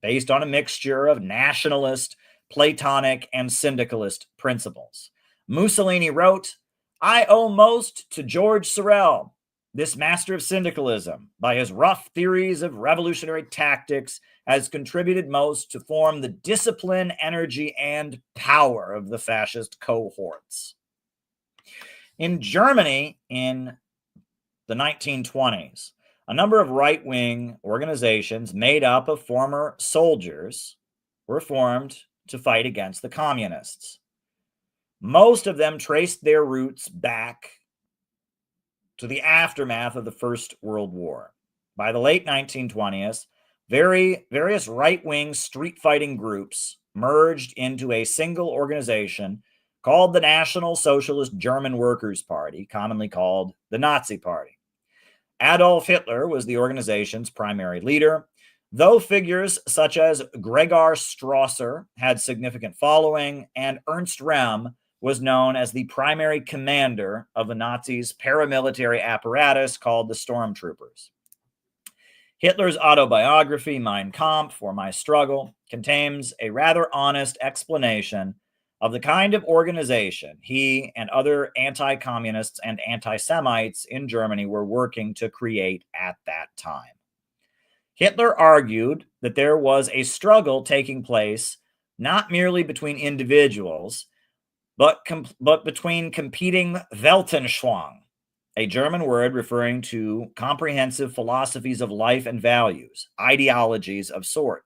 based on a mixture of nationalist, Platonic, and syndicalist principles. Mussolini wrote, "I owe most to George Sorel, this master of syndicalism, by his rough theories of revolutionary tactics, has contributed most to form the discipline, energy, and power of the fascist cohorts." In Germany in the 1920s, a number of right-wing organizations made up of former soldiers were formed to fight against the communists. Most of them traced their roots back to the aftermath of the First World War. By the late 1920s, various right-wing street-fighting groups merged into a single organization called the National Socialist German Workers' Party, commonly called the Nazi Party. Adolf Hitler was the organization's primary leader, though figures such as Gregor Strasser had significant following, and Ernst Röhm was known as the primary commander of the Nazis' paramilitary apparatus called the Stormtroopers. Hitler's autobiography, Mein Kampf, or My Struggle, contains a rather honest explanation of the kind of organization he and other anti-communists and anti-Semites in Germany were working to create at that time. Hitler argued that there was a struggle taking place not merely between individuals, but between competing Weltanschauung, a German word referring to comprehensive philosophies of life and values, ideologies of sort.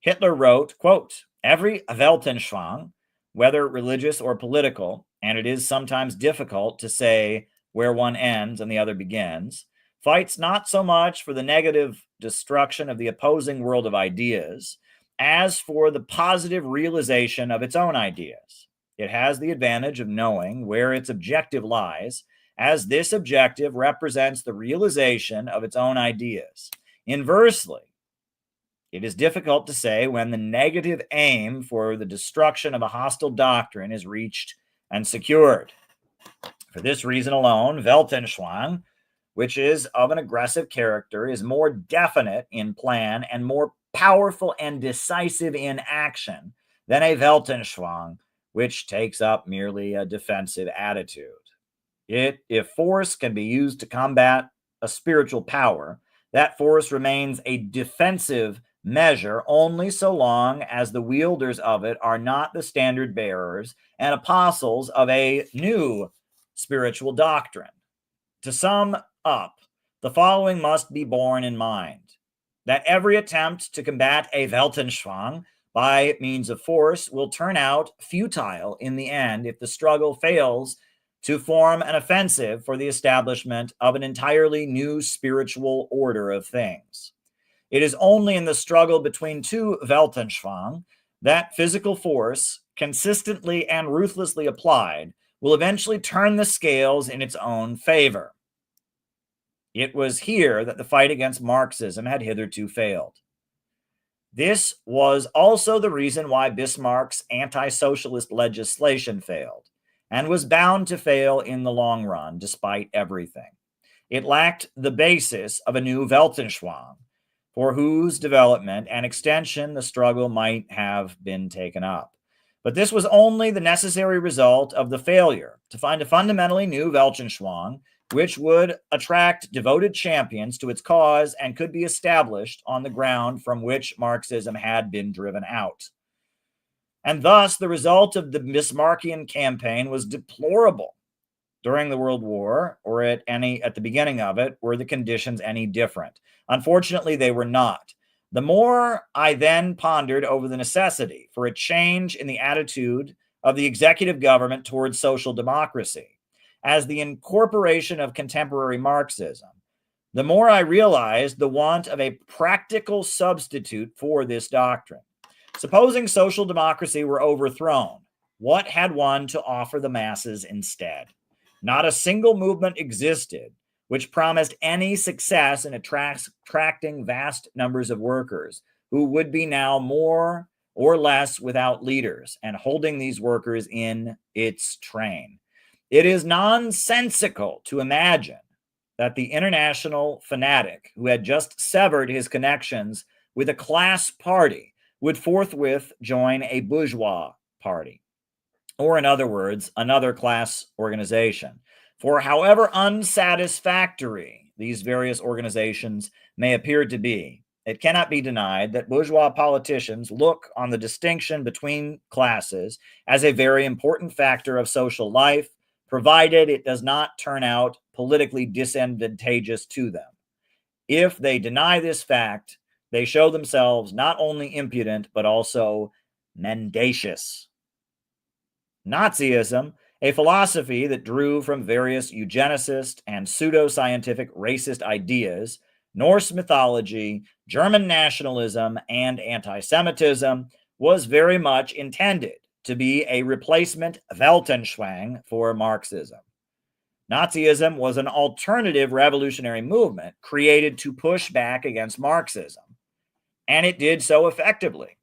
Hitler wrote, quote, "Every Weltanschauung, whether religious or political, and it is sometimes difficult to say where one ends and the other begins, fights not so much for the negative destruction of the opposing world of ideas as for the positive realization of its own ideas. It has the advantage of knowing where its objective lies, as this objective represents the realization of its own ideas. Inversely, it is difficult to say when the negative aim for the destruction of a hostile doctrine is reached and secured. For this reason alone, Weltanschauung, which is of an aggressive character, is more definite in plan and more powerful and decisive in action than a Weltanschauung, which takes up merely a defensive attitude. If force can be used to combat a spiritual power, that force remains a defensive measure only so long as the wielders of it are not the standard bearers and apostles of a new spiritual doctrine. To sum up, the following must be borne in mind. that every attempt to combat a Weltanschauung by means of force will turn out futile in the end if the struggle fails to form an offensive for the establishment of an entirely new spiritual order of things. It is only in the struggle between two Weltanschauung that physical force, consistently and ruthlessly applied, will eventually turn the scales in its own favor. It was here that the fight against Marxism had hitherto failed. This was also the reason why Bismarck's anti-socialist legislation failed, and was bound to fail in the long run, despite everything. It lacked the basis of a new Weltanschauung, for whose development and extension the struggle might have been taken up. But this was only the necessary result of the failure to find a fundamentally new Weltanschauung, which would attract devoted champions to its cause and could be established on the ground from which Marxism had been driven out. And thus, the result of the Bismarckian campaign was deplorable. During the World War, or at the beginning of it, were the conditions any different? Unfortunately, they were not. The more I then pondered over the necessity for a change in the attitude of the executive government towards social democracy as the incorporation of contemporary Marxism, the more I realized the want of a practical substitute for this doctrine. Supposing social democracy were overthrown, what had one to offer the masses instead? Not a single movement existed which promised any success in attracting vast numbers of workers who would be now more or less without leaders and holding these workers in its train. It is nonsensical to imagine that the international fanatic who had just severed his connections with a class party would forthwith join a bourgeois party, or in other words, another class organization. For however unsatisfactory these various organizations may appear to be, it cannot be denied that bourgeois politicians look on the distinction between classes as a very important factor of social life, provided it does not turn out politically disadvantageous to them. If they deny this fact, they show themselves not only impudent, but also mendacious. Nazism, a philosophy that drew from various eugenicist and pseudo-scientific racist ideas, Norse mythology, German nationalism, and anti-Semitism, was very much intended to be a replacement Weltanschauung for Marxism. Nazism was an alternative revolutionary movement created to push back against Marxism, and it did so effectively,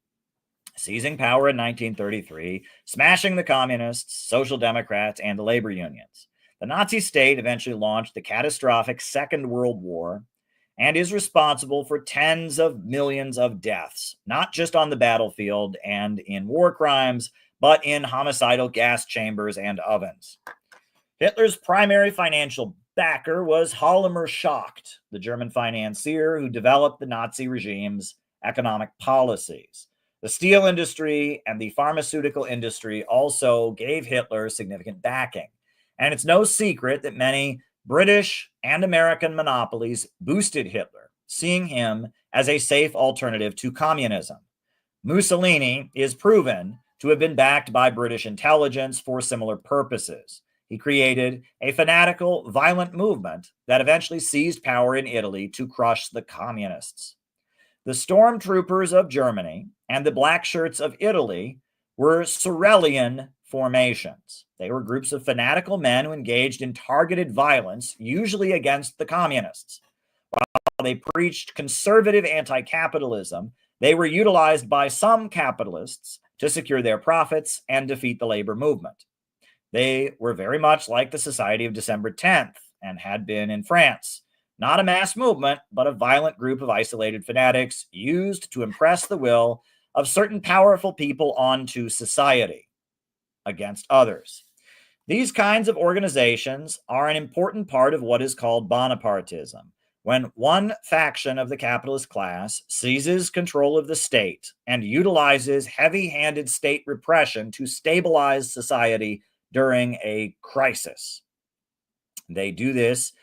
seizing power in 1933, smashing the communists, social democrats, and the labor unions. The Nazi state eventually launched the catastrophic Second World War and is responsible for tens of millions of deaths, not just on the battlefield and in war crimes, but in homicidal gas chambers and ovens. Hitler's primary financial backer was Hjalmar Schacht, the German financier who developed the Nazi regime's economic policies. The steel industry and the pharmaceutical industry also gave Hitler significant backing. And it's no secret that many British and American monopolies boosted Hitler, seeing him as a safe alternative to communism. Mussolini is proven to have been backed by British intelligence for similar purposes. He created a fanatical, violent movement that eventually seized power in Italy to crush the communists. The stormtroopers of Germany and the black shirts of Italy were Sorelian formations. They were groups of fanatical men who engaged in targeted violence, usually against the communists. While they preached conservative anti-capitalism, they were utilized by some capitalists to secure their profits and defeat the labor movement. They were very much like the Society of December 10th and had been in France. Not a mass movement, but a violent group of isolated fanatics used to impress the will of certain powerful people onto society against others. These kinds of organizations are an important part of what is called Bonapartism, when one faction of the capitalist class seizes control of the state and utilizes heavy-handed state repression to stabilize society during a crisis. They do this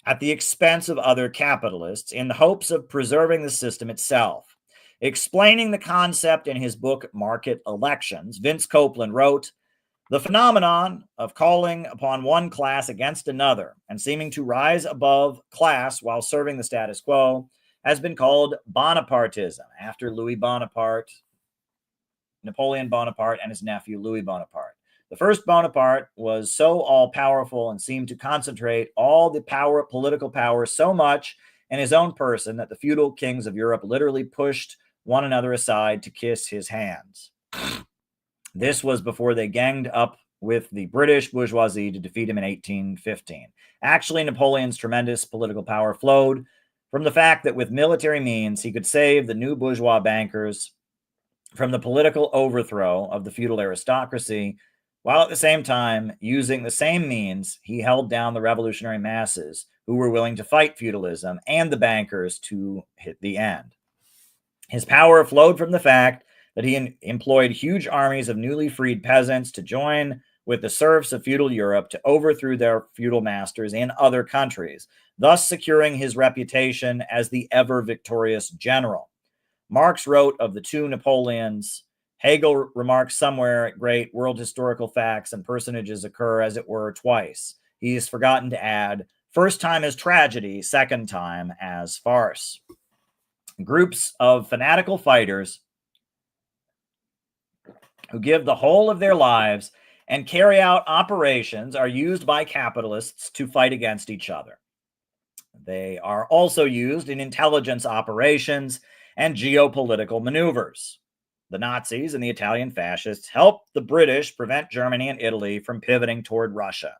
at the expense of other capitalists in the hopes of preserving the system itself. Explaining the concept in his book Market Elections, Vince Copeland wrote, "The phenomenon of calling upon one class against another and seeming to rise above class while serving the status quo has been called Bonapartism, after Louis Bonaparte, Napoleon Bonaparte, and his nephew Louis Bonaparte. The first Bonaparte was so all-powerful and seemed to concentrate all the power, political power, so much in his own person that the feudal kings of Europe literally pushed one another aside to kiss his hands. This was before they ganged up with the British bourgeoisie to defeat him in 1815. Actually, Napoleon's tremendous political power flowed from the fact that with military means, he could save the new bourgeois bankers from the political overthrow of the feudal aristocracy, while at the same time, using the same means, he held down the revolutionary masses who were willing to fight feudalism and the bankers to hit the end. His power flowed from the fact that he employed huge armies of newly freed peasants to join with the serfs of feudal Europe to overthrow their feudal masters in other countries, thus securing his reputation as the ever-victorious general. Marx wrote of the two Napoleons. Hegel remarks somewhere, great world historical facts and personages occur, as it were, twice. He has forgotten to add, first time as tragedy, second time as farce. Groups of fanatical fighters who give the whole of their lives and carry out operations are used by capitalists to fight against each other. They are also used in intelligence operations and geopolitical maneuvers. The Nazis and the Italian fascists helped the British prevent Germany and Italy from pivoting toward Russia.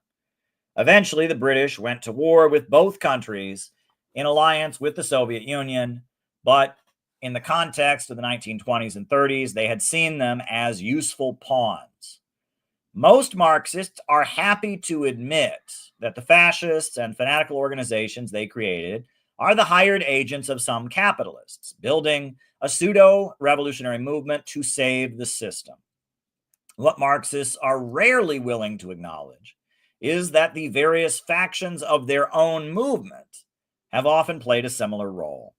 Eventually, the British went to war with both countries in alliance with the Soviet Union, but in the context of the 1920s and 30s, they had seen them as useful pawns. Most Marxists are happy to admit that the fascists and fanatical organizations they created are the hired agents of some capitalists, building a pseudo-revolutionary movement to save the system. What Marxists are rarely willing to acknowledge is that the various factions of their own movement have often played a similar role.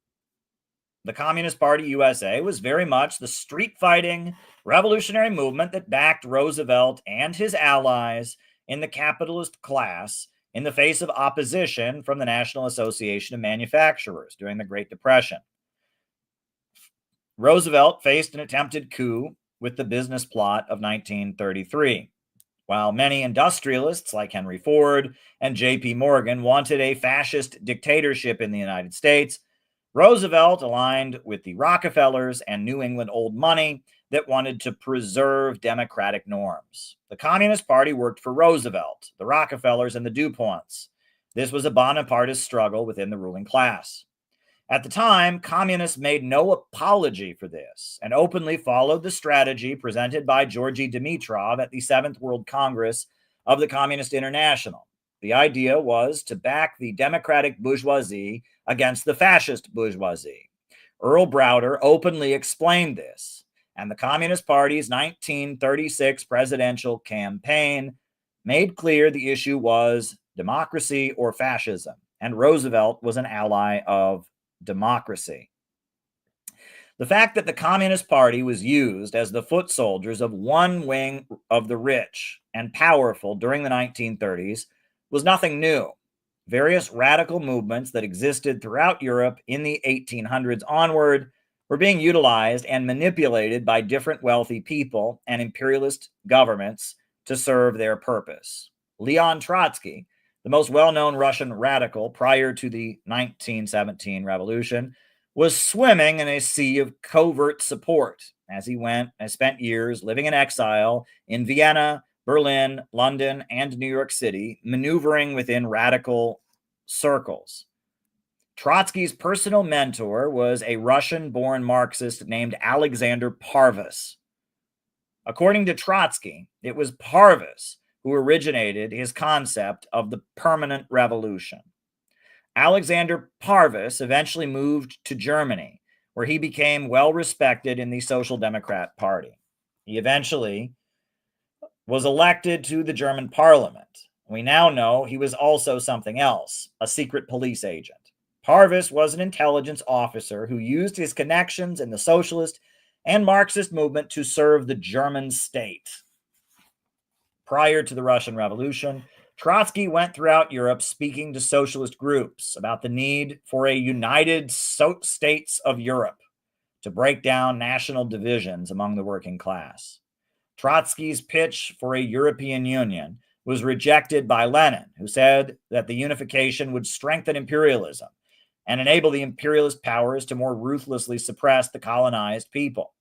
The Communist Party USA was very much the street-fighting revolutionary movement that backed Roosevelt and his allies in the capitalist class in the face of opposition from the National Association of Manufacturers during the Great Depression. Roosevelt faced an attempted coup with the business plot of 1933. While many industrialists like Henry Ford and J.P. Morgan wanted a fascist dictatorship in the United States, Roosevelt aligned with the Rockefellers and New England old money that wanted to preserve democratic norms. The Communist Party worked for Roosevelt, the Rockefellers, and the DuPonts. This was a Bonapartist struggle within the ruling class. At the time, communists made no apology for this and openly followed the strategy presented by Georgy Dimitrov at the Seventh World Congress of the Communist International. The idea was to back the democratic bourgeoisie against the fascist bourgeoisie. Earl Browder openly explained this, and the Communist Party's 1936 presidential campaign made clear the issue was democracy or fascism, and Roosevelt was an ally of democracy. The fact that the Communist Party was used as the foot soldiers of one wing of the rich and powerful during the 1930s was nothing new. Various radical movements that existed throughout Europe in the 1800s onward were being utilized and manipulated by different wealthy people and imperialist governments to serve their purpose. Leon Trotsky, the most well-known Russian radical prior to the 1917 revolution, was swimming in a sea of covert support as he spent years living in exile in Vienna, Berlin, London, and New York City, maneuvering within radical circles. Trotsky's personal mentor was a Russian-born Marxist named Alexander Parvus. According to Trotsky, it was Parvus who originated his concept of the permanent revolution. Alexander Parvus eventually moved to Germany, where he became well respected in the Social Democrat Party. He eventually was elected to the German parliament, We now know he was also something else, a secret police agent. Parvis was an intelligence officer who used his connections in the socialist and Marxist movement to serve the German state. Prior to the Russian Revolution, Trotsky went throughout Europe speaking to socialist groups about the need for a united states of Europe to break down national divisions among the working class. Trotsky's pitch for a European Union was rejected by Lenin, who said that the unification would strengthen imperialism and enable the imperialist powers to more ruthlessly suppress the colonized people.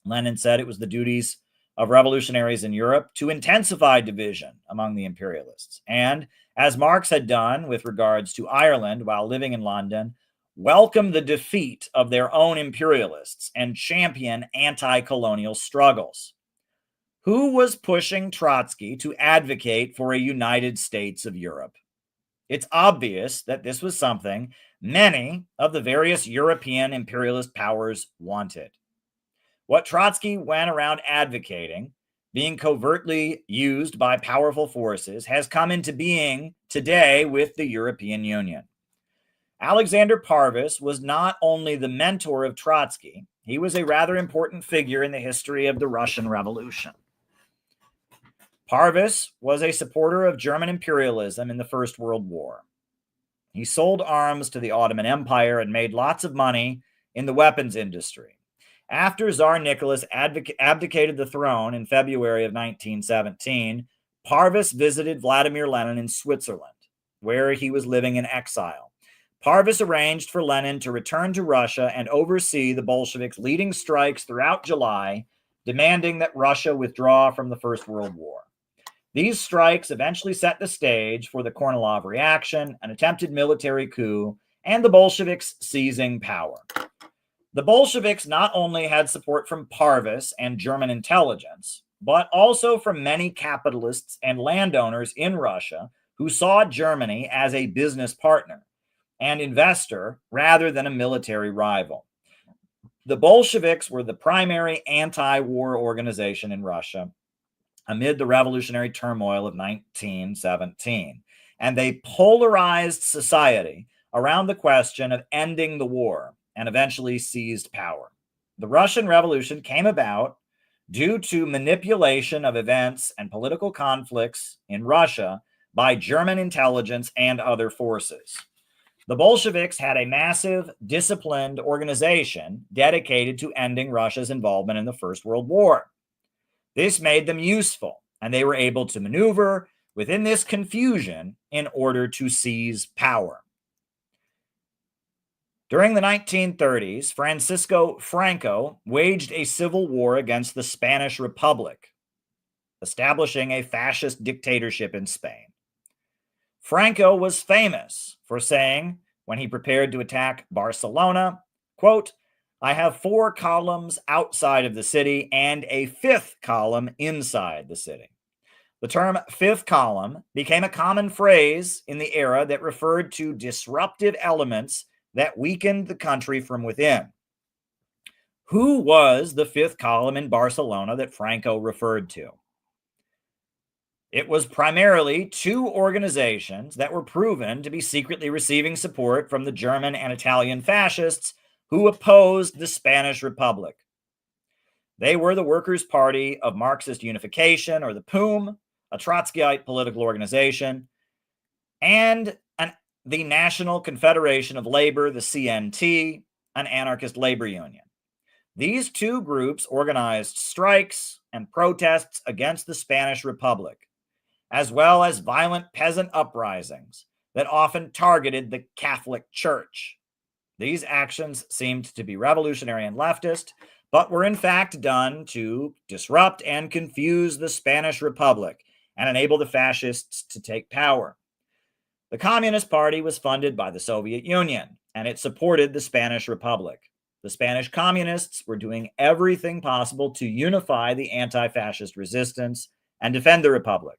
Lenin said it was the duties of revolutionaries in Europe to intensify division among the imperialists, and, as Marx had done with regards to Ireland while living in London, welcome the defeat of their own imperialists and champion anti-colonial struggles. Who was pushing Trotsky to advocate for a United States of Europe? It's obvious that this was something many of the various European imperialist powers wanted. What Trotsky went around advocating, being covertly used by powerful forces, has come into being today with the European Union. Alexander Parvis was not only the mentor of Trotsky, he was a rather important figure in the history of the Russian Revolution. Parvis was a supporter of German imperialism in the First World War. He sold arms to the Ottoman Empire and made lots of money in the weapons industry. After Tsar Nicholas abdicated the throne in February of 1917, Parvis visited Vladimir Lenin in Switzerland, where he was living in exile. Parvis arranged for Lenin to return to Russia and oversee the Bolsheviks' leading strikes throughout July, demanding that Russia withdraw from the First World War. These strikes eventually set the stage for the Kornilov reaction, an attempted military coup, and the Bolsheviks seizing power. The Bolsheviks not only had support from Parvis and German intelligence, but also from many capitalists and landowners in Russia who saw Germany as a business partner and investor rather than a military rival. The Bolsheviks were the primary anti-war organization in Russia amid the revolutionary turmoil of 1917, and they polarized society around the question of ending the war and eventually seized power. The Russian Revolution came about due to manipulation of events and political conflicts in Russia by German intelligence and other forces. The Bolsheviks had a massive, disciplined organization dedicated to ending Russia's involvement in the First World War. This made them useful, and they were able to maneuver within this confusion in order to seize power. During the 1930s, Francisco Franco waged a civil war against the Spanish Republic, establishing a fascist dictatorship in Spain. Franco was famous for saying, when he prepared to attack Barcelona, quote, "I have 4 columns outside of the city and a 5th column inside the city." The term 5th column became a common phrase in the era that referred to disruptive elements that weakened the country from within. Who was the 5th column in Barcelona that Franco referred to? It was primarily 2 organizations that were proven to be secretly receiving support from the German and Italian fascists who opposed the Spanish Republic. They were the Workers' Party of Marxist Unification, or the POUM, a Trotskyite political organization, and the National Confederation of Labor, the CNT, an anarchist labor union. These 2 groups organized strikes and protests against the Spanish Republic, as well as violent peasant uprisings that often targeted the Catholic Church. These actions seemed to be revolutionary and leftist, but were in fact done to disrupt and confuse the Spanish Republic and enable the fascists to take power. The Communist Party was funded by the Soviet Union, and it supported the Spanish Republic. The Spanish communists were doing everything possible to unify the anti-fascist resistance and defend the Republic.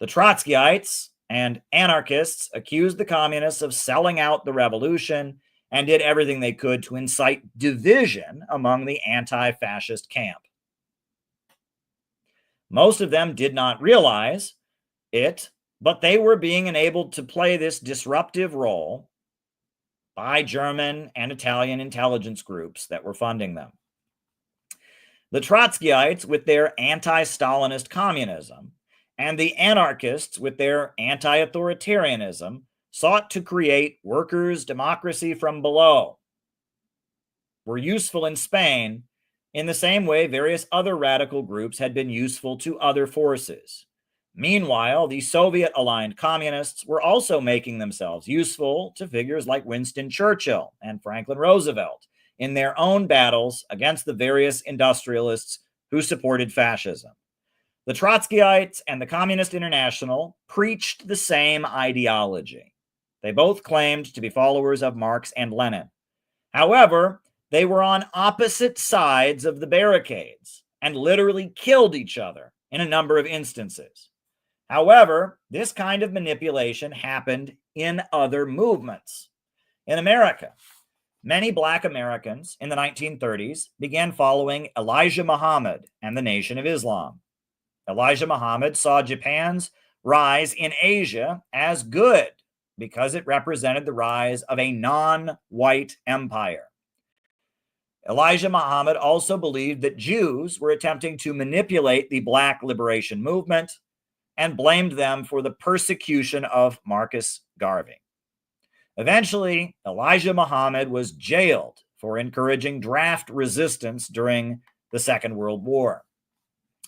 The Trotskyites and anarchists accused the communists of selling out the revolution and did everything they could to incite division among the anti-fascist camp. Most of them did not realize it, but they were being enabled to play this disruptive role by German and Italian intelligence groups that were funding them. The Trotskyites, with their anti-Stalinist communism, and the anarchists, with their anti-authoritarianism, sought to create workers' democracy from below, were useful in Spain in the same way various other radical groups had been useful to other forces. Meanwhile, the Soviet-aligned communists were also making themselves useful to figures like Winston Churchill and Franklin Roosevelt in their own battles against the various industrialists who supported fascism. The Trotskyites and the Communist International preached the same ideology. They both claimed to be followers of Marx and Lenin. However, they were on opposite sides of the barricades and literally killed each other in a number of instances. However, this kind of manipulation happened in other movements. In America, many Black Americans in the 1930s began following Elijah Muhammad and the Nation of Islam. Elijah Muhammad saw Japan's rise in Asia as good because it represented the rise of a non-white empire. Elijah Muhammad also believed that Jews were attempting to manipulate the Black liberation movement and blamed them for the persecution of Marcus Garvey. Eventually, Elijah Muhammad was jailed for encouraging draft resistance during the Second World War.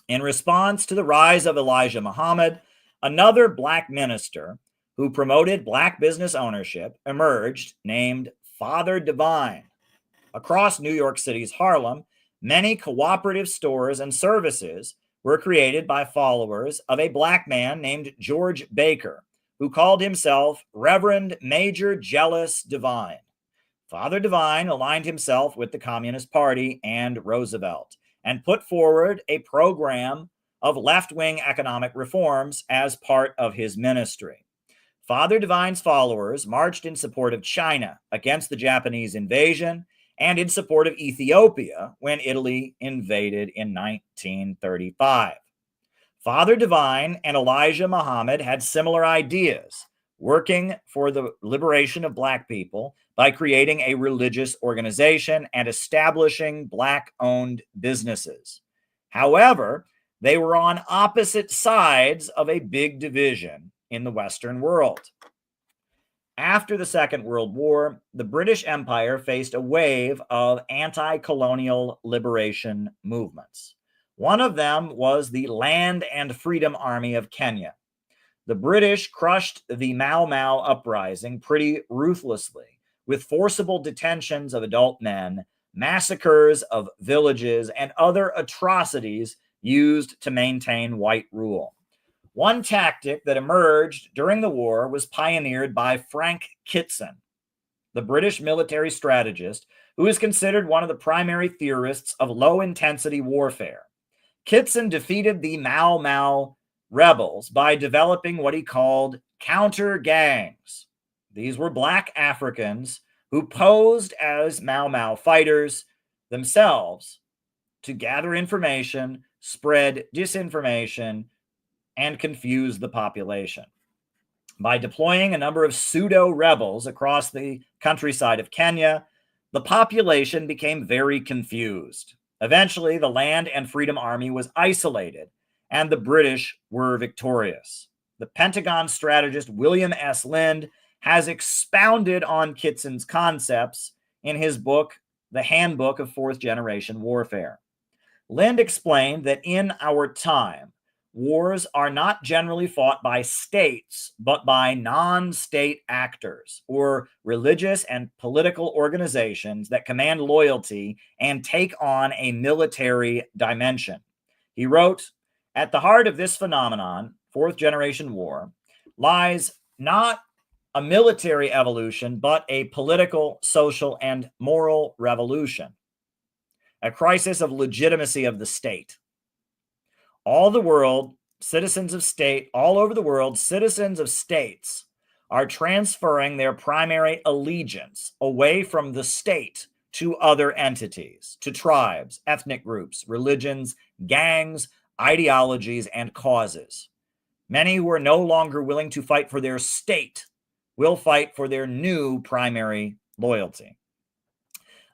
In response to the rise of Elijah Muhammad, another Black minister who promoted Black business ownership emerged, named Father Divine. Across New York City's Harlem, many cooperative stores and services were created by followers of a Black man named George Baker, who called himself Reverend Major Jealous Divine. Father Divine aligned himself with the Communist Party and Roosevelt and put forward a program of left-wing economic reforms as part of his ministry. Father Divine's followers marched in support of China against the Japanese invasion and in support of Ethiopia when Italy invaded in 1935. Father Divine and Elijah Muhammad had similar ideas, working for the liberation of Black people by creating a religious organization and establishing Black-owned businesses. However, they were on opposite sides of a big division in the Western world. After the Second World War, the British Empire faced a wave of anti-colonial liberation movements. One of them was the Land and Freedom Army of Kenya. The British crushed the Mau Mau uprising pretty ruthlessly, with forcible detentions of adult men, massacres of villages, and other atrocities used to maintain white rule. One tactic that emerged during the war was pioneered by Frank Kitson, the British military strategist who is considered one of the primary theorists of low-intensity warfare. Kitson defeated the Mau Mau rebels by developing what he called counter gangs. These were Black Africans who posed as Mau Mau fighters themselves to gather information, spread disinformation, and confuse the population. By deploying a number of pseudo-rebels across the countryside of Kenya, the population became very confused. Eventually, the Land and Freedom Army was isolated, and the British were victorious. The Pentagon strategist William S. Lind has expounded on Kitson's concepts in his book, The Handbook of Fourth Generation Warfare. Lind explained that in our time, wars are not generally fought by states, but by non-state actors or religious and political organizations that command loyalty and take on a military dimension. He wrote, "At the heart of this phenomenon, fourth generation war, lies not a military evolution, but a political, social, and moral revolution, a crisis of legitimacy of the state. All over the world, citizens of states are transferring their primary allegiance away from the state to other entities, to tribes, ethnic groups, religions, gangs, ideologies, and causes. Many who are no longer willing to fight for their state will fight for their new primary loyalty.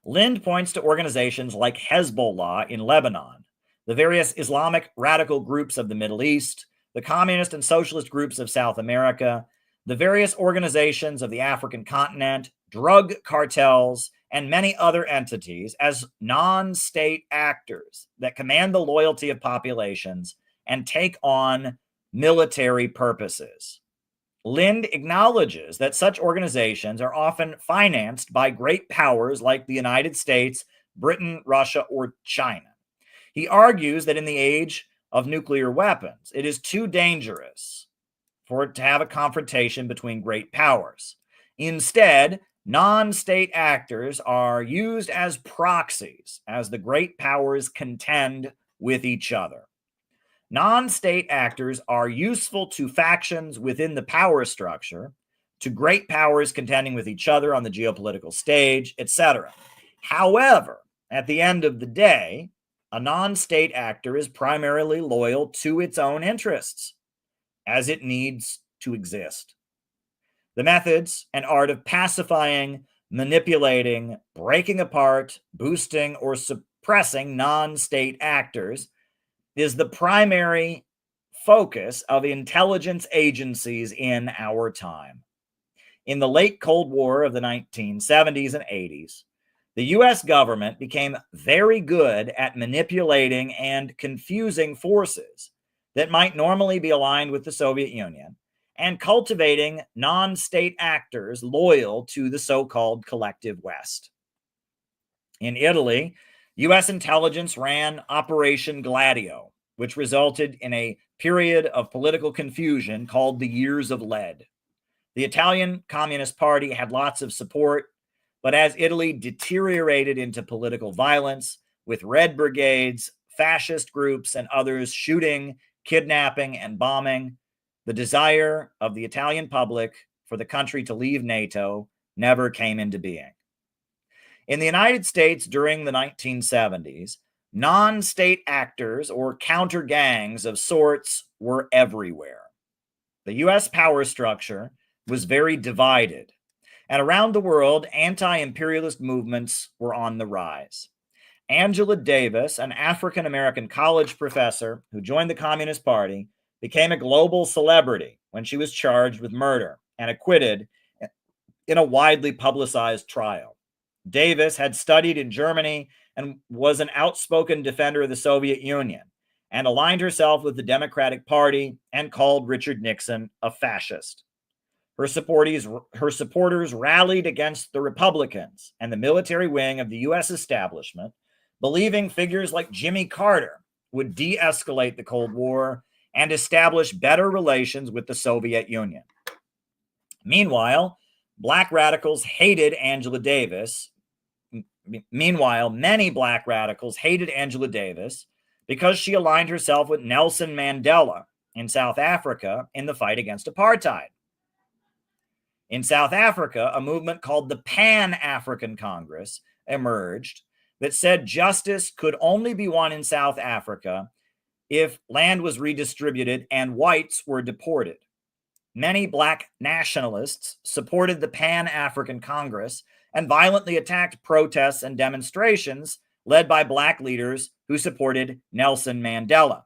Lind points to organizations like Hezbollah in Lebanon, the various Islamic radical groups of the Middle East, the communist and socialist groups of South America, the various organizations of the African continent, drug cartels, and many other entities as non-state actors that command the loyalty of populations and take on military purposes. Lind acknowledges that such organizations are often financed by great powers like the United States, Britain, Russia, or China. He argues that in the age of nuclear weapons, it is too dangerous for it to have a confrontation between great powers. Instead, non-state actors are used as proxies as the great powers contend with each other. Non-state actors are useful to factions within the power structure, to great powers contending with each other on the geopolitical stage, etc. However, at the end of the day, a non-state actor is primarily loyal to its own interests, as it needs to exist. The methods and art of pacifying, manipulating, breaking apart, boosting, or suppressing non-state actors is the primary focus of intelligence agencies in our time. In the late Cold War of the 1970s and 80s, the US government became very good at manipulating and confusing forces that might normally be aligned with the Soviet Union and cultivating non-state actors loyal to the so-called collective West. In Italy, U.S. intelligence ran Operation Gladio, which resulted in a period of political confusion called the Years of Lead. The Italian Communist Party had lots of support, but as Italy deteriorated into political violence, with Red Brigades, fascist groups, and others shooting, kidnapping, and bombing, the desire of the Italian public for the country to leave NATO never came into being. In the United States during the 1970s, non-state actors or counter gangs of sorts were everywhere. The U.S. power structure was very divided, and around the world, anti-imperialist movements were on the rise. Angela Davis, an African-American college professor who joined the Communist Party, became a global celebrity when she was charged with murder and acquitted in a widely publicized trial. Davis had studied in Germany and was an outspoken defender of the Soviet Union and aligned herself with the Democratic Party and called Richard Nixon a fascist. Her supporters rallied against the Republicans and the military wing of the U.S. establishment, believing figures like Jimmy Carter would de-escalate the Cold War and establish better relations with the Soviet Union. Meanwhile, black radicals hated Angela Davis. Many black radicals hated Angela Davis because she aligned herself with Nelson Mandela in South Africa in the fight against apartheid. In South Africa, a movement called the Pan-African Congress emerged that said justice could only be won in South Africa if land was redistributed and whites were deported. Many black nationalists supported the Pan-African Congress and violently attacked protests and demonstrations led by black leaders who supported Nelson Mandela.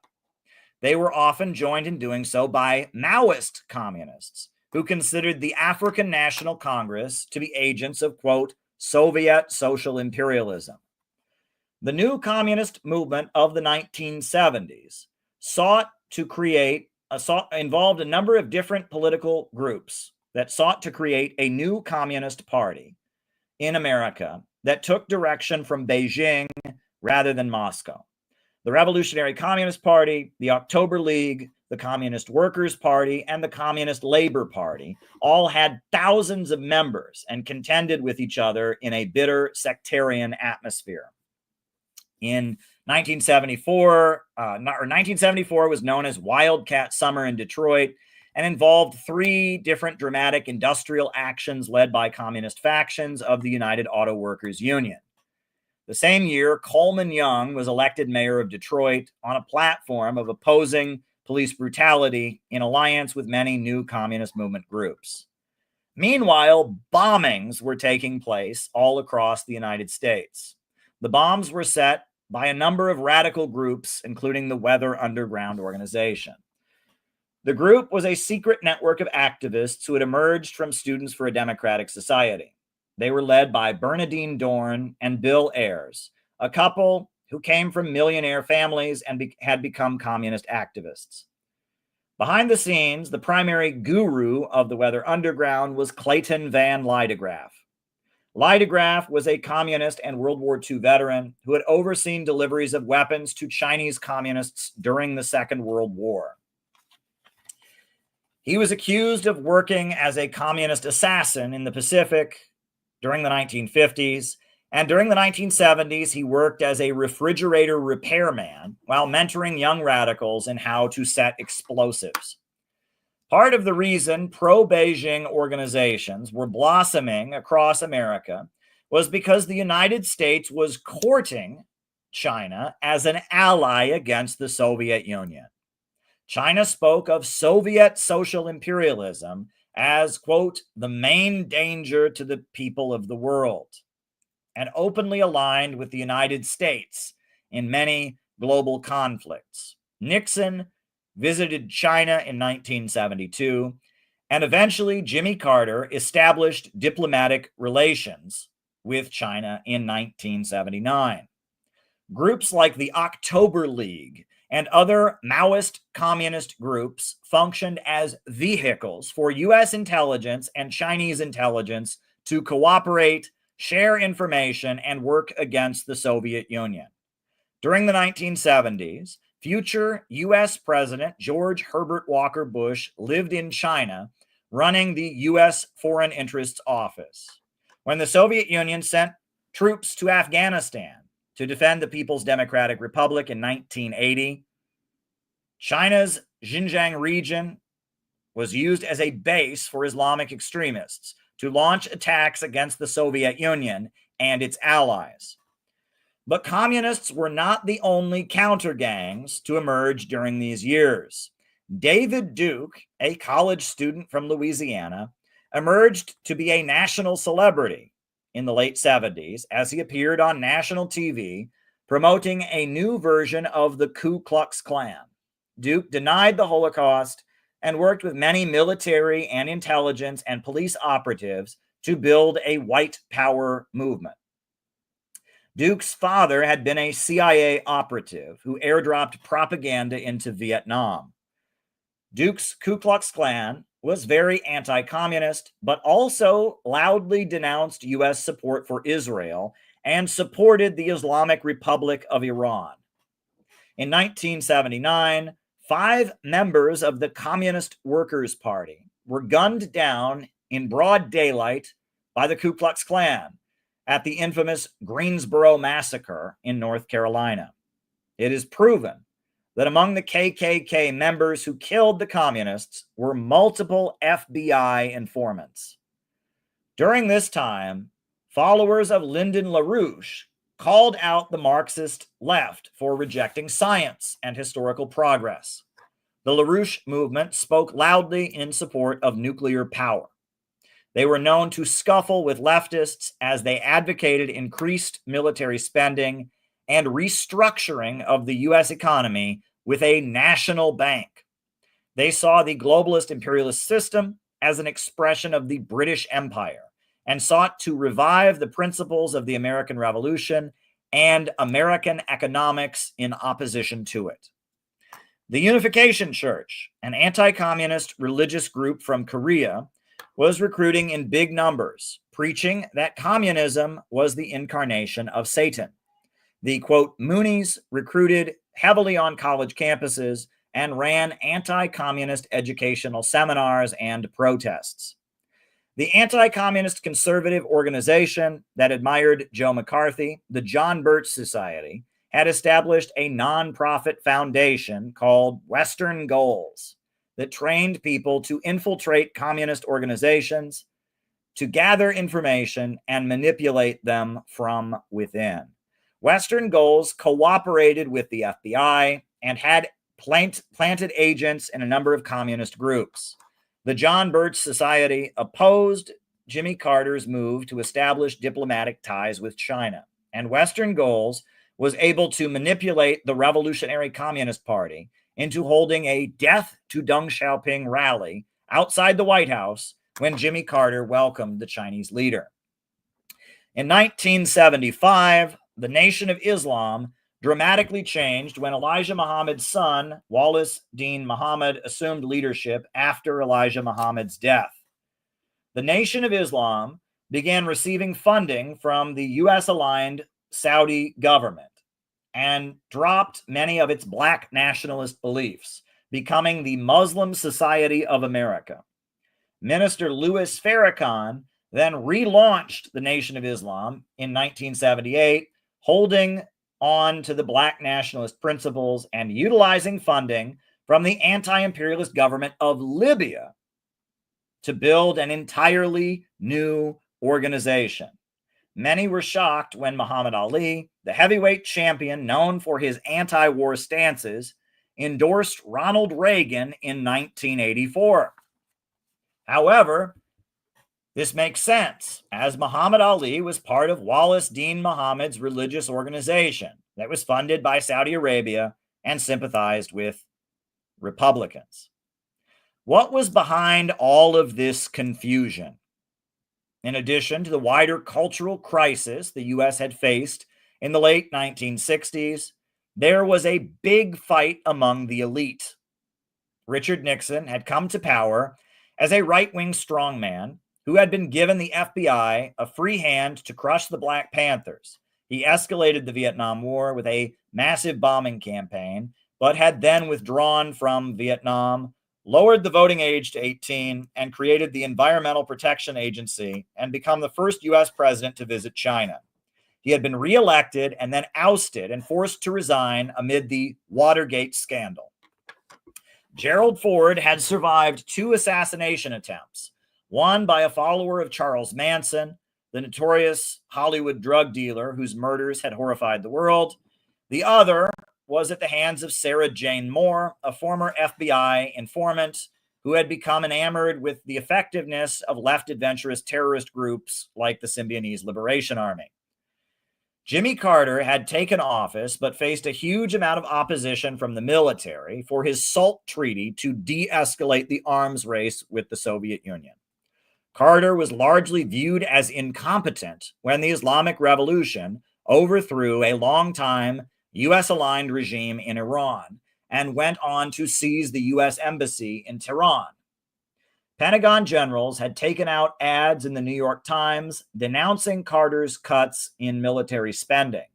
They were often joined in doing so by Maoist communists who considered the African National Congress to be agents of, quote, Soviet social imperialism. The new communist movement of the 1970s involved a number of different political groups that sought to create a new communist party in America that took direction from Beijing rather than Moscow. The Revolutionary Communist Party, the October League, the Communist Workers' Party, and the Communist Labor Party all had thousands of members and contended with each other in a bitter sectarian atmosphere. In 1974 was known as Wildcat Summer in Detroit and involved 3 different dramatic industrial actions led by communist factions of the United Auto Workers Union. The same year, Coleman Young was elected mayor of Detroit on a platform of opposing police brutality in alliance with many new communist movement groups. Meanwhile, bombings were taking place all across the United States. The bombs were set by a number of radical groups, including the Weather Underground organization. The group was a secret network of activists who had emerged from Students for a Democratic Society. They were led by Bernadine Dorn and Bill Ayers, a couple who came from millionaire families and had become communist activists. Behind the scenes, the primary guru of the Weather Underground was Clayton Van Lydegraaf. Lydegraaf was a communist and World War II veteran who had overseen deliveries of weapons to Chinese communists during the Second World War. He was accused of working as a communist assassin in the Pacific during the 1950s, and during the 1970s, he worked as a refrigerator repairman while mentoring young radicals in how to set explosives. Part of the reason pro-Beijing organizations were blossoming across America was because the United States was courting China as an ally against the Soviet Union. China spoke of Soviet social imperialism as, quote, the main danger to the people of the world, and openly aligned with the United States in many global conflicts. Nixon visited China in 1972, and eventually Jimmy Carter established diplomatic relations with China in 1979. Groups like the October League and other Maoist communist groups functioned as vehicles for U.S. intelligence and Chinese intelligence to cooperate, share information, and work against the Soviet Union. During the 1970s, future U.S. President George Herbert Walker Bush lived in China, running the U.S. Foreign Interests Office. When the Soviet Union sent troops to Afghanistan to defend the People's Democratic Republic in 1980, China's Xinjiang region was used as a base for Islamic extremists to launch attacks against the Soviet Union and its allies. But communists were not the only counter gangs to emerge during these years. David Duke, a college student from Louisiana, emerged to be a national celebrity in the late 70s as he appeared on national TV promoting a new version of the Ku Klux Klan. Duke denied the Holocaust and worked with many military and intelligence and police operatives to build a white power movement. Duke's father had been a CIA operative who airdropped propaganda into Vietnam. Duke's Ku Klux Klan was very anti-communist, but also loudly denounced U.S. support for Israel and supported the Islamic Republic of Iran. In 1979, 5 members of the Communist Workers' Party were gunned down in broad daylight by the Ku Klux Klan at the infamous Greensboro Massacre in North Carolina. It is proven that among the KKK members who killed the communists were multiple FBI informants. During this time, followers of Lyndon LaRouche called out the Marxist left for rejecting science and historical progress. The LaRouche movement spoke loudly in support of nuclear power. They were known to scuffle with leftists as they advocated increased military spending and restructuring of the U.S. economy with a national bank. They saw the globalist imperialist system as an expression of the British Empire and sought to revive the principles of the American Revolution and American economics in opposition to it. The Unification Church, an anti-communist religious group from Korea, was recruiting in big numbers, preaching that communism was the incarnation of Satan. The, quote, Moonies recruited heavily on college campuses and ran anti-communist educational seminars and protests. The anti-communist conservative organization that admired Joe McCarthy, the John Birch Society, had established a nonprofit foundation called Western Goals that trained people to infiltrate communist organizations, to gather information and manipulate them from within. Western Goals cooperated with the FBI and had planted agents in a number of communist groups. The John Birch Society opposed Jimmy Carter's move to establish diplomatic ties with China, and Western goals was able to manipulate the Revolutionary Communist Party into holding a death to Deng Xiaoping rally outside the White House when Jimmy Carter welcomed the Chinese leader. In 1975, the Nation of Islam dramatically changed when Elijah Muhammad's son, Wallace Dean Muhammad, assumed leadership after Elijah Muhammad's death. The Nation of Islam began receiving funding from the U.S.-aligned Saudi government and dropped many of its black nationalist beliefs, becoming the Muslim Society of America. Minister Louis Farrakhan then relaunched the Nation of Islam in 1978, holding on to the black nationalist principles and utilizing funding from the anti-imperialist government of Libya to build an entirely new organization. Many were shocked when Muhammad Ali, the heavyweight champion known for his anti-war stances, endorsed Ronald Reagan in 1984. However, this makes sense, as Muhammad Ali was part of Wallace Dean Muhammad's religious organization that was funded by Saudi Arabia and sympathized with Republicans. What was behind all of this confusion? In addition to the wider cultural crisis the U.S. had faced in the late 1960s, there was a big fight among the elite. Richard Nixon had come to power as a right-wing strongman who had been given the FBI a free hand to crush the Black Panthers. He escalated the Vietnam War with a massive bombing campaign, but had then withdrawn from Vietnam, lowered the voting age to 18, and created the Environmental Protection Agency and become the first U.S. president to visit China. He had been reelected and then ousted and forced to resign amid the Watergate scandal. Gerald Ford had survived 2 assassination attempts, one by a follower of Charles Manson, the notorious Hollywood drug dealer whose murders had horrified the world. The other was at the hands of Sarah Jane Moore, a former FBI informant who had become enamored with the effectiveness of left adventurous terrorist groups like the Symbionese Liberation Army. Jimmy Carter had taken office but faced a huge amount of opposition from the military for his SALT treaty to de-escalate the arms race with the Soviet Union. Carter was largely viewed as incompetent when the Islamic Revolution overthrew a long-time U.S.-aligned regime in Iran and went on to seize the U.S. embassy in Tehran. Pentagon generals had taken out ads in the New York Times denouncing Carter's cuts in military spending,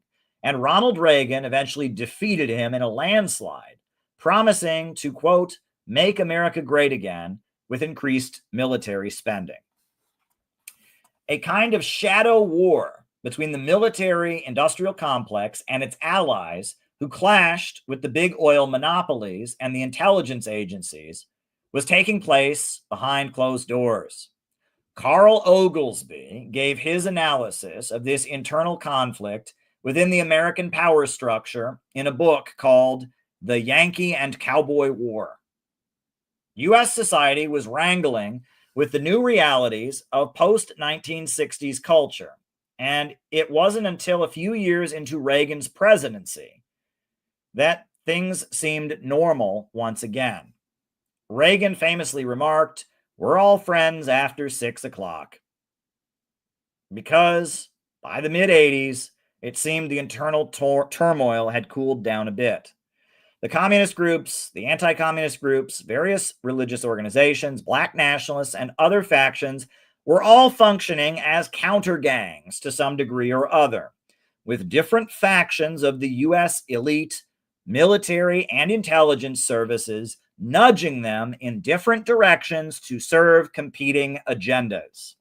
and Ronald Reagan eventually defeated him in a landslide, promising to, quote, make America great again with increased military spending. A kind of shadow war between the military-industrial complex and its allies who clashed with the big oil monopolies and the intelligence agencies was taking place behind closed doors. Carl Oglesby gave his analysis of this internal conflict within the American power structure in a book called The Yankee and Cowboy War. U.S. society was wrangling with the new realities of post-1960s culture, and it wasn't until a few years into Reagan's presidency that things seemed normal once again. Reagan famously remarked, "We're all friends after 6 o'clock." Because by the mid-'80s, it seemed the internal turmoil had cooled down a bit. The communist groups, the anti-communist groups, various religious organizations, black nationalists, and other factions were all functioning as counter-gangs to some degree or other, with different factions of the U.S. elite, military, and intelligence services nudging them in different directions to serve competing agendas.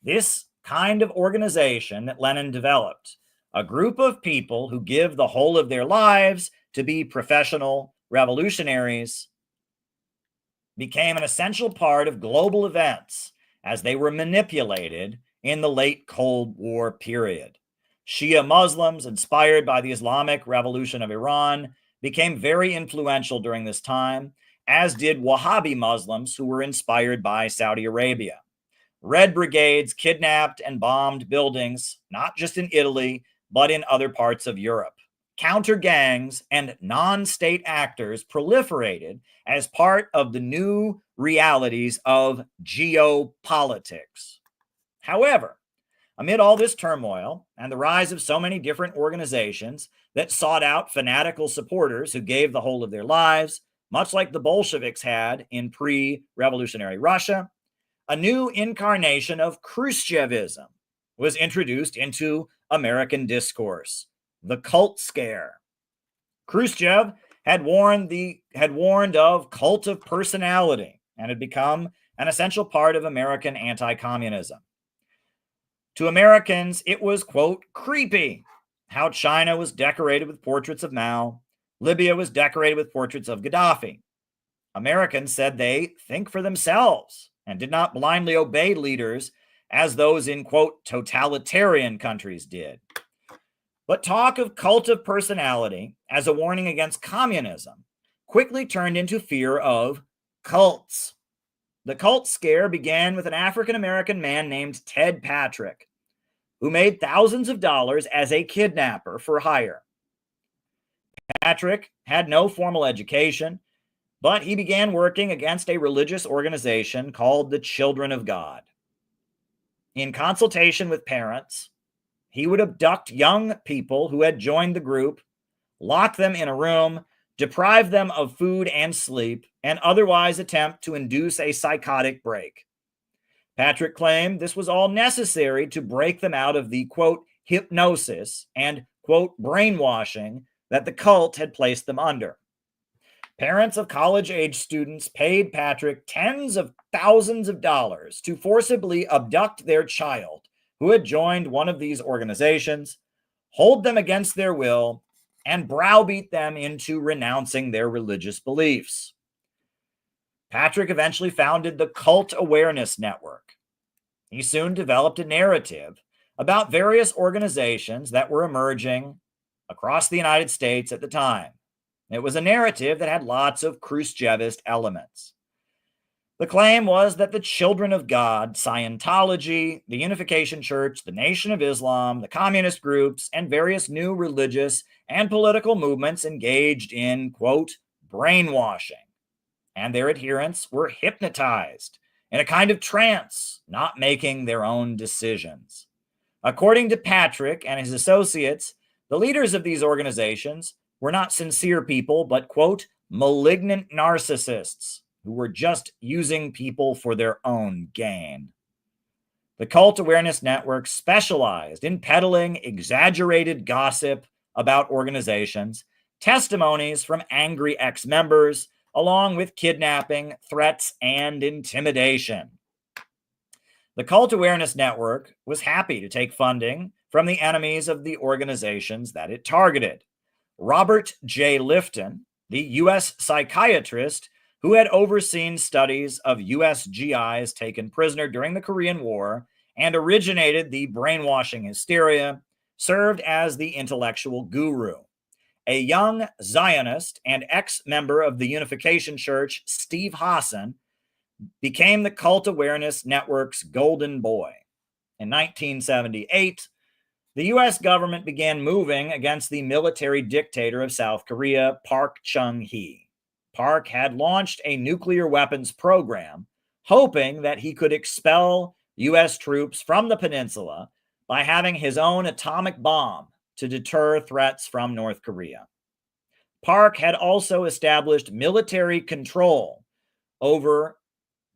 This kind of organization that Lenin developed, a group of people who give the whole of their lives to be professional revolutionaries, became an essential part of global events as they were manipulated in the late Cold War period. Shia Muslims, inspired by the Islamic Revolution of Iran, became very influential during this time, as did Wahhabi Muslims who were inspired by Saudi Arabia. Red brigades kidnapped and bombed buildings, not just in Italy, but in other parts of Europe. Counter gangs and non-state actors proliferated as part of the new realities of geopolitics. However, amid all this turmoil and the rise of so many different organizations that sought out fanatical supporters who gave the whole of their lives, much like the Bolsheviks had in pre-revolutionary Russia, a new incarnation of Khrushchevism was introduced into American discourse, the cult scare. Khrushchev had warned of cult of personality and had become an essential part of American anti-communism. To Americans, it was, quote, creepy how China was decorated with portraits of Mao, Libya was decorated with portraits of Gaddafi. Americans said they think for themselves and did not blindly obey leaders as those in, quote, totalitarian countries did. But talk of cult of personality as a warning against communism quickly turned into fear of cults. The cult scare began with an African-American man named Ted Patrick, who made thousands of dollars as a kidnapper for hire. Patrick had no formal education, but he began working against a religious organization called the Children of God. In consultation with parents, he would abduct young people who had joined the group, lock them in a room, deprive them of food and sleep, and otherwise attempt to induce a psychotic break. Patrick claimed this was all necessary to break them out of the, quote, hypnosis and, quote, brainwashing that the cult had placed them under. Parents of college-age students paid Patrick tens of thousands of dollars to forcibly abduct their child who had joined one of these organizations, hold them against their will, and browbeat them into renouncing their religious beliefs. Patrick eventually founded the Cult Awareness Network. He soon developed a narrative about various organizations that were emerging across the United States at the time. It was a narrative that had lots of Khrushchevist elements. The claim was that the Children of God, Scientology, the Unification Church, the Nation of Islam, the communist groups, and various new religious and political movements engaged in, quote, brainwashing, and their adherents were hypnotized in a kind of trance, not making their own decisions. According to Patrick and his associates, the leaders of these organizations were not sincere people, but, quote, malignant narcissists who were just using people for their own gain. The Cult Awareness Network specialized in peddling exaggerated gossip about organizations, testimonies from angry ex-members, along with kidnapping, threats, and intimidation. The Cult Awareness Network was happy to take funding from the enemies of the organizations that it targeted. Robert J. Lifton, the U.S. psychiatrist who had overseen studies of U.S. GIs taken prisoner during the Korean War and originated the brainwashing hysteria, served as the intellectual guru. A young Zionist and ex-member of the Unification Church, Steve Hassan, became the Cult Awareness Network's golden boy. In 1978, the U.S. government began moving against the military dictator of South Korea, Park Chung-hee. Park had launched a nuclear weapons program, hoping that he could expel U.S. troops from the peninsula by having his own atomic bomb to deter threats from North Korea. Park had also established military control over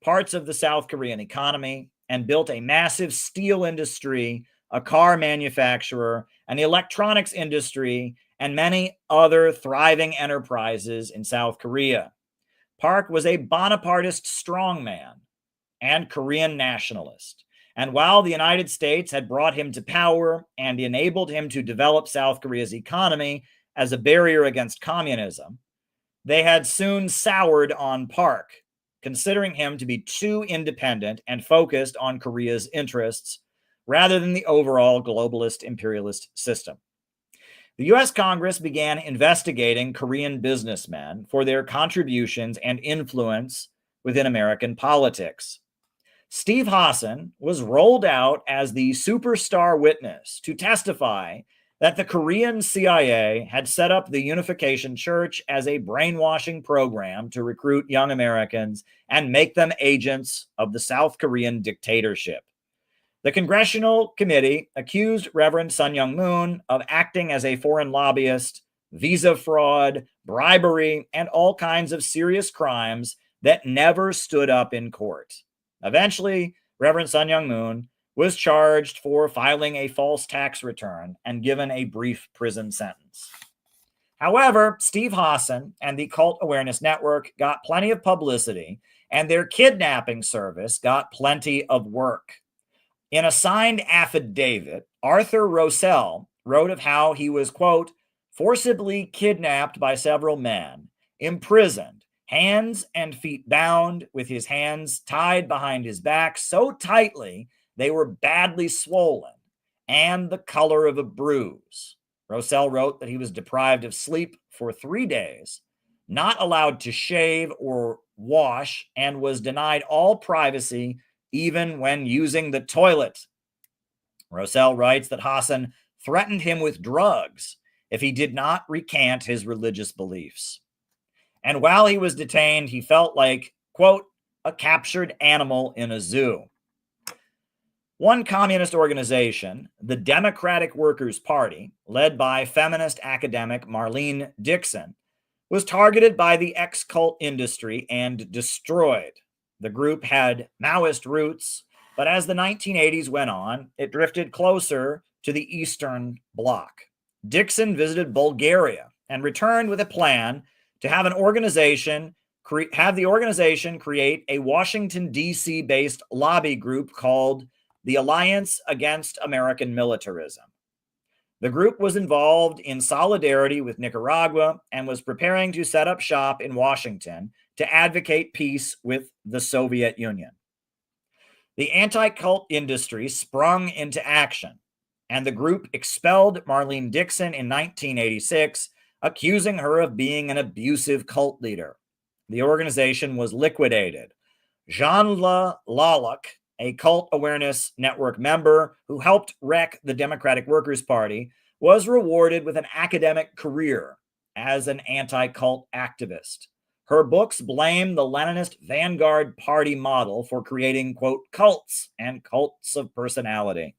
parts of the South Korean economy and built a massive steel industry, a car manufacturer, an electronics industry, and many other thriving enterprises in South Korea. Park was a Bonapartist strongman and Korean nationalist. And while the United States had brought him to power and enabled him to develop South Korea's economy as a barrier against communism, they had soon soured on Park, considering him to be too independent and focused on Korea's interests rather than the overall globalist imperialist system. The U.S. Congress began investigating Korean businessmen for their contributions and influence within American politics. Steve Hassan was rolled out as the superstar witness to testify that the Korean CIA had set up the Unification Church as a brainwashing program to recruit young Americans and make them agents of the South Korean dictatorship. The Congressional Committee accused Reverend Sun Myung Moon of acting as a foreign lobbyist, visa fraud, bribery, and all kinds of serious crimes that never stood up in court. Eventually, Reverend Sun Myung Moon was charged for filing a false tax return and given a brief prison sentence. However, Steve Hassan and the Cult Awareness Network got plenty of publicity, and their kidnapping service got plenty of work. In a signed affidavit, Arthur Rosell wrote of how he was, quote, forcibly kidnapped by several men, imprisoned, hands and feet bound, with his hands tied behind his back so tightly they were badly swollen and the color of a bruise. Rosell wrote that he was deprived of sleep for 3 days, not allowed to shave or wash, and was denied all privacy even when using the toilet. Rosell writes that Hassan threatened him with drugs if he did not recant his religious beliefs. And while he was detained, he felt like, quote, a captured animal in a zoo. One communist organization, the Democratic Workers' Party, led by feminist academic Marlene Dixon, was targeted by the ex-cult industry and destroyed. The group had Maoist roots, but as the 1980s went on, it drifted closer to the Eastern Bloc. Dixon visited Bulgaria and returned with a plan to have the organization create a Washington, D.C. based lobby group called the Alliance Against American Militarism. The group was involved in solidarity with Nicaragua and was preparing to set up shop in Washington to advocate peace with the Soviet Union. The anti-cult industry sprung into action, and the group expelled Marlene Dixon in 1986, accusing her of being an abusive cult leader. The organization was liquidated. Jean-La Lalak, a Cult Awareness Network member who helped wreck the Democratic Workers' Party, was rewarded with an academic career as an anti-cult activist. Her books blame the Leninist Vanguard Party model for creating, quote, cults and cults of personality.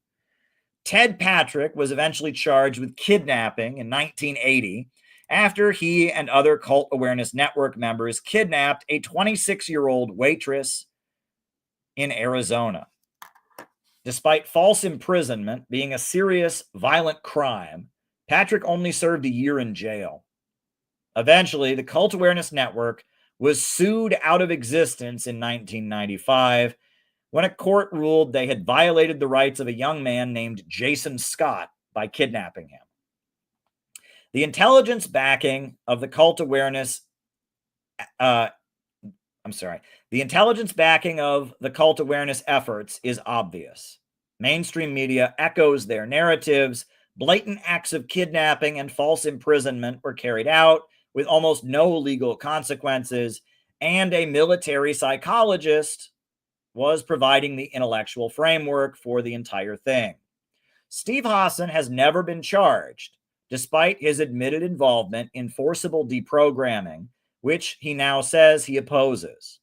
Ted Patrick was eventually charged with kidnapping in 1980 after he and other Cult Awareness Network members kidnapped a 26-year-old waitress in Arizona. Despite false imprisonment being a serious, violent crime, Patrick only served a year in jail. Eventually, the Cult Awareness Network was sued out of existence in 1995 when a court ruled they had violated the rights of a young man named Jason Scott by kidnapping him. The intelligence backing of the Cult Awareness efforts is obvious. Mainstream media echoes their narratives. Blatant acts of kidnapping and false imprisonment were carried out with almost no legal consequences, and a military psychologist was providing the intellectual framework for the entire thing. Steve Hassan has never been charged, despite his admitted involvement in forcible deprogramming, which he now says he opposes.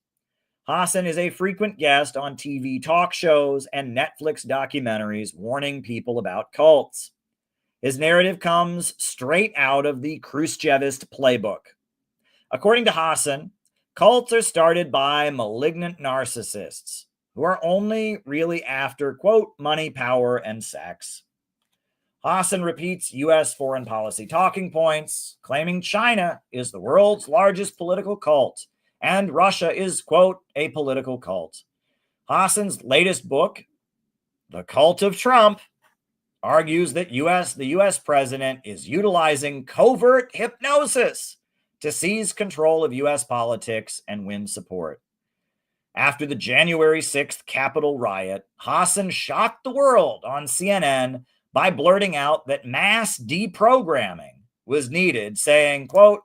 Hassan is a frequent guest on TV talk shows and Netflix documentaries warning people about cults. His narrative comes straight out of the Khrushchevist playbook. According to Hassan, cults are started by malignant narcissists who are only really after, quote, money, power, and sex. Hassan repeats U.S. foreign policy talking points, claiming China is the world's largest political cult and Russia is, quote, a political cult. Hassan's latest book, The Cult of Trump, argues that the U.S. president is utilizing covert hypnosis to seize control of U.S. politics and win support. After the January 6th Capitol riot, Hassan shocked the world on CNN by blurting out that mass deprogramming was needed, saying, quote,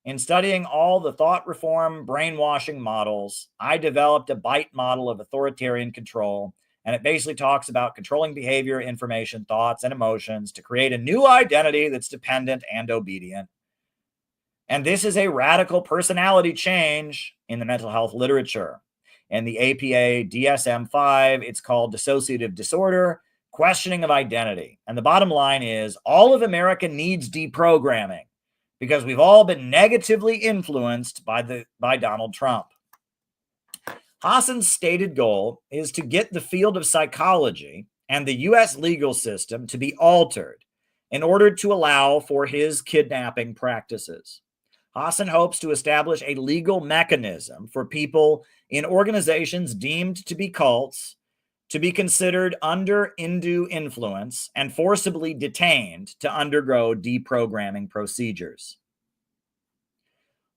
"In studying all the thought reform brainwashing models, I developed a bite model of authoritarian control, and it basically talks about controlling behavior, information, thoughts, and emotions to create a new identity that's dependent and obedient. And this is a radical personality change in the mental health literature. In the APA DSM-5, it's called dissociative disorder, questioning of identity. And the bottom line is all of America needs deprogramming because we've all been negatively influenced by Donald Trump." Hassan's stated goal is to get the field of psychology and the U.S. legal system to be altered in order to allow for his kidnapping practices. Hassan hopes to establish a legal mechanism for people in organizations deemed to be cults to be considered under undue influence and forcibly detained to undergo deprogramming procedures.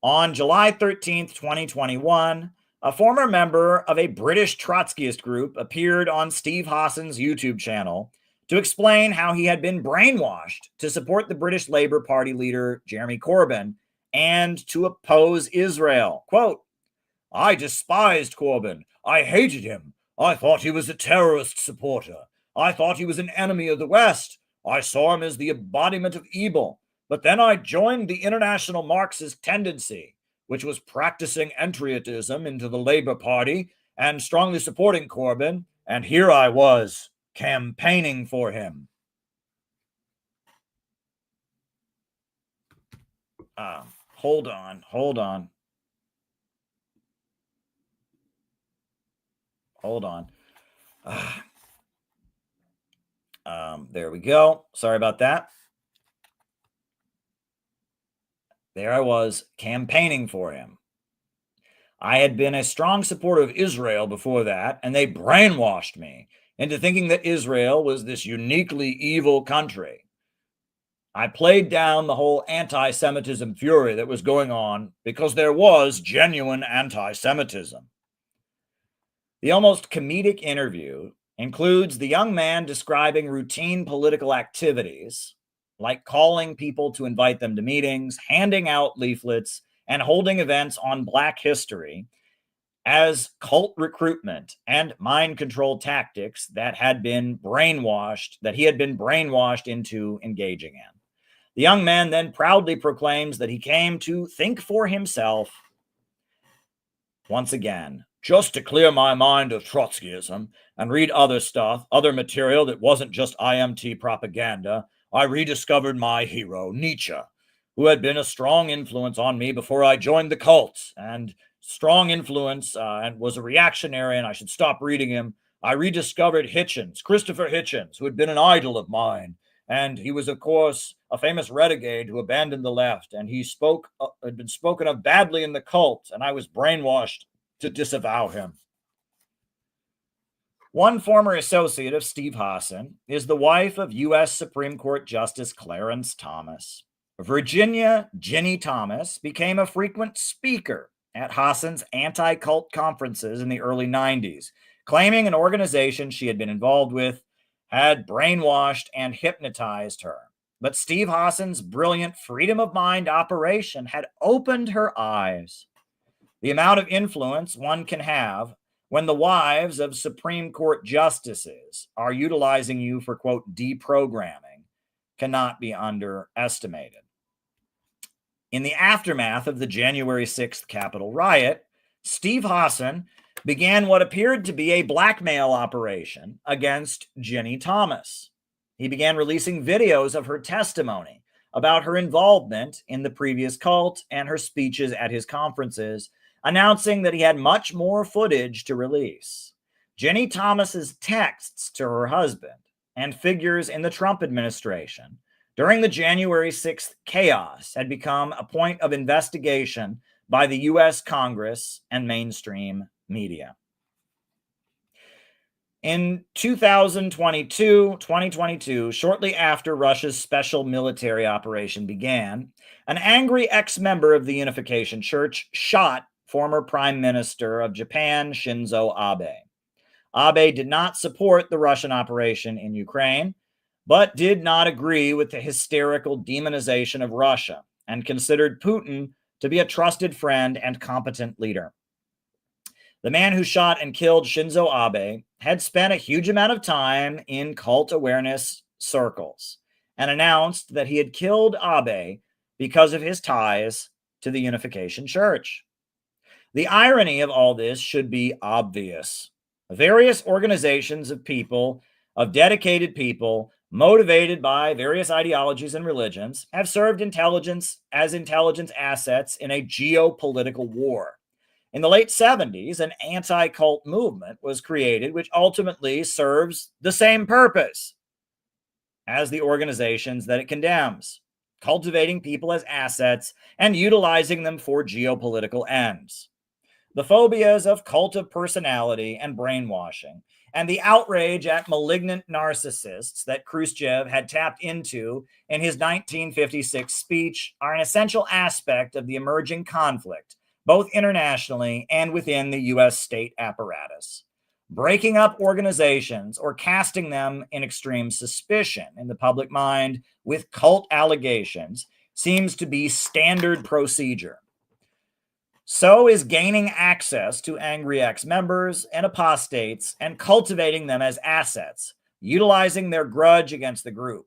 On July 13th, 2021, a former member of a British Trotskyist group appeared on Steve Hassan's YouTube channel to explain how he had been brainwashed to support the British Labour Party leader Jeremy Corbyn and to oppose Israel. Quote, "I despised Corbyn. I hated him. I thought he was a terrorist supporter. I thought he was an enemy of the West. I saw him as the embodiment of evil. But then I joined the international Marxist tendency, which was practicing entryism into the Labour Party and strongly supporting Corbyn, and here I was, campaigning for him." Hold on. There we go. Sorry about that. There I was, campaigning for him. I had been a strong supporter of Israel before that, and they brainwashed me into thinking that Israel was this uniquely evil country. I played down the whole anti-Semitism fury that was going on because there was genuine anti-Semitism. The almost comedic interview includes the young man describing routine political activities, like calling people to invite them to meetings, handing out leaflets, and holding events on Black history as cult recruitment and mind control tactics that he had been brainwashed into engaging in. The young man then proudly proclaims that he came to think for himself. Once again, just to clear my mind of Trotskyism and read other material that wasn't just IMT propaganda, I rediscovered my hero, Nietzsche, who had been a strong influence on me before I joined the cult, and strong influence and was a reactionary, and I should stop reading him. I rediscovered Christopher Hitchens, who had been an idol of mine, and he was, of course, a famous renegade who abandoned the left, and he had been spoken of badly in the cult, and I was brainwashed to disavow him. One former associate of Steve Hassan is the wife of U.S. Supreme Court Justice Clarence Thomas. Virginia Ginny Thomas became a frequent speaker at Hassan's anti-cult conferences in the early 90s, claiming an organization she had been involved with had brainwashed and hypnotized her. But Steve Hassan's brilliant freedom of mind operation had opened her eyes. The amount of influence one can have when the wives of Supreme Court justices are utilizing you for, quote, deprogramming cannot be underestimated. In the aftermath of the January 6th Capitol riot, Steve Hassan began what appeared to be a blackmail operation against Ginny Thomas. He began releasing videos of her testimony about her involvement in the previous cult and her speeches at his conferences, announcing that he had much more footage to release. Ginny Thomas's texts to her husband and figures in the Trump administration during the January 6th chaos had become a point of investigation by the U.S. Congress and mainstream media. In 2022, shortly after Russia's special military operation began, an angry ex-member of the Unification Church shot former Prime Minister of Japan, Shinzo Abe. Abe did not support the Russian operation in Ukraine, but did not agree with the hysterical demonization of Russia and considered Putin to be a trusted friend and competent leader. The man who shot and killed Shinzo Abe had spent a huge amount of time in cult awareness circles and announced that he had killed Abe because of his ties to the Unification Church. The irony of all this should be obvious. Various organizations of people, of dedicated people, motivated by various ideologies and religions, have served intelligence as intelligence assets in a geopolitical war. In the late 70s, an anti-cult movement was created, which ultimately serves the same purpose as the organizations that it condemns, cultivating people as assets and utilizing them for geopolitical ends. The phobias of cult of personality and brainwashing, and the outrage at malignant narcissists that Khrushchev had tapped into in his 1956 speech are an essential aspect of the emerging conflict, both internationally and within the U.S. state apparatus. Breaking up organizations or casting them in extreme suspicion in the public mind with cult allegations seems to be standard procedure. So is gaining access to angry ex-members and apostates and cultivating them as assets, utilizing their grudge against the group.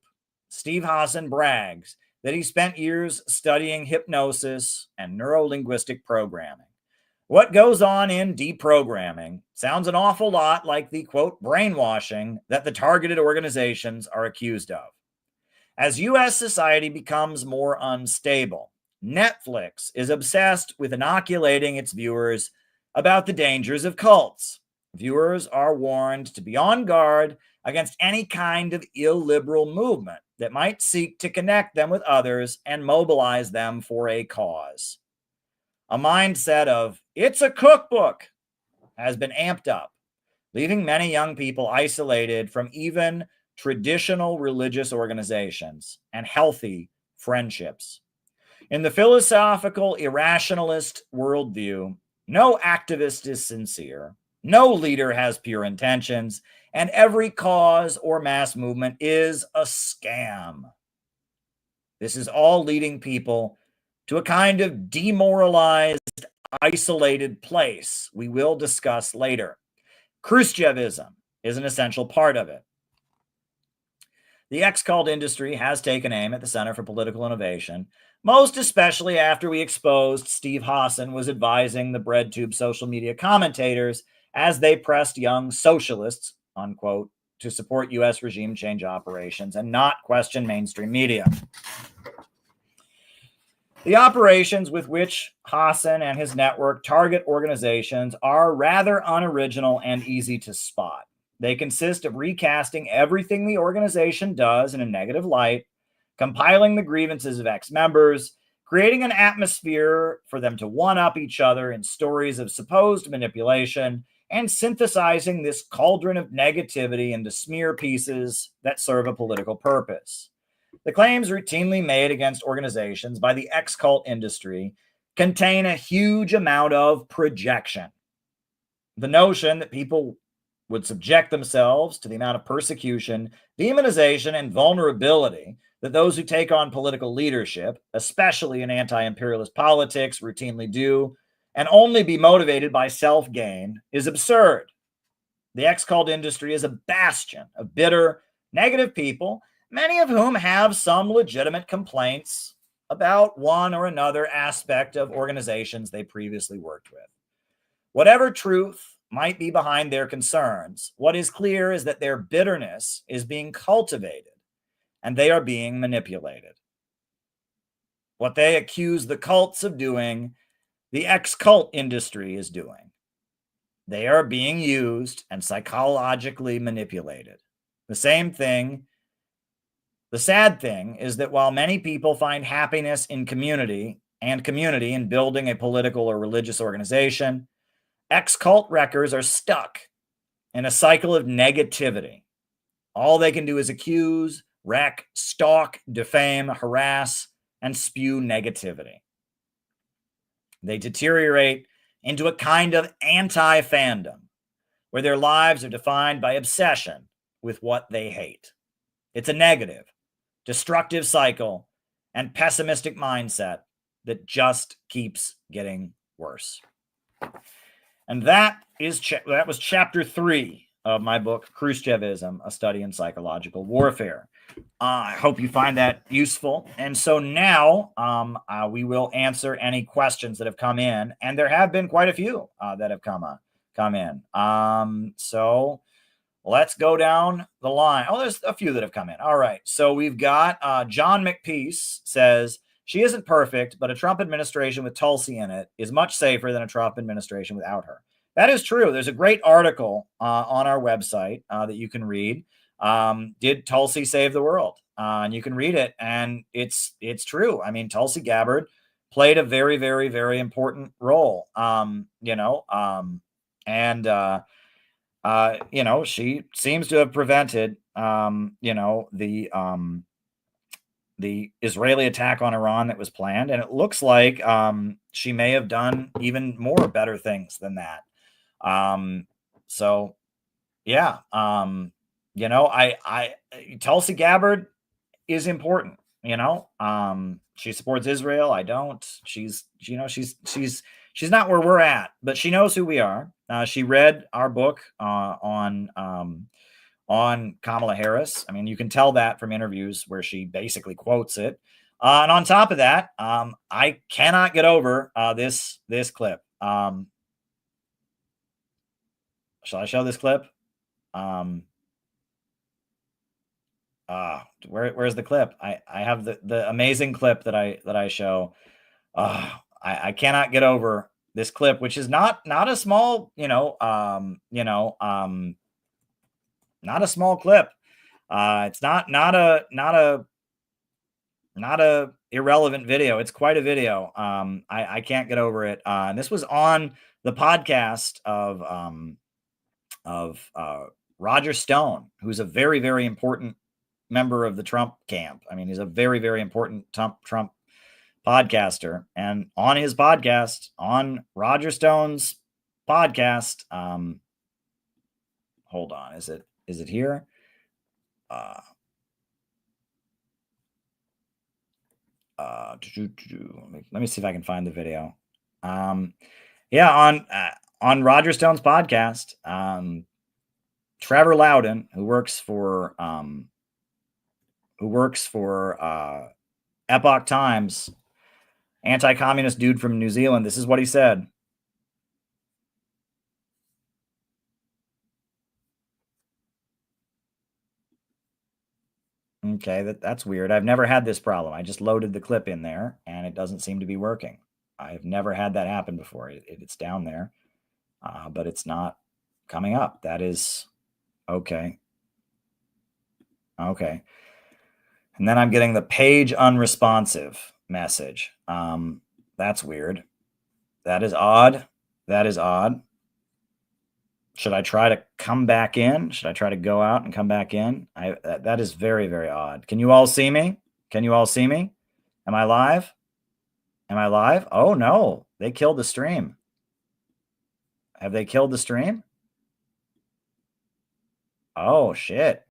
Steve Hassan brags that he spent years studying hypnosis and neuro-linguistic programming. What goes on in deprogramming sounds an awful lot like the, quote, brainwashing that the targeted organizations are accused of. As U.S. society becomes more unstable, Netflix is obsessed with inoculating its viewers about the dangers of cults. Viewers are warned to be on guard against any kind of illiberal movement that might seek to connect them with others and mobilize them for a cause. A mindset of, it's a cookbook, has been amped up, leaving many young people isolated from even traditional religious organizations and healthy friendships. In the philosophical irrationalist worldview, no activist is sincere, no leader has pure intentions, and every cause or mass movement is a scam. This is all leading people to a kind of demoralized, isolated place we will discuss later. Khrushchevism is an essential part of it. The ex-cult industry has taken aim at the Center for Political Innovation, most especially after we exposed Steve Hassan was advising the BreadTube social media commentators as they pressed young socialists, unquote, to support U.S. regime change operations and not question mainstream media. The operations with which Hassan and his network target organizations are rather unoriginal and easy to spot. They consist of recasting everything the organization does in a negative light, compiling the grievances of ex-members, creating an atmosphere for them to one-up each other in stories of supposed manipulation, and synthesizing this cauldron of negativity into smear pieces that serve a political purpose. The claims routinely made against organizations by the ex-cult industry contain a huge amount of projection. The notion that people would subject themselves to the amount of persecution, demonization, and vulnerability that those who take on political leadership, especially in anti-imperialist politics, routinely do, and only be motivated by self-gain, is absurd. The ex-cult industry is a bastion of bitter, negative people, many of whom have some legitimate complaints about one or another aspect of organizations they previously worked with. Whatever truth might be behind their concerns, what is clear is that their bitterness is being cultivated and they are being manipulated. What they accuse the cults of doing, the ex-cult industry is doing. They are being used and psychologically manipulated. The sad thing is that while many people find happiness in community in building a political or religious organization, ex-cult wreckers are stuck in a cycle of negativity. All they can do is accuse, wreck, stalk, defame, harass, and spew negativity. They deteriorate into a kind of anti-fandom, where their lives are defined by obsession with what they hate. It's a negative, destructive cycle and pessimistic mindset that just keeps getting worse. And that was chapter 3 of my book, Khrushchevism, A Study in Psychological Warfare. I hope you find that useful. And so now we will answer any questions that have come in. And there have been quite a few that have come in. So let's go down the line. Oh, there's a few that have come in. All right. So we've got John McPeace says, she isn't perfect, but a Trump administration with Tulsi in it is much safer than a Trump administration without her. That is true. There's a great article on our website that you can read. Did Tulsi save the world? And you can read it, and it's true. I mean, Tulsi Gabbard played a very, very, very important role. She seems to have prevented, the Israeli attack on Iran that was planned. And it looks like she may have done even more better things than that. Tulsi Gabbard is important. She supports Israel. I don't. She's not where we're at, but she knows who we are. She read our book on Kamala Harris. I mean, you can tell that from interviews where she basically quotes it. And on top of that, I cannot get over this clip. Shall I show this clip? Where's the clip? I have the amazing clip that I show. I cannot get over this clip, which is not a small, not a small clip. It's not a irrelevant video. It's quite a video. I can't get over it. And this was on the podcast of Roger Stone, who's a very, very important member of the Trump camp. I mean, he's a very, very important Trump podcaster. And on his podcast, on Roger Stone's podcast, hold on, is it here? Let me see if I can find the video. On Roger Stone's podcast, Trevor Loudon, who works for Epoch Times, anti-communist dude from New Zealand, this is what he said. Okay, that's weird. I've never had this problem. I just loaded the clip in there, and it doesn't seem to be working. I've never had that happen before. It's down there, but it's not coming up. That is okay. Okay. And then I'm getting the page unresponsive message. That's weird. That is odd. That is odd. Should I try to come back in? Should I try to go out and come back in? That is very, very odd. Can you all see me? Can you all see me? Am I live? Am I live? Oh, no. They killed the stream. Have they killed the stream? Oh, shit.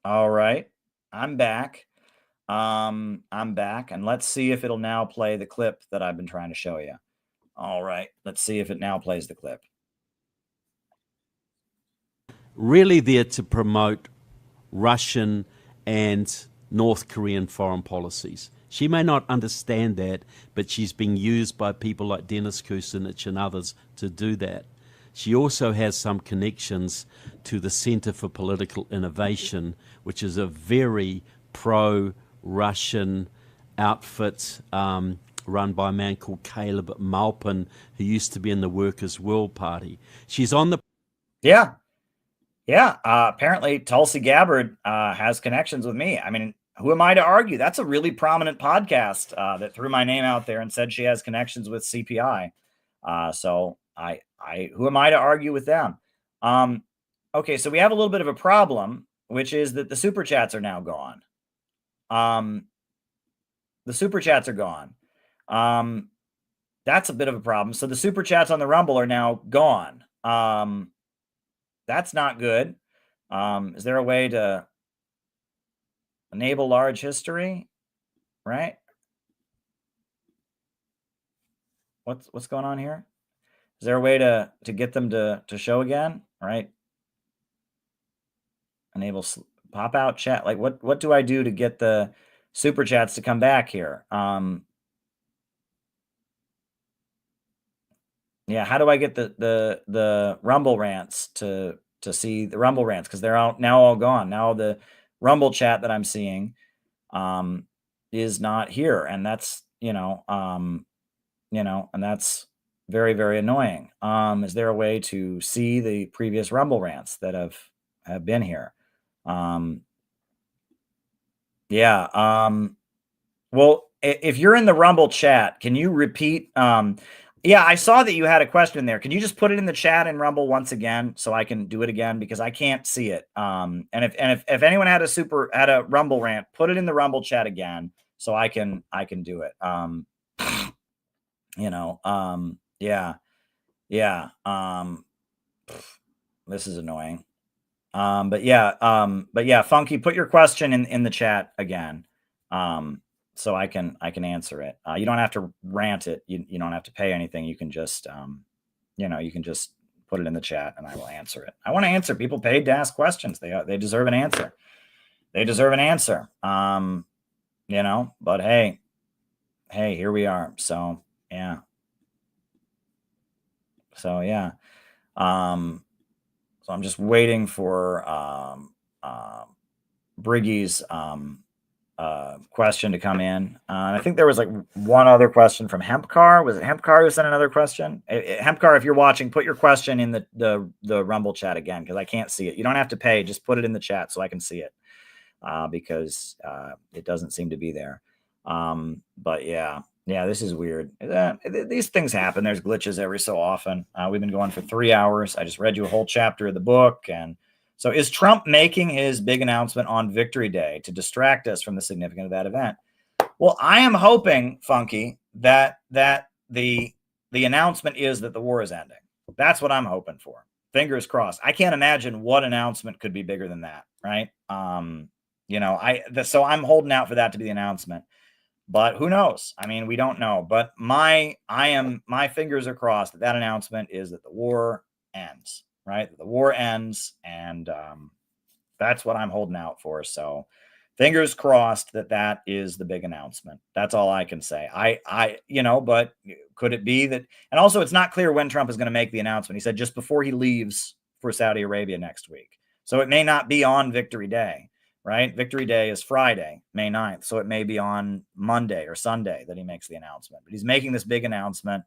All right, I'm back. I'm back, and let's see if it'll now play the clip that I've been trying to show you. All right, let's see if it now plays the clip.
Really there to promote Russian and North Korean foreign policies. She may not understand that, but she's being used by people like Dennis Kucinich and others to do that. She also has some connections to the Center for Political Innovation, which is a very pro-Russian outfit run by a man called Caleb Maupin, who used to be in the Workers' World Party. She's on the...
Yeah. Apparently Tulsi Gabbard has connections with me. I mean, who am I to argue? That's a really prominent podcast that threw my name out there and said she has connections with CPI. So who am I to argue with them? Okay, so we have a little bit of a problem, which is that the super chats are now gone. The super chats are gone. That's a bit of a problem. So the super chats on the Rumble are now gone. That's not good. Is there a way to enable large history? Right? What's going on here? Is there a way to get them to show again? Right? Enable pop out chat. Like what do I do to get the super chats to come back here? Yeah, how do I get the Rumble rants to see the Rumble rants? Because they're now all gone. Now the Rumble chat that I'm seeing is not here, and that's and that's very, very annoying. Is there a way to see the previous Rumble rants that have been here? Well, if you're in the Rumble chat, can you repeat? Yeah, I saw that you had a question there. Can you just put it in the chat in Rumble once again so I can do it again, because I can't see it. And if anyone had a Rumble rant, put it in the Rumble chat again so I can do it. This is annoying. But yeah, Funky, put your question in the chat again. So I can answer it. You don't have to rant it. You don't have to pay anything. You can just, you can just put it in the chat and I will answer it. I want to answer. People paid to ask questions. They deserve an answer. They deserve an answer. But hey, here we are. So yeah. So I'm just waiting for Briggy's question to come in. I think there was like one other question from Hempcar. Was it Hempcar who sent another question? Hempcar, if you're watching, put your question in the Rumble chat again, because I can't see it. You don't have to pay. Just put it in the chat so I can see it, because it doesn't seem to be there. But yeah, this is weird. These things happen. There's glitches every so often. We've been going for 3 hours. I just read you a whole chapter of the book. And so is Trump making his big announcement on Victory Day to distract us from the significance of that event? Well, I am hoping, Funky, that the announcement is that the war is ending. That's what I'm hoping for. Fingers crossed. I can't imagine what announcement could be bigger than that, right? So I'm holding out for that to be the announcement. But who knows? I mean, we don't know. But my fingers are crossed that announcement is that the war ends, right? That the war ends, and that's what I'm holding out for. So fingers crossed that is the big announcement. That's all I can say. But could it be that? And also, it's not clear when Trump is going to make the announcement. He said just before he leaves for Saudi Arabia next week. So it may not be on Victory Day. Right? Victory Day is Friday, May 9th. So it may be on Monday or Sunday that he makes the announcement. But he's making this big announcement.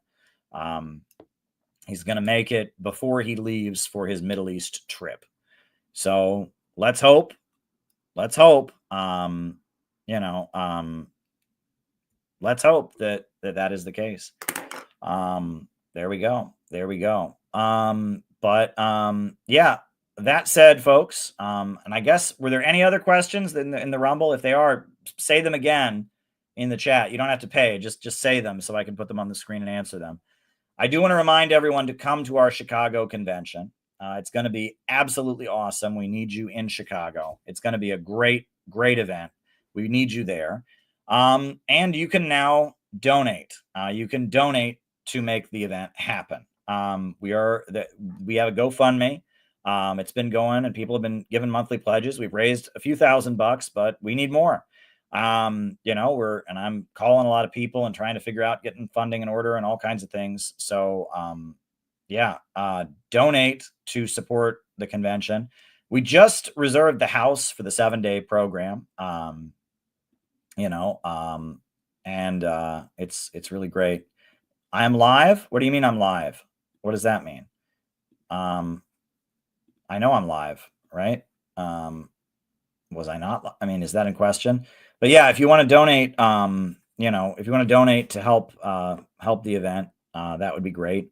He's going to make it before he leaves for his Middle East trip. So let's hope. Let's hope. Let's hope that is the case. There we go. That said, folks, and I guess, were there any other questions in the Rumble? If they are, say them again in the chat. You don't have to pay. Just say them so I can put them on the screen and answer them. I do want to remind everyone to come to our Chicago convention. It's going to be absolutely awesome. We need you in Chicago. It's going to be a great, great event. We need you there. And you can now donate. You can donate to make the event happen. We have a GoFundMe. It's been going and people have been giving monthly pledges. We've raised a few $1,000, but we need more. And I'm calling a lot of people and trying to figure out getting funding in order and all kinds of things. So, donate to support the convention. We just reserved the house for the 7-day program. and it's really great. I am live. What do you mean I'm live? What does that mean? I know I'm live, right? Was I not? I mean, is that in question? But yeah, if you want to donate, if you want to donate to help help the event, that would be great.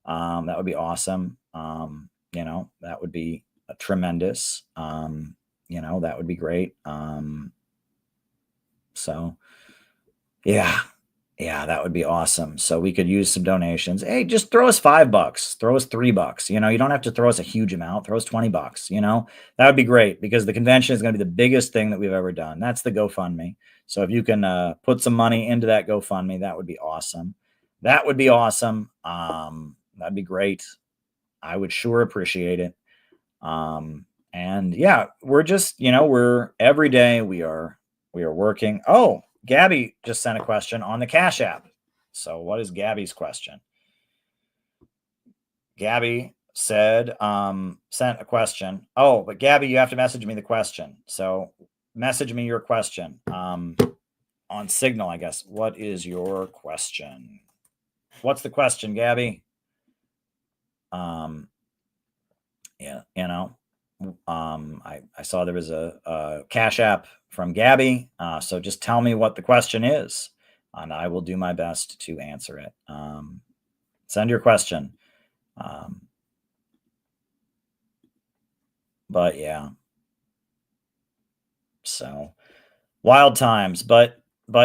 That would be awesome. That would be tremendous. That would be great. So yeah, that would be awesome. So we could use some donations. Hey, just throw us $5, throw us $3. You don't have to throw us a huge amount. Throw us $20. That would be great because the convention is going to be the biggest thing that we've ever done. That's the GoFundMe. So if you can put some money into that GoFundMe, that would be awesome. That would be awesome. That'd be great. I would sure appreciate it. And yeah, we're just, we're every day we are working. Oh, Gabby just sent a question on the Cash App. So what is Gabby's question? Gabby said, sent a question. Oh, but Gabby, you have to message me the question. So message me your question on Signal, I guess. What is your question? What's the question, Gabby? I saw there was a Cash App from Gabby. So just tell me what the question is, and I will do my best to answer it. Send your question. But yeah. So wild times. But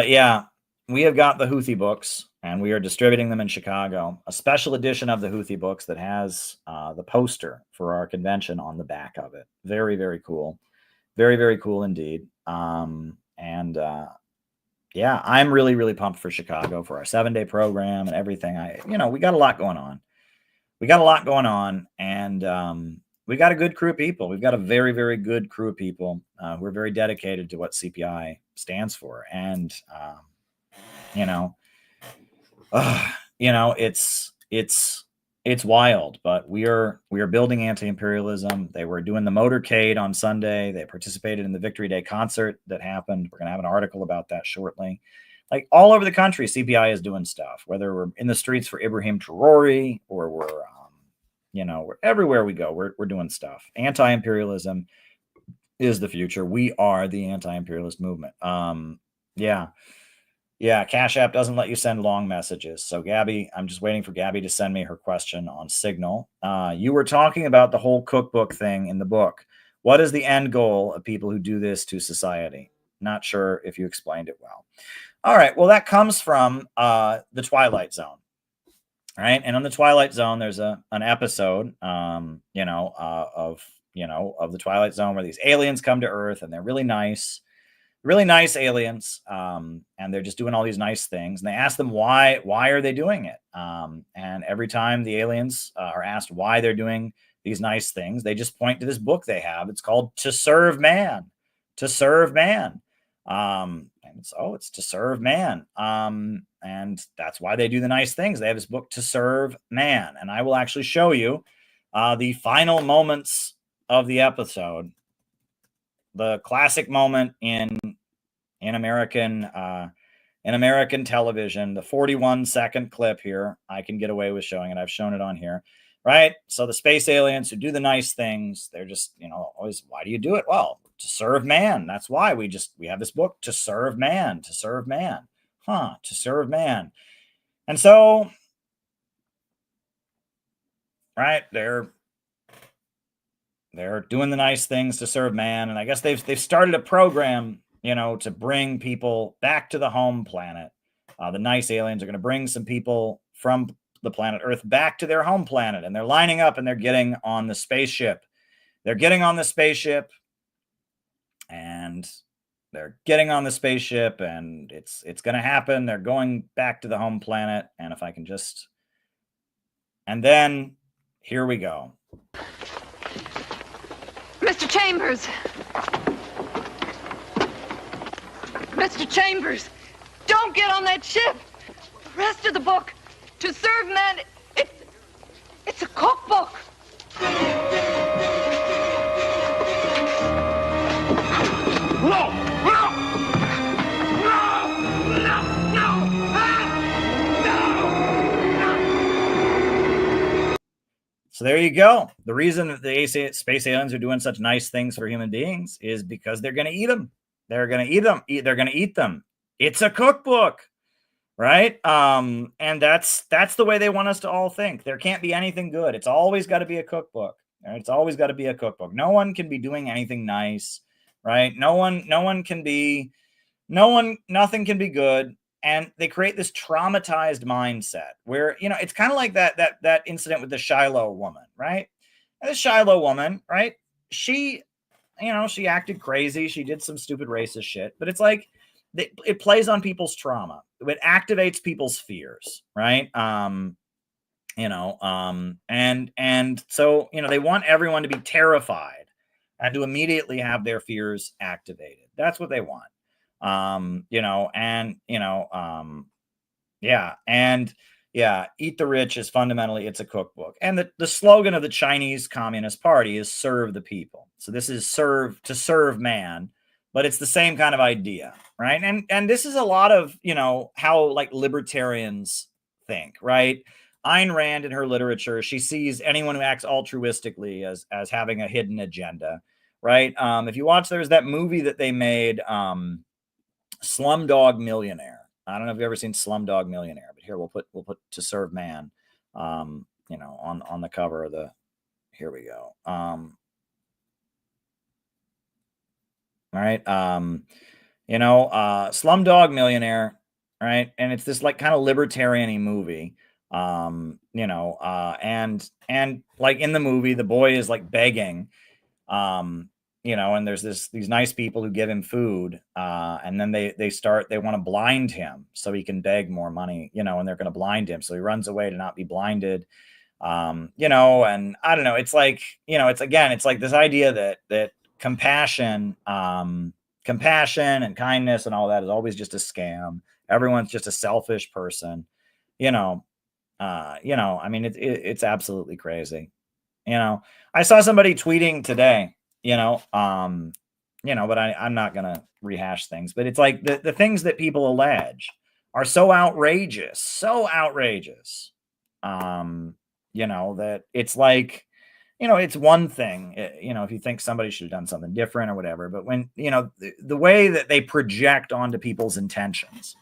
yeah, we have got the Houthi books, and we are distributing them in Chicago. A special edition of the Houthi books that has the poster for our convention on the back of it. Very, very cool. Very, very cool indeed. Yeah, I'm really, really pumped for Chicago for our 7-day program and everything. We got a lot going on. And we got a good crew of people. We've got a very, very good crew of people who are very dedicated to what CPI stands for. And it's wild, but we are building anti-imperialism. They were doing the motorcade on Sunday. They participated in the Victory Day concert that happened. We're going to have an article about that shortly. Like all over the country, CPI is doing stuff, whether we're in the streets for Ibrahim Traore or we're everywhere we go, we're doing stuff. Anti-imperialism is the future. We are the anti-imperialist movement. Yeah, Cash App doesn't let you send long messages. So Gabby, I'm just waiting for Gabby to send me her question on Signal. You were talking about the whole cookbook thing in the book. What is the end goal of people who do this to society? Not sure if you explained it well. All right, well, that comes from the Twilight Zone. All right, and on the Twilight Zone, there's an episode, of the Twilight Zone where these aliens come to Earth and they're really nice aliens, and they're just doing all these nice things. And they ask them why are they doing it? And every time the aliens are asked why they're doing these nice things, they just point to this book they have. It's called To Serve Man. To Serve Man. And it's to serve man. And that's why they do the nice things. They have this book To Serve Man. And I will actually show you the final moments of the episode. The classic moment in American television, the 41-second clip here. I can get away with showing it. I've shown it on here, right? So the space aliens who do the nice things, they're just, always, why do you do it? Well, to serve man. That's why we have this book, To Serve Man, To Serve Man. To serve man. And so, right, they're doing the nice things to serve man. And I guess they've started a program, to bring people back to the home planet. The nice aliens are going to bring some people from the planet Earth back to their home planet. And they're lining up and they're getting on the spaceship. And it's going to happen. They're going back to the home planet. And if I can and then here we go.
Mr. Chambers! Mr. Chambers! Don't get on that ship! The rest of the book, To Serve Man, it's a cookbook! No! No! No! No! No!
So there you go. The reason that the space aliens are doing such nice things for human beings is because they're going to eat them. They're going to eat them. They're going to eat them. It's a cookbook, right? And that's the way they want us to all think. There can't be anything good. It's always got to be a cookbook. Right? It's always got to be a cookbook. No one can be doing anything nice, right? Nothing can be good. And they create this traumatized mindset where, it's kind of like that incident with the Shiloh woman, right? And the Shiloh woman, right? She acted crazy. She did some stupid racist shit, but it's like it plays on people's trauma. It activates people's fears, right? And so, they want everyone to be terrified and to immediately have their fears activated. That's what they want. Eat the rich is fundamentally, it's a cookbook. And the slogan of the Chinese Communist Party is serve the people. So this is to serve man, but it's the same kind of idea, right? And this is a lot of, how like libertarians think, right? Ayn Rand in her literature, she sees anyone who acts altruistically as having a hidden agenda, right? If you watch, there's that movie that they made, Slumdog Millionaire. I don't know if you've ever seen Slumdog Millionaire, but here we'll put to serve man, on the cover of the. Here we go. All right. Slumdog Millionaire, right? And it's this like kind of libertarian-y movie. And like in the movie, the boy is like begging, and there's these nice people who give him food, and then they want to blind him so he can beg more money, and they're going to blind him, so he runs away to not be blinded, and I don't know, it's like, it's like this idea that compassion and kindness and all that is always just a scam. Everyone's just a selfish person, I mean, it's absolutely crazy. I saw somebody tweeting today, but I'm not going to rehash things, but it's like the things that people allege are so outrageous, that it's like, it's one thing, if you think somebody should have done something different or whatever, but when, the way that they project onto people's intentions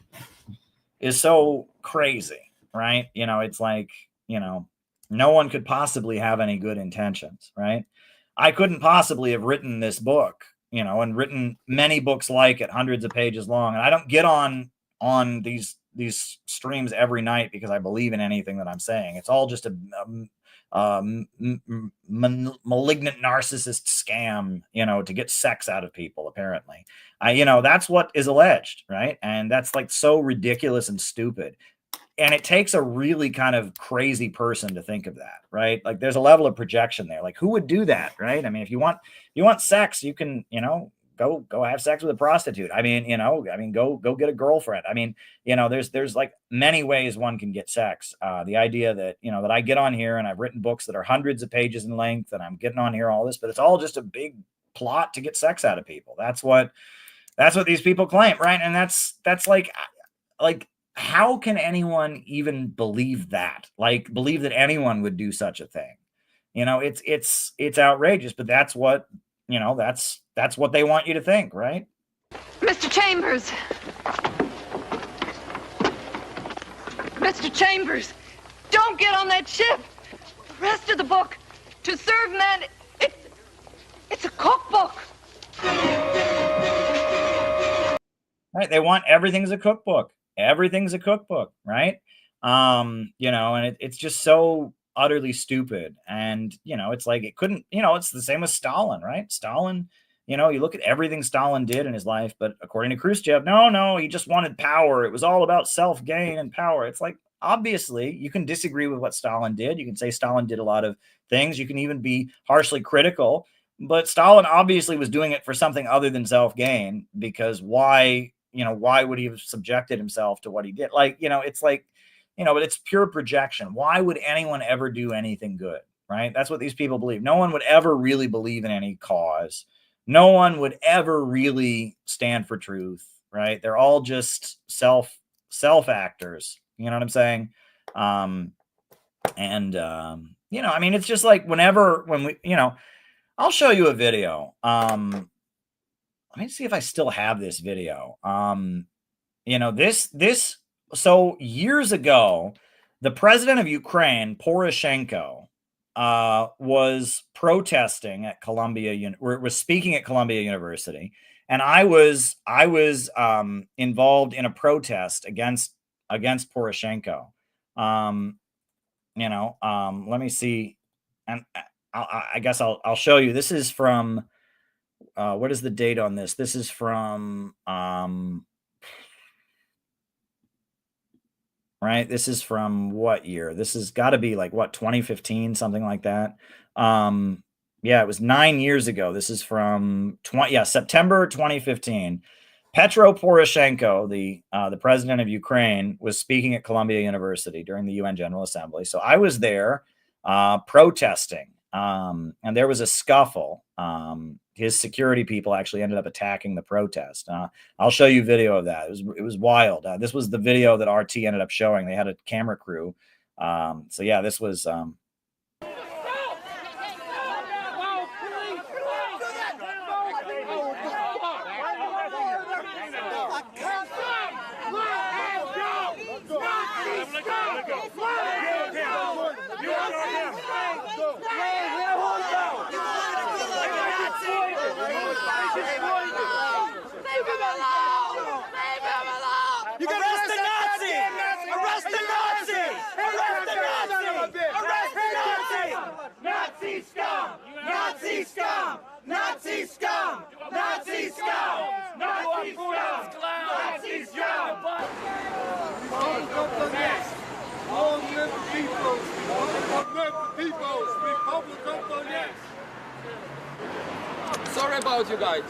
is so crazy, right? It's like, no one could possibly have any good intentions, right? I couldn't possibly have written this book, and written many books like it, hundreds of pages long. And I don't get on these streams every night because I believe in anything that I'm saying. It's all just a malignant narcissist scam, to get sex out of people, apparently. That's what is alleged, right? And that's like so ridiculous and stupid. And it takes a really kind of crazy person to think of that, right? Like there's a level of projection there. Like who would do that, right? I mean, if you want sex, you can, go have sex with a prostitute. I mean, go get a girlfriend. I mean, there's like many ways one can get sex. The idea that, that I get on here and I've written books that are hundreds of pages in length and I'm getting on here, all this, but it's all just a big plot to get sex out of people. That's what these people claim, right? And that's like, how can anyone even believe that? Like believe that anyone would do such a thing? It's outrageous, but that's what, that's what they want you to think, right?
Mr. Chambers. Mr. Chambers, don't get on that ship. The rest of the book, To Serve Men, it's a cookbook.
Right, they want everything's a cookbook. Everything's a cookbook, right? And it's just so utterly stupid. And, it's like, it couldn't, it's the same as Stalin, right? Stalin, you look at everything Stalin did in his life, but according to Khrushchev, no, he just wanted power. It was all about self-gain and power. It's like, obviously you can disagree with what Stalin did. You can say Stalin did a lot of things. You can even be harshly critical, but Stalin obviously was doing it for something other than self-gain, because why would he have subjected himself to what he did? Like, it's like, but it's pure projection. Why would anyone ever do anything good, right? That's what these people believe. No one would ever really believe in any cause. No one would ever really stand for truth, right? They're all just self actors. You know what I'm saying? you know, I mean, it's just like when we, you know, I'll show you a video. Let me see if I still have this video. You know, so years ago, the president of Ukraine, Poroshenko, was protesting at was speaking at Columbia University, and I was involved in a protest against Poroshenko. You know, let me see, and I guess I'll show you. This is from what is the date on this? This is from right? This is from what year? This has got to be like what, 2015, something like that. Yeah, it was 9 years ago. This is from September 2015. Petro Poroshenko, the president of Ukraine, was speaking at Columbia University during the UN General Assembly. So I was there protesting, and there was a scuffle. His security people actually ended up attacking the protest. I'll show you video of that. It was wild. This was the video that RT ended up showing. They had a camera crew. So yeah, this was.
Nazi scum! Nazi scum! Nazi scum! Nazi scum! Nazi scum! Nazi scum! Long live the peoples! Long live the peoples! Republic of Donetsk! Sorry about you guys.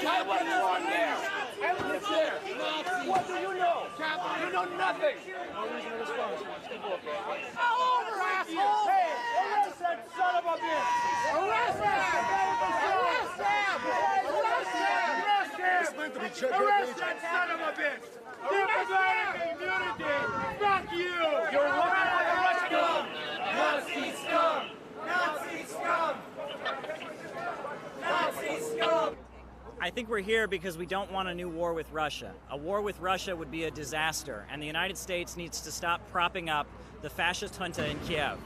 I wasn't born there. I was there. What do you know? You know nothing. No reason to respond. How over, asshole! Hey, arrest that son of a bitch! Arrest him! Arrest him! Arrest him! Arrest that son of a bitch! Democratic immunity! Fuck you! You're one of the scum! Nazi scum! Nazi scum! Nazi scum!
I think we're here because we don't want a new war with Russia. A war with Russia would be a disaster, and the United States needs to stop propping up the fascist junta in Kiev.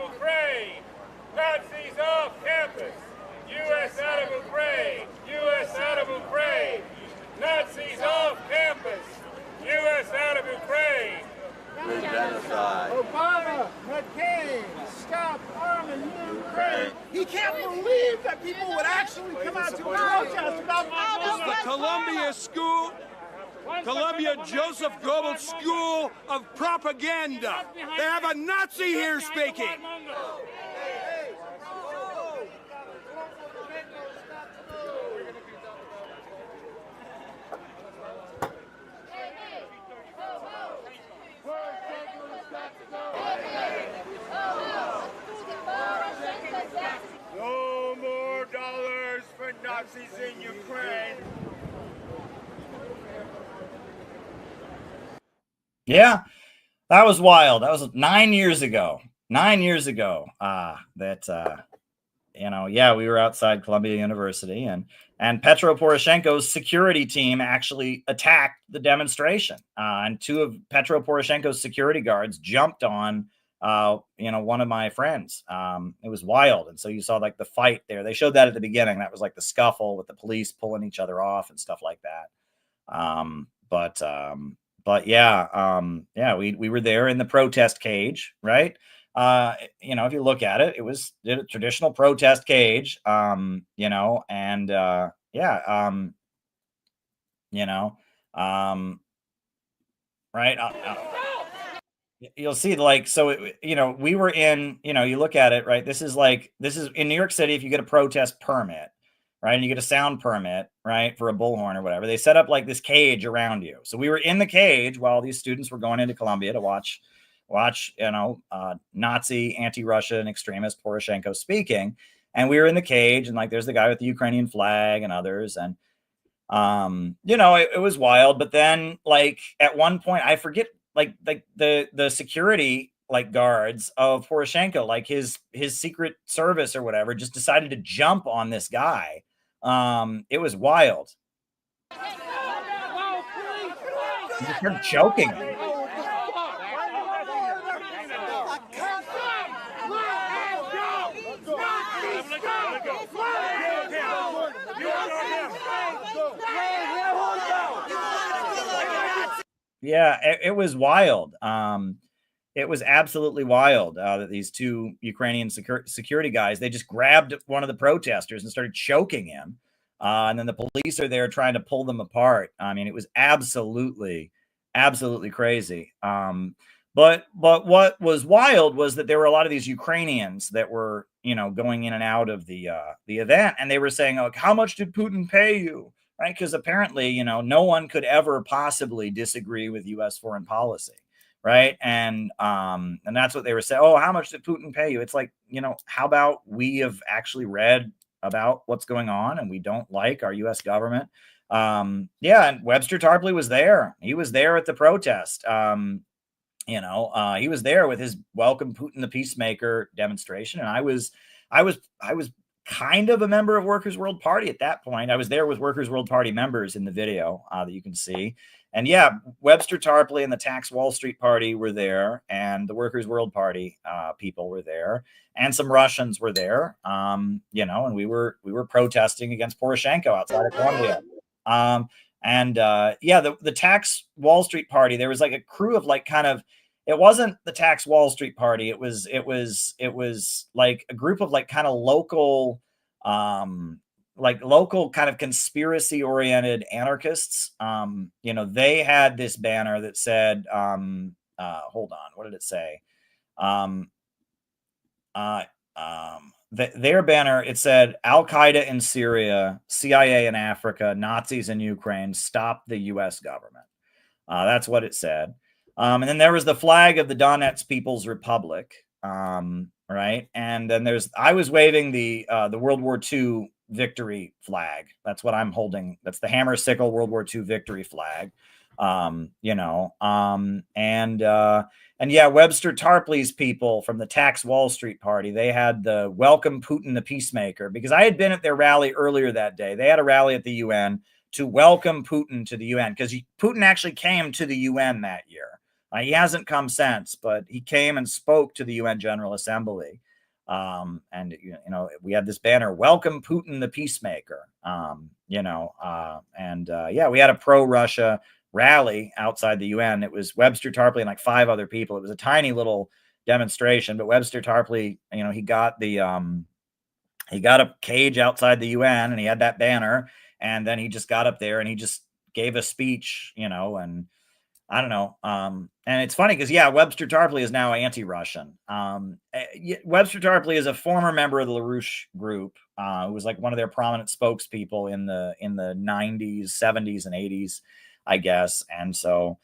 Ukraine! Nazis off campus! U.S. out of Ukraine! U.S. out of Ukraine! Nazis off campus! U.S. out of Ukraine!
Genocide. Obama, McCain, stop arming Ukraine. He can't believe that people would actually come out to protest about
the Columbia Joseph Goebbels School of Propaganda. They have a Nazi here speaking.
No more dollars for Nazis in Ukraine.
Yeah, that was wild. That was 9 years ago. 9 years ago. You know, yeah, we were outside Columbia University, and Petro Poroshenko's security team actually attacked the demonstration. And two of Petro Poroshenko's security guards jumped on, you know, one of my friends. It was wild. And so you saw like the fight there. They showed that at the beginning. That was like the scuffle with the police pulling each other off and stuff like that. But yeah, yeah, we were there in the protest cage, right? You know, if you look at it, it was a traditional protest cage, you know, and yeah, you know, right. You'll see, like, so, you know, we were in, you know, you look at it, right? This is in New York City. If you get a protest permit, right, and you get a sound permit, right, for a bullhorn or whatever, they set up like this cage around you. So we were in the cage while these students were going into Columbia to watch, you know, Nazi, anti-Russia, and extremist Poroshenko speaking. And we were in the cage, and like, there's the guy with the Ukrainian flag and others. And, you know, it was wild. But then, like, at one point, I forget like the security like guards of Poroshenko, like his secret service or whatever, just decided to jump on this guy. It was wild. He just started choking him. Yeah, it was wild. It was absolutely wild that these two Ukrainian security guys, they just grabbed one of the protesters and started choking him. And then the police are there trying to pull them apart. I mean, it was absolutely crazy. But what was wild was that there were a lot of these Ukrainians that were, going in and out of the event, and they were saying, "Oh, how much did Putin pay you?" Right? Because apparently, no one could ever possibly disagree with U.S. foreign policy, right? And that's what they were saying. Oh, how much did Putin pay you? It's like, how about we have actually read about what's going on, and we don't like our U.S. government. Yeah, and Webster Tarpley was there. He was there at the protest. He was there with his Welcome Putin the Peacemaker demonstration, and I was kind of a member of Workers' World Party at that point. I was there with Workers' World Party members in the video that you can see. And yeah, Webster Tarpley and the Tax Wall Street Party were there, and the Workers' World Party people were there, and some Russians were there. And we were protesting against Poroshenko outside of Columbia. The Tax Wall Street Party, there was like a crew of like kind of, it wasn't the Tax Wall Street Party. It was like a group of like kind of local kind of conspiracy oriented anarchists. They had this banner that said, hold on, what did it say? Their banner, it said, Al-Qaeda in Syria, CIA in Africa, Nazis in Ukraine, stop the U.S. government. That's what it said. And then there was the flag of the Donetsk People's Republic, right? And then I was waving the World War II victory flag. That's what I'm holding. That's the hammer sickle World War II victory flag. And yeah, Webster Tarpley's people from the Tax Wall Street Party, they had the Welcome Putin the Peacemaker, because I had been at their rally earlier that day. They had a rally at the UN to welcome Putin to the UN, because Putin actually came to the UN that year. He hasn't come since, but he came and spoke to the UN General Assembly. And we had this banner, Welcome Putin the Peacemaker. We had a pro-Russia rally outside the UN. It was Webster Tarpley and like 5 other people. It was a tiny little demonstration, but Webster Tarpley, he got a cage outside the UN, and he had that banner, and then he just got up there and he just gave a speech, and I don't know. And it's funny because, yeah, Webster Tarpley is now anti-Russian. Webster Tarpley is a former member of the LaRouche group, who was like one of their prominent spokespeople in the 90s, 70s, and 80s, I guess. And so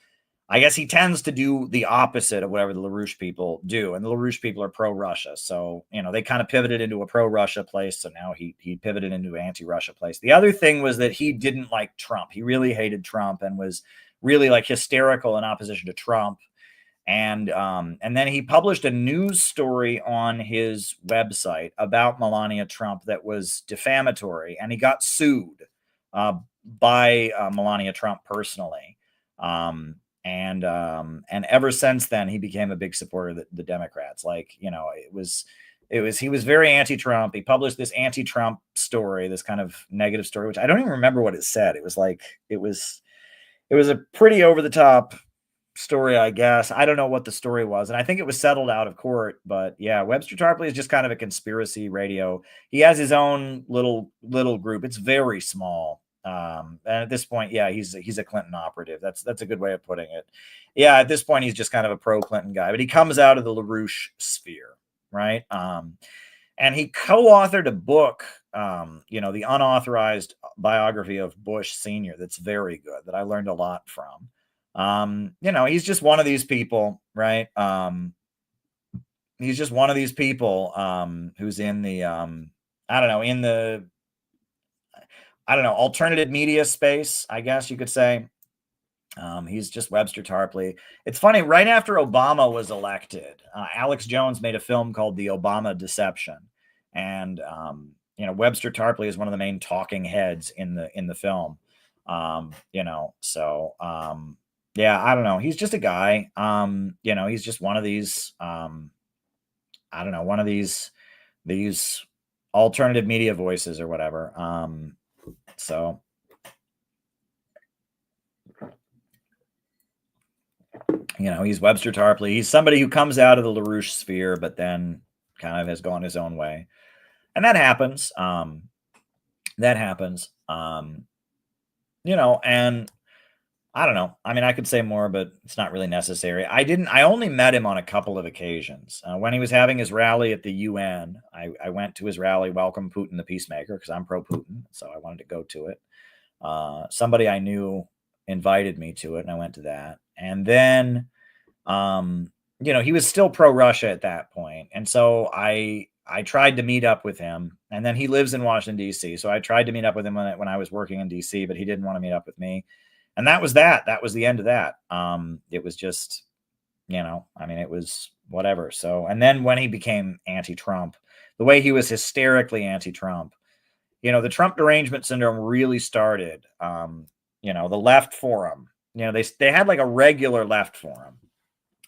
I guess he tends to do the opposite of whatever the LaRouche people do. And the LaRouche people are pro-Russia. So, they kind of pivoted into a pro-Russia place. So now he pivoted into an anti-Russia place. The other thing was that he didn't like Trump. He really hated Trump and was really like hysterical in opposition to Trump. And then he published a news story on his website about Melania Trump that was defamatory, and he got sued by Melania Trump personally. And ever since then, he became a big supporter of the Democrats. Like, he was very anti-Trump. He published this anti-Trump story, this kind of negative story, which I don't even remember what it said. It was a pretty over-the-top story, I guess. I don't know what the story was, and I think it was settled out of court. But yeah, Webster Tarpley is just kind of a conspiracy radio. He has his own little group. It's very small. And at this point, yeah, he's a Clinton operative. That's a good way of putting it. Yeah, at this point, he's just kind of a pro-Clinton guy, but he comes out of the LaRouche sphere, right? And he co-authored a book, the unauthorized biography of Bush Sr. That's very good, that I learned a lot from. He's just one of these people, right? He's just one of these people who's in the, alternative media space, I guess you could say. He's just Webster Tarpley. It's funny, right after Obama was elected, Alex Jones made a film called The Obama Deception. And, Webster Tarpley is one of the main talking heads in the film. Yeah, I don't know. He's just a guy. He's just one of these, one of these alternative media voices or whatever. He's Webster Tarpley. He's somebody who comes out of the LaRouche sphere, but then kind of has gone his own way. And that happens. And I don't know. I mean, I could say more, but it's not really necessary. I only met him on a couple of occasions. When he was having his rally at the UN, I went to his rally, Welcome Putin the Peacemaker, because I'm pro-Putin, so I wanted to go to it. Somebody I knew invited me to it, and I went to that. And then, he was still pro-Russia at that point. And so I tried to meet up with him, and then he lives in Washington, D.C. So I tried to meet up with him when I was working in D.C., but he didn't want to meet up with me. And that was that. That was the end of that. It was just, it was whatever. So, and then when he became anti-Trump, the way he was hysterically anti-Trump, the Trump derangement syndrome really started, the left forum. They had like a regular left forum.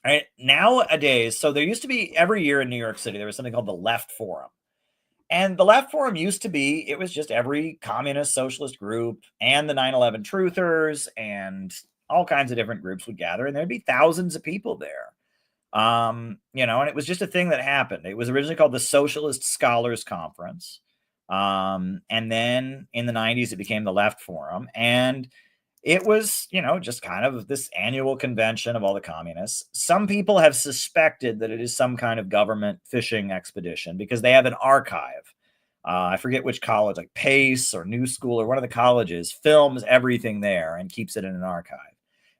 Right? Nowadays, so there used to be every year in New York City, there was something called the Left Forum. And the Left Forum used to be, it was just every communist socialist group and the 9/11 truthers and all kinds of different groups would gather, and there'd be thousands of people there. And it was just a thing that happened. It was originally called the Socialist Scholars Conference. And then in the 90s, it became the Left Forum. And it was, just kind of this annual convention of all the communists. Some people have suspected that it is some kind of government fishing expedition because they have an archive. I forget which college, like Pace or New School or one of the colleges, films everything there and keeps it in an archive.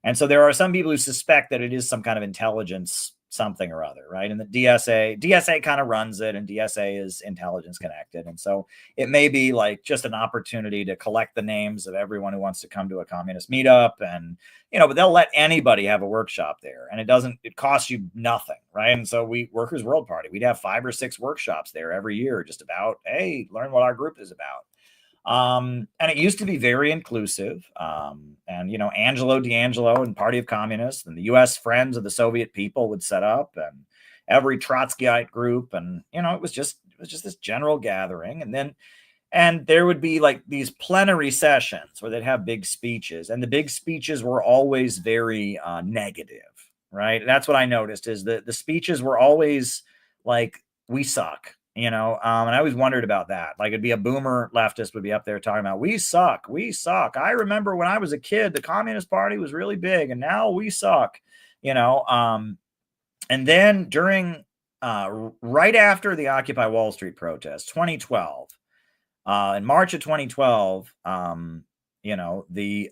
And so there are some people who suspect that it is some kind of intelligence something or other, right? And the DSA kind of runs it, and DSA is intelligence connected. And so it may be like just an opportunity to collect the names of everyone who wants to come to a communist meetup. And, but they'll let anybody have a workshop there, and it costs you nothing, right? And so Workers' World Party, we'd have 5 or 6 workshops there every year, just about, hey, learn what our group is about. And it used to be very inclusive. And, Angelo D'Angelo and Party of Communists and the U.S. Friends of the Soviet People would set up, and every Trotskyite group. And, it was just this general gathering. And there would be like these plenary sessions where they'd have big speeches, and the big speeches were always very negative, right? And that's what I noticed is that the speeches were always like, we suck. And I always wondered about that. Like, it'd be a boomer leftist would be up there talking about, we suck. I remember when I was a kid, the Communist Party was really big, and now we suck, and then during, right after the Occupy Wall Street protest, 2012, in March of 2012, the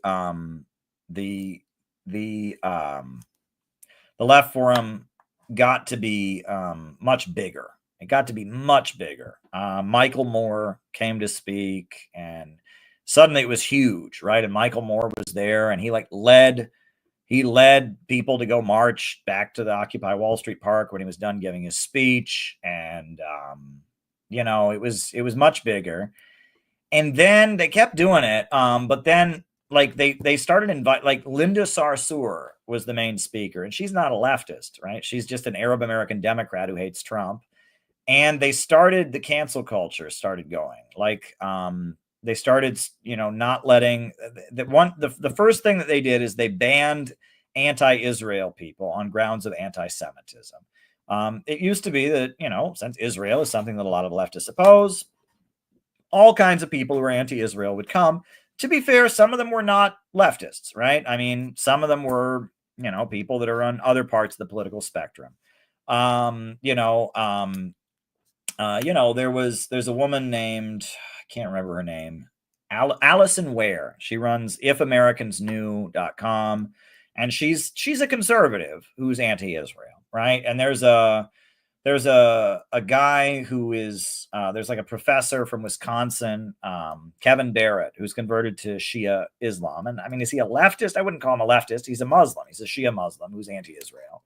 Left Forum got to be much bigger. It got to be much bigger. Michael Moore came to speak, and suddenly it was huge, right? And Michael Moore was there, and he led people to go march back to the Occupy Wall Street Park when he was done giving his speech. And, it was much bigger. And then they kept doing it. But then they started invite, Linda Sarsour was the main speaker, and she's not a leftist, right? She's just an Arab American Democrat who hates Trump. And they started, the cancel culture started going. They started, not letting the first thing that they did is they banned anti-Israel people on grounds of anti-Semitism. It used to be that, since Israel is something that a lot of leftists oppose, all kinds of people who are anti-Israel would come. To be fair, some of them were not leftists, right? I mean, some of them were, people that are on other parts of the political spectrum. There's a woman named, I can't remember her name, Allison Ware. She runs ifamericansknew.com, and she's a conservative who's anti-Israel, right? And there's a there's a guy who is there's like a professor from Wisconsin, Kevin Barrett, who's converted to Shia Islam. And I mean, is he a leftist? I wouldn't call him a leftist. He's a Muslim. He's a Shia Muslim who's anti-Israel,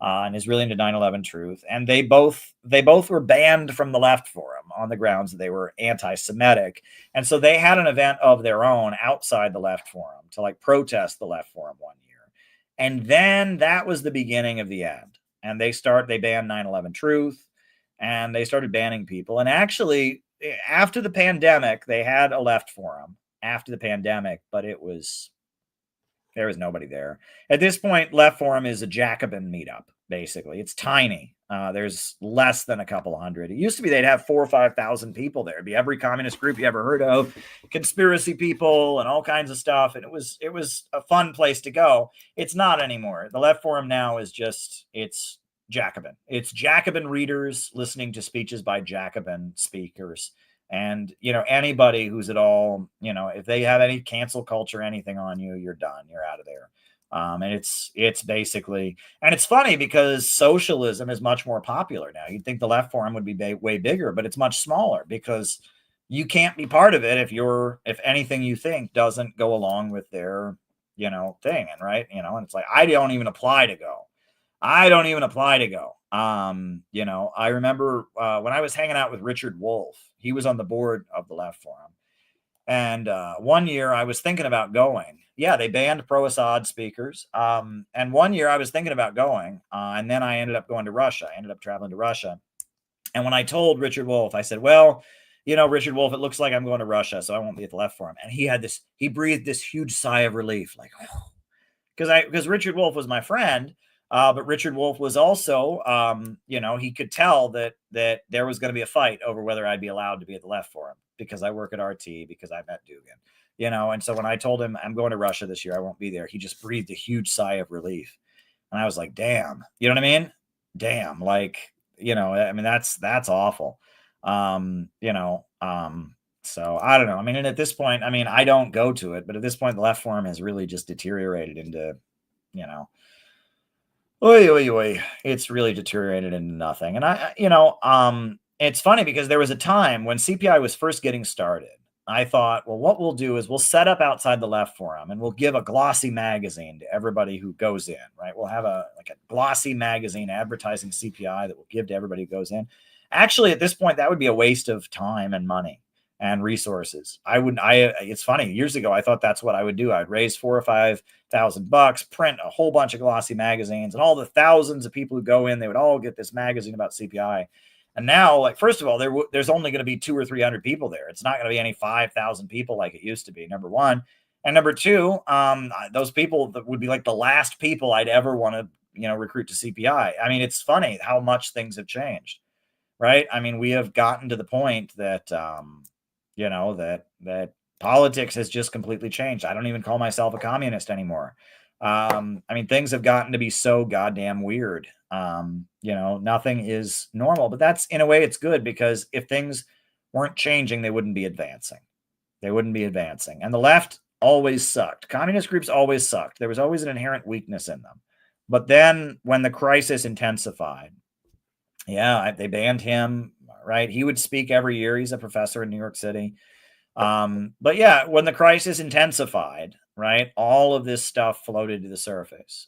and is really into 9/11 truth. And they both were banned from the Left Forum on the grounds that they were anti-Semitic. And so they had an event of their own outside the Left Forum to like protest the Left Forum one year. And then that was the beginning of the end. And they banned 9/11 truth, and they started banning people. And actually, after the pandemic, they had a Left Forum after the pandemic, but there was nobody there. At this point, Left Forum is a Jacobin meetup, basically. It's tiny. There's less than a couple hundred. It used to be they'd have 4,000 or 5,000 people there. It'd be every communist group you ever heard of, conspiracy people and all kinds of stuff. And it was a fun place to go. It's not anymore. The Left Forum now is it's Jacobin. It's Jacobin readers listening to speeches by Jacobin speakers. And, anybody who's at all, if they have any cancel culture, anything on you, you're done. You're out of there. And it's basically, and it's funny because socialism is much more popular now. You'd think the Left Forum would be way bigger, but it's much smaller because you can't be part of it if anything you think doesn't go along with their, thing. And right. And it's like, I don't even apply to go. I remember when I was hanging out with Richard Wolff, he was on the board of the Left Forum. And one year I was thinking about going. Yeah, they banned pro-Assad speakers. And one year I was thinking about going. And then I ended up going to Russia. I ended up traveling to Russia. And when I told Richard Wolff, I said, well, Richard Wolff, it looks like I'm going to Russia, so I won't be at the Left Forum. And he breathed this huge sigh of relief, like, oh, because Richard Wolff was my friend. But Richard Wolff was also, he could tell that there was going to be a fight over whether I'd be allowed to be at the Left Forum because I work at RT, because I met Dugan, And so when I told him I'm going to Russia this year, I won't be there, he just breathed a huge sigh of relief. And I was like, damn, you know what I mean? Damn, like, I mean, that's awful. So I don't know. I mean, and at this point, I mean, I don't go to it, but at this point, the Left Forum has really just deteriorated into, it's really deteriorated into nothing. And it's funny because there was a time when CPI was first getting started. I thought, well, what we'll do is we'll set up outside the Left Forum and we'll give a glossy magazine to everybody who goes in, right? We'll have a glossy magazine advertising CPI that we'll give to everybody who goes in. Actually, at this point, that would be a waste of time and money and resources. It's funny, years ago, I thought that's what I would do. I'd raise $4,000 or $5,000, print a whole bunch of glossy magazines, and all the thousands of people who go in, they would all get this magazine about CPI. And now, like, first of all, there's only going to be 200 or 300 people there. It's not going to be any 5,000 people like it used to be, number one. And number two, those people that would be like the last people I'd ever want to, recruit to CPI. I mean, it's funny how much things have changed, right? I mean, we have gotten to the point that, that politics has just completely changed. I don't even call myself a communist anymore. I mean, things have gotten to be so goddamn weird. Nothing is normal, but that's, in a way, it's good, because if things weren't changing, they wouldn't be advancing. And the left always sucked. Communist groups always sucked. There was always an inherent weakness in them. But then when the crisis intensified, they banned him, right? He would speak every year. He's a professor in New York City. But yeah, when the crisis intensified, right, all of this stuff floated to the surface.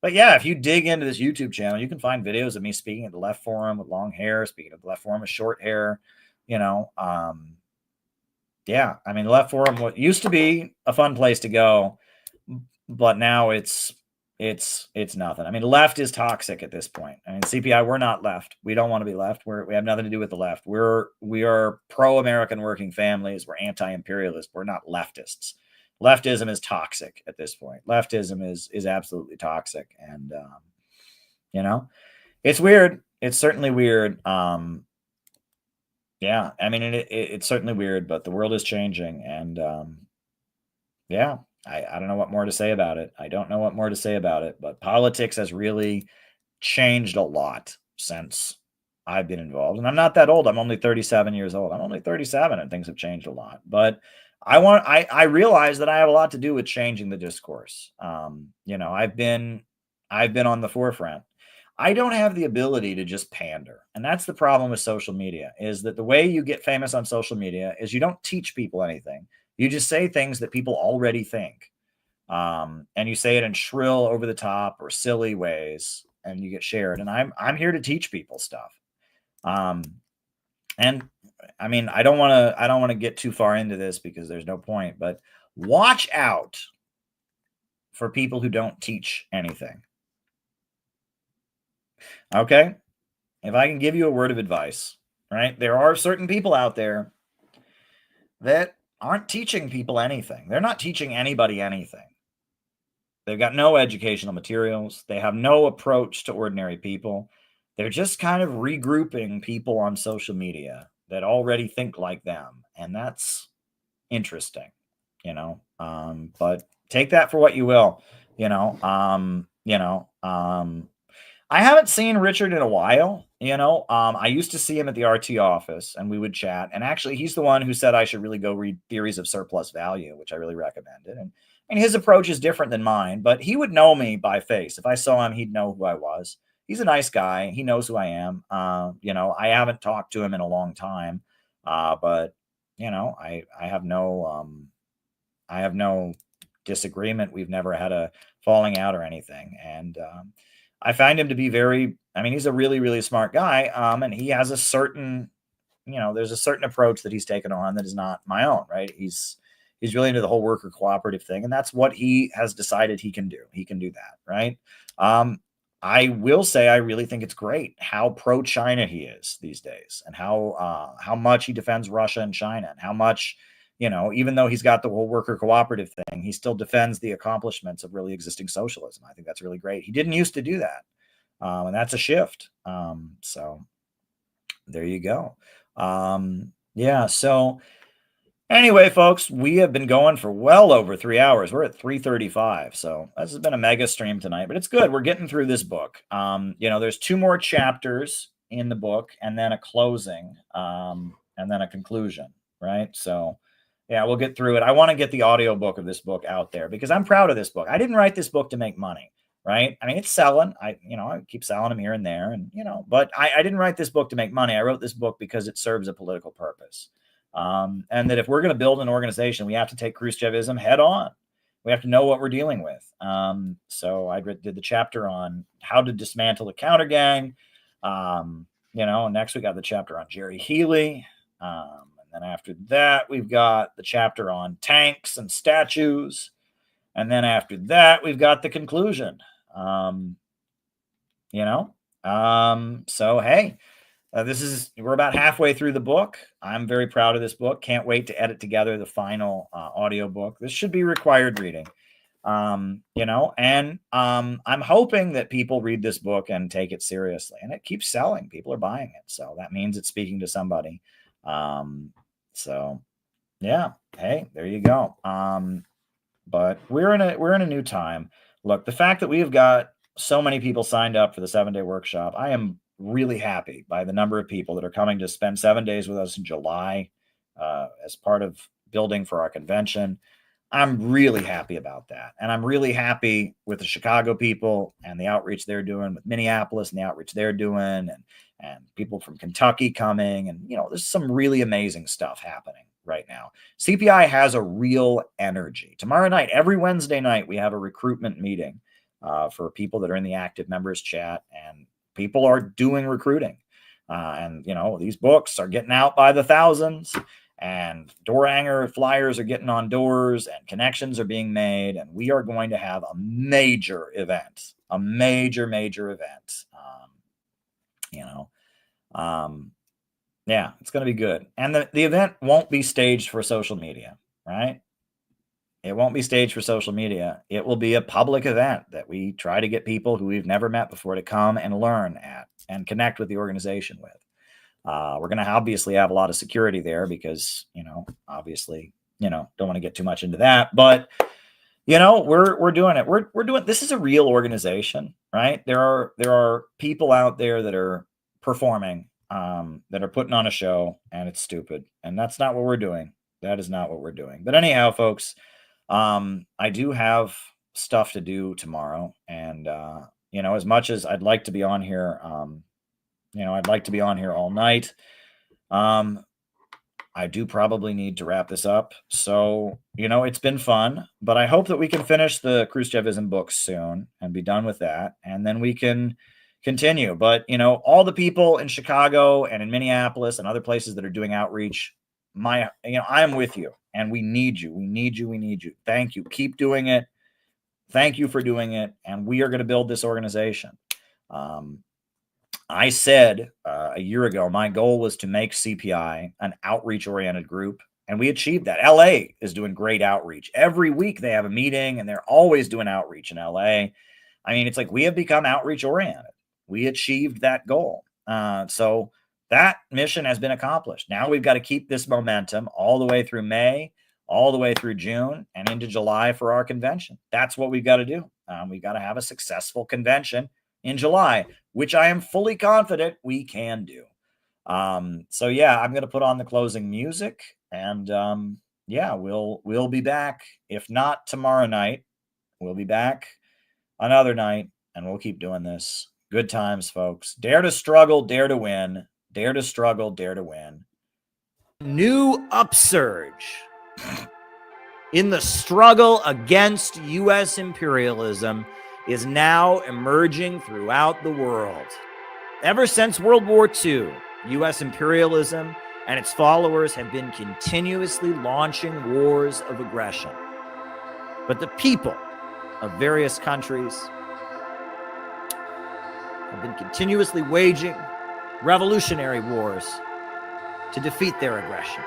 But yeah, if you dig into this YouTube channel, you can find videos of me speaking at the Left Forum with long hair, speaking at the Left Forum with short hair, I mean, the Left Forum used to be a fun place to go, but now it's nothing. I mean, left is toxic at this point. I mean, CPI, we're not left. We don't want to be left. We have nothing to do with the left. We are pro-American working families. We're anti-imperialist. We're not leftists. Leftism is toxic at this point. Leftism is absolutely toxic. And, it's weird. It's certainly weird. I mean, it's certainly weird, but the world is changing. And, I don't know what more to say about it. But politics has really changed a lot since I've been involved. And I'm not that old. I'm only 37 years old. I'm only 37, and things have changed a lot. But I realize that I have a lot to do with changing the discourse. I've been on the forefront. I don't have the ability to just pander. And that's the problem with social media, is that the way you get famous on social media is you don't teach people anything. You just say things that people already think. And you say it in shrill, over the top, or silly ways, and you get shared. And I'm here to teach people stuff. And I mean, I don't want to get too far into this because there's no point, but watch out for people who don't teach anything. Okay? If I can give you a word of advice, right? There are certain people out there that aren't teaching people anything. They're not teaching anybody anything. They've got no educational materials. They have no approach to ordinary people. They're just kind of regrouping people on social media that already think like them. And that's interesting, but take that for what you will, I haven't seen Richard in a while, I used to see him at the RT office and we would chat. And actually, he's the one who said I should really go read Theories of Surplus Value, which I really recommended. And his approach is different than mine, but he would know me by face. If I saw him, he'd know who I was. He's a nice guy. He knows who I am. I haven't talked to him in a long time, but I have no disagreement. We've never had a falling out or anything. And I find him to be he's a really, really smart guy. And he has a certain, there's a certain approach that he's taken on that is not my own, right? He's really into the whole worker cooperative thing. And that's what he has decided he can do. He can do that, right? I will say I really think it's great how pro-China he is these days, and how much he defends Russia and China, and how much, even though he's got the whole worker cooperative thing, he still defends the accomplishments of really existing socialism. I think that's really great. He didn't used to do that, and that's a shift. So there you go. Yeah, so anyway, folks, we have been going for well over 3 hours. We're at 3:35. So this has been a mega stream tonight, but it's good. We're getting through this book. There's 2 more chapters in the book, and then a closing, and then a conclusion, right? So yeah, we'll get through it. I want to get the audiobook of this book out there because I'm proud of this book. I didn't write this book to make money, right? I mean, it's selling. I keep selling them here and there, and but I didn't write this book to make money. I wrote this book because it serves a political purpose. And that if we're going to build an organization, we have to take Khrushchevism head on. We have to know what we're dealing with. So I did the chapter on how to dismantle the counter gang. And next we got the chapter on Jerry Healy. And then after that, we've got the chapter on tanks and statues. And then after that, we've got the conclusion. So, hey, we're about halfway through the book. I'm very proud of this book. Can't wait to edit together the final audio book. This should be required reading. I'm hoping that people read this book and take it seriously, and it keeps selling. People are buying it. So that means it's speaking to somebody. So yeah, hey, there you go. But we're in a new time. Look, the fact that we have got so many people signed up for the 7-day workshop, I am really happy by the number of people that are coming to spend 7 days with us in July as part of building for our convention. I'm really happy about that. And I'm really happy with the Chicago people and the outreach they're doing, with Minneapolis and the outreach they're doing, and people from Kentucky coming. And, there's some really amazing stuff happening right now. CPI has a real energy. Tomorrow night, every Wednesday night, we have a recruitment meeting for people that are in the active members chat, and people are doing recruiting. And these books are getting out by the thousands, and door hanger flyers are getting on doors, and connections are being made. And we are going to have a major event, yeah, it's going to be good. And the event won't be staged for social media, right? It won't be staged for social media. It will be a public event that we try to get people who we've never met before to come and learn at and connect with the organization with. We're going to obviously have a lot of security there because, obviously, don't want to get too much into that, but we're doing it. We're doing, this is a real organization, right? There are people out there that are performing, that are putting on a show, and it's stupid. And that's not what we're doing. That is not what we're doing. But anyhow, folks, I do have stuff to do tomorrow, and as much as I'd like to be on here, I'd like to be on here all night. I do probably need to wrap this up. So, it's been fun, but I hope that we can finish the Khrushchevism books soon and be done with that. And then we can continue. But, all the people in Chicago and in Minneapolis and other places that are doing outreach, I am with you, and we need you. We need you. We need you. Thank you. Keep doing it. Thank you for doing it. And we are going to build this organization. I said a year ago, my goal was to make CPI an outreach-oriented group, and we achieved that. LA is doing great outreach. Every week they have a meeting, and they're always doing outreach in LA. I mean, it's like we have become outreach-oriented. We achieved that goal. So that mission has been accomplished. Now we've got to keep this momentum all the way through May, all the way through June, and into July for our convention. That's what we've got to do. We've got to have a successful convention in July, which I am fully confident we can do. So yeah, I'm going to put on the closing music, and we'll be back. If not tomorrow night, we'll be back another night, and we'll keep doing this. Good times, folks. Dare to struggle, dare to win. Dare to struggle, dare to win. New upsurge in the struggle against U.S. imperialism is now emerging throughout the world. Ever since World War II, U.S. imperialism and its followers have been continuously launching wars of aggression. But the people of various countries have been continuously waging revolutionary wars to defeat their aggression.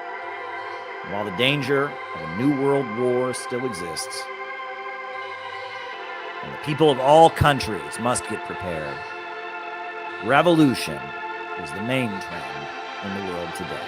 And while the danger of a new world war still exists, and the people of all countries must get prepared, revolution is the main trend in the world today.